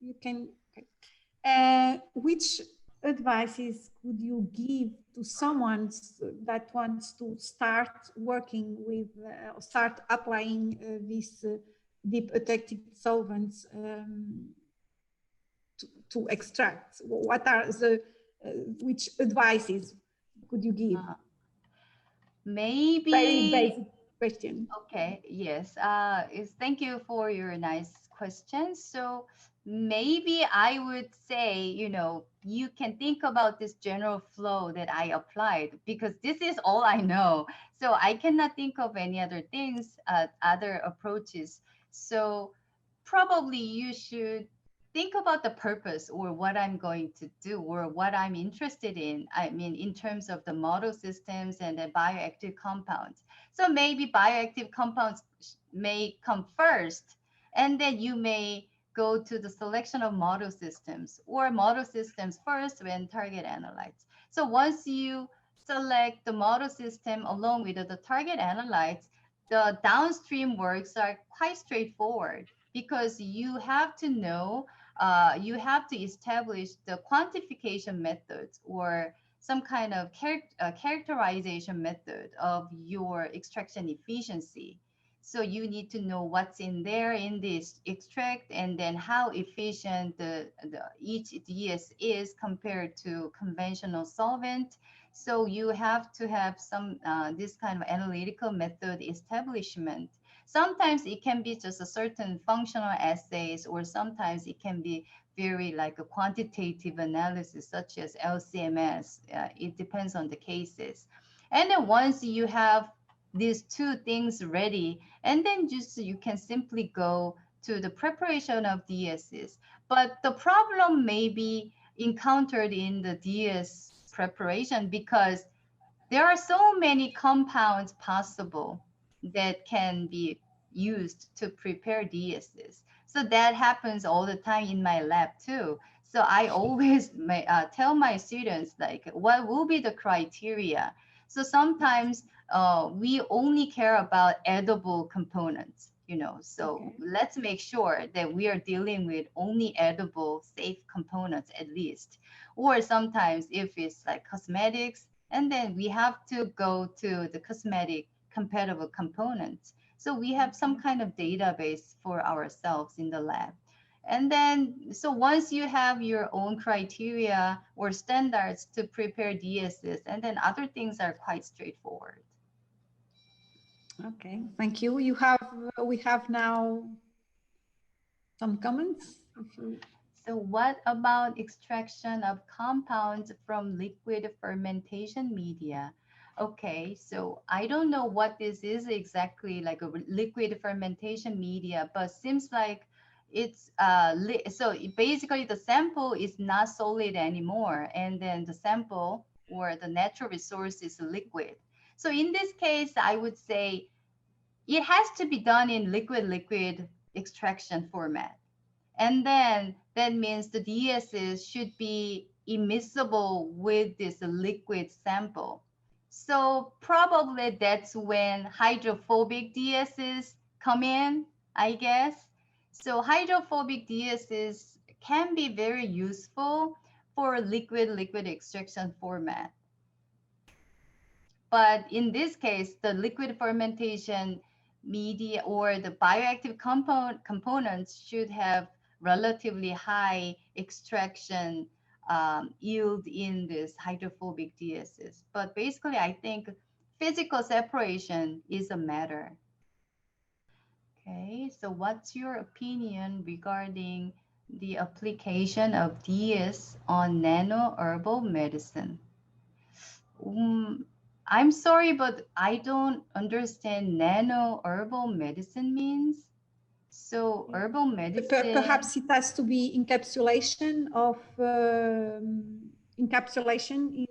you can. Okay. Which advices could you give to someone that wants to start working with, start applying these deep eutectic solvents to extract? What are the, which advices could you give? Maybe. Very basic question. Okay, yes. Thank you for your nice question. So maybe I would say, you can think about this general flow that I applied, because this is all I know. So I cannot think of any other things, other approaches. So probably you should think about the purpose or what I'm going to do or what I'm interested in. I mean, in terms of the model systems and the bioactive compounds. So maybe bioactive compounds may come first, and then you may go to the selection of model systems, or model systems first when target analytes. So once you select the model system along with the target analytes, the downstream works are quite straightforward, because you have to know, you have to establish the quantification methods or some kind of characterization method of your extraction efficiency. So you need to know what's in there in this extract, and then how efficient each DS is compared to conventional solvent. So you have to have some this kind of analytical method establishment. Sometimes it can be just a certain functional assays, or sometimes it can be very like a quantitative analysis, such as LCMS. It depends on the cases. And then once you have these two things ready, and then you can simply go to the preparation of DSs. But the problem may be encountered in the DS preparation, because there are so many compounds possible that can be used to prepare DSs. So that happens all the time in my lab too. So I always tell my students, like, what will be the criteria? So sometimes we only care about edible components, you know, so Okay. let's make sure that we are dealing with only edible, safe components at least. Or sometimes if it's like cosmetics, and then we have to go to the cosmetic compatible components. So we have some kind of database for ourselves in the lab. And then, so once you have your own criteria or standards to prepare DSs, and then other things are quite straightforward. Okay, thank you. We have now some comments. So what about extraction of compounds from liquid fermentation media? Okay, so I don't know what this is exactly, like a liquid fermentation media, but seems like it's so basically the sample is not solid anymore, and then the sample or the natural resource is liquid. So in this case, I would say it has to be done in liquid extraction format. And then that means the DSs should be immiscible with this liquid sample. So probably that's when hydrophobic DSs come in, I guess. So hydrophobic DSs can be very useful for liquid extraction format. But in this case, the liquid fermentation media or the bioactive components should have relatively high extraction yield in this hydrophobic DSs. But basically, I think physical separation is a matter. Okay, so what's your opinion regarding the application of DS on nano-herbal medicine? I'm sorry, but I don't understand nano-herbal medicine means. So herbal medicine. Perhaps it has to be encapsulation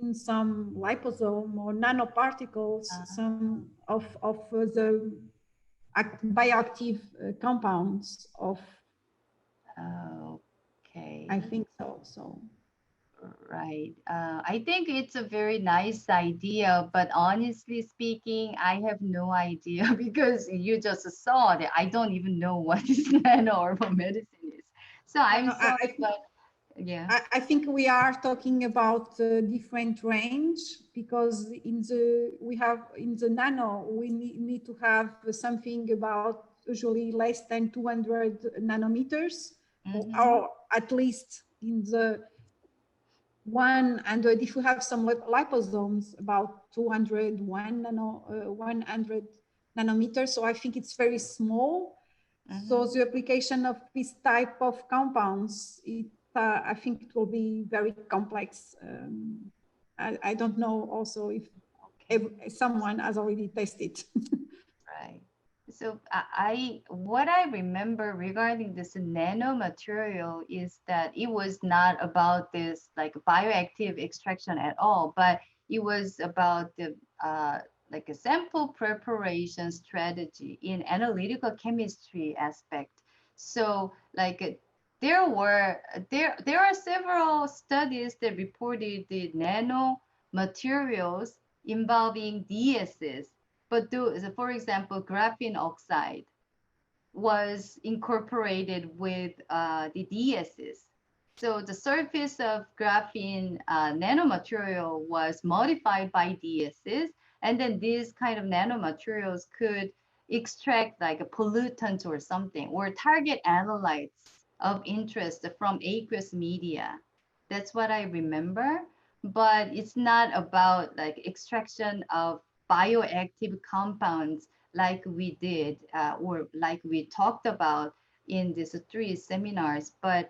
in some liposome or nanoparticles, some of the bioactive compounds of. Okay. I think so. So. Right. I think it's a very nice idea, but honestly speaking, I have no idea because you just saw that I don't even know what this nano-herbal medicine is. So I'm sorry, but yeah. I think we are talking about a different range because in the nano we need to have something about usually less than 200 nanometers, or at least in the 100. If you have some liposomes, about 100 nanometers. So I think it's very small. So the application of this type of compounds, I think it will be very complex. I don't know also if someone has already tested. Right. So what I remember regarding this nano material is that it was not about this like bioactive extraction at all, but it was about the like a sample preparation strategy in analytical chemistry aspect. So like there are several studies that reported the nano materials involving DSs, but for example, graphene oxide was incorporated with the DSs. So the surface of graphene nanomaterial was modified by DSs, and then these kind of nanomaterials could extract like a pollutant or something, or target analytes of interest from aqueous media. That's what I remember, but it's not about like extraction of bioactive compounds like we did or like we talked about in these 3 seminars. But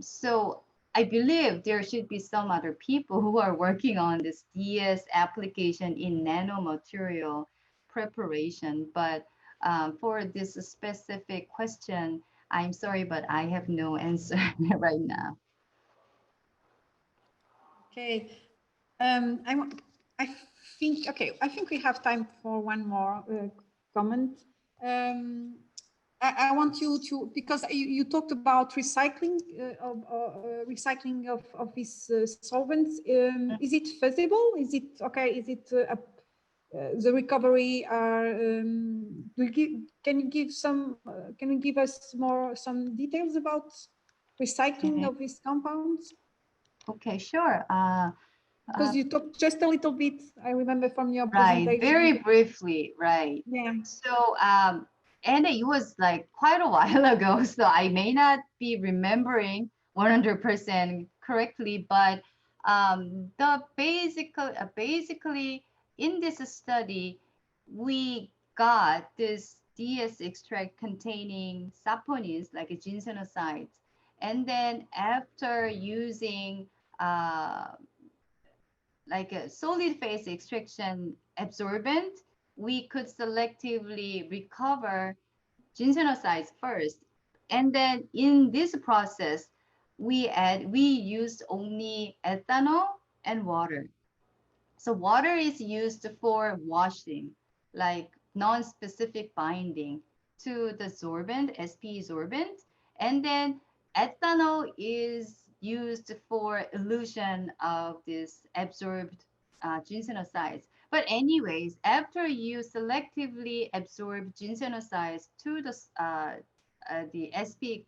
so I believe there should be some other people who are working on this DS application in nanomaterial preparation. But for this specific question, I'm sorry, but I have no answer right now. Okay. I think we have time for one more comment. I want you to, because you talked about recycling of these solvents. Is it feasible? Is it okay? Is it the recovery are? Can you give some? Can you give us some details about recycling of these compounds? Okay, sure. Because you talked just a little bit, I remember from your Right, presentation. very briefly, right. Yeah. So, and it was like quite a while ago, so I may not be remembering 100% correctly, but basically in this study, we got this DS extract containing saponins, like ginsenosides, and then after using like a solid phase extraction absorbent, we could selectively recover ginsenosides first. And then in this process, we used only ethanol and water. So water is used for washing, like non-specific binding to the sorbent, SP sorbent. And then ethanol is used for elution of this absorbed ginsenosides. But anyways, after you selectively absorb ginsenosides to the SP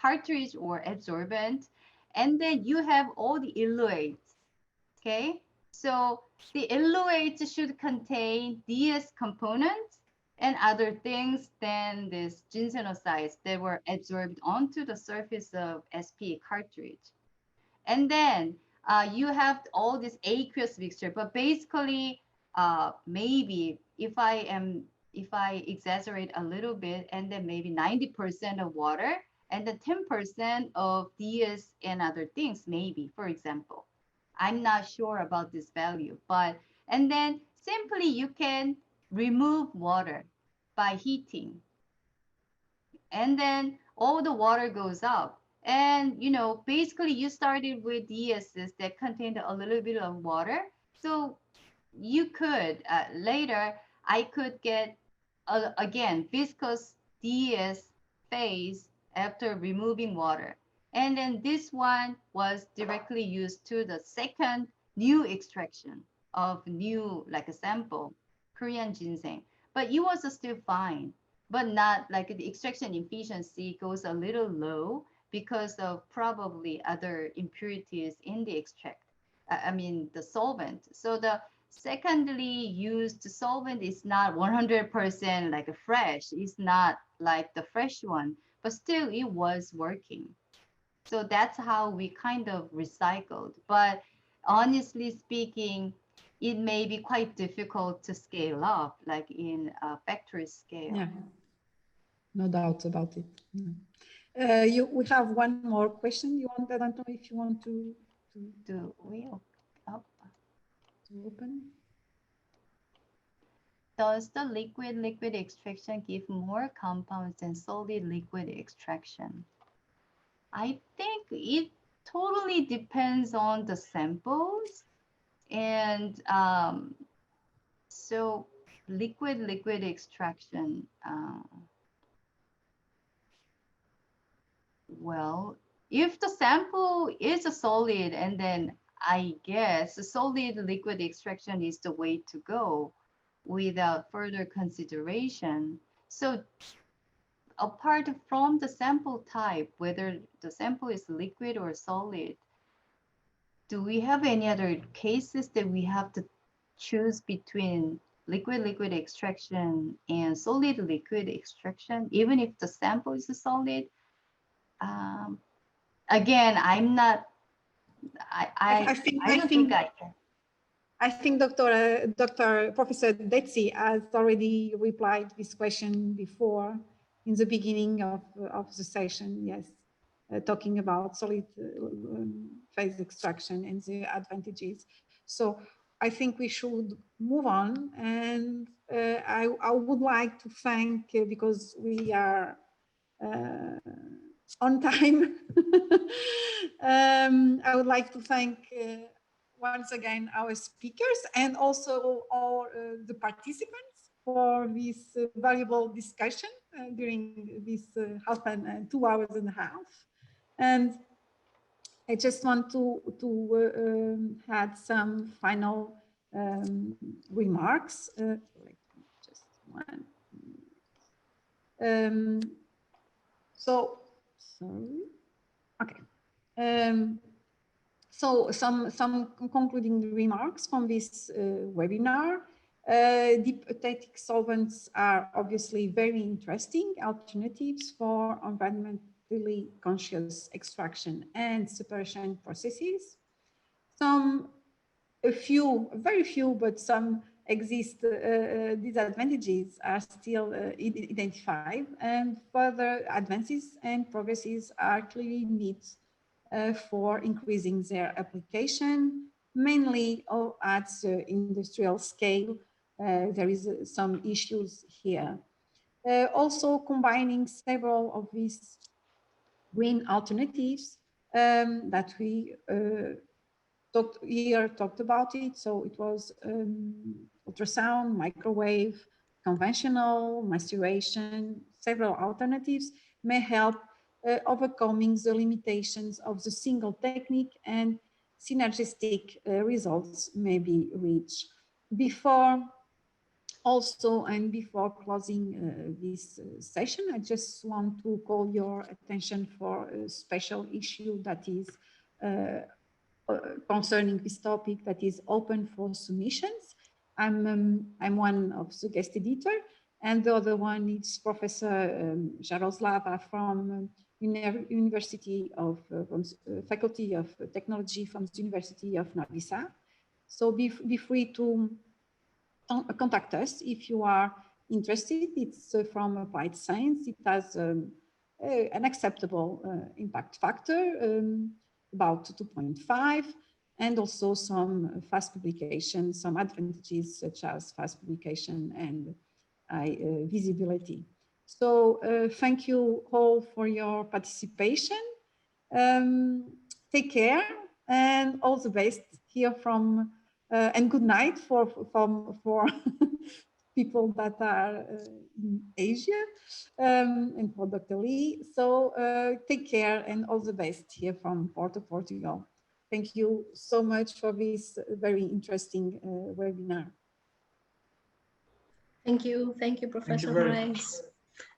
cartridge or absorbent, and then you have all the eluates. Okay, so the eluates should contain DS components and other things than these ginsenosides that were absorbed onto the surface of SP cartridge. And then you have all this aqueous mixture, but basically maybe if I exaggerate a little bit, and then maybe 90% of water and then 10% of DS and other things, maybe, for example. I'm not sure about this value, but, and then simply you can remove water by heating. And then all the water goes up. And, you know, basically you started with DSs that contained a little bit of water. So you could, later, I could get, again, viscous DS phase after removing water. And then this one was directly used to the second new extraction of new, like a sample, Korean ginseng. But it was still fine, but not like the extraction efficiency goes a little low because of probably other impurities in the extract. I mean, the solvent. So the secondly used solvent is not 100% like a fresh. It's not like the fresh one, but still it was working. So that's how we kind of recycled. But honestly speaking, it may be quite difficult to scale up, like in a factory scale. Yeah, no doubt about it. We have one more question. You want, I don't know if you want to Do we open? Does the liquid extraction give more compounds than solid liquid extraction? I think it totally depends on the samples. And so liquid extraction, well, if the sample is a solid, and then I guess the solid liquid extraction is the way to go without further consideration. So apart from the sample type, whether the sample is liquid or solid, do we have any other cases that we have to choose between liquid extraction and solid liquid extraction, even if the sample is solid? Again, I'm not, I don't think I can. I think Professor Detsi has already replied this question before in the beginning of the session, yes, talking about solid phase extraction and the advantages. So I think we should move on, and I would like to thank, because we are on time. I would like to thank once again our speakers and also all the participants for this valuable discussion during this 2 hours and a half. And I just want to add some final remarks. Just one. So, sorry. Okay. So some concluding remarks from this webinar. Deep eutectic solvents are obviously very interesting alternatives for environmentally conscious extraction and separation processes. Very few, but some disadvantages are still identified, and further advances and progresses are clearly needed for increasing their application, mainly at the industrial scale. There is some issues here. Also combining several of these green alternatives that we talked about it. So it was ultrasound, microwave, conventional, maceration, several alternatives may help overcoming the limitations of the single technique, and synergistic results may be reached. Before closing this session, I just want to call your attention for a special issue that is concerning this topic that is open for submissions. I'm one of the guest editor, and the other one is Professor Jaroslava from University of Faculty of Technology from the University of Novi Sad. So be free to contact us if you are interested. It's from Applied Science. It has an acceptable impact factor, about 2.5, and also some fast publication, some advantages such as fast publication and high visibility. So thank you all for your participation. Take care and all the best here from, and good night for people that are in Asia, and for Dr. Lee. So take care and all the best here from Porto, Portugal. Thank you so much for this very interesting webinar. Thank you, Professor Morais.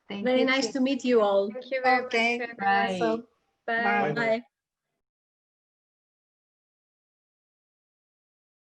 Thank Very you. nice to meet you all. Thank you very Okay. much. Right. So, Bye. bye.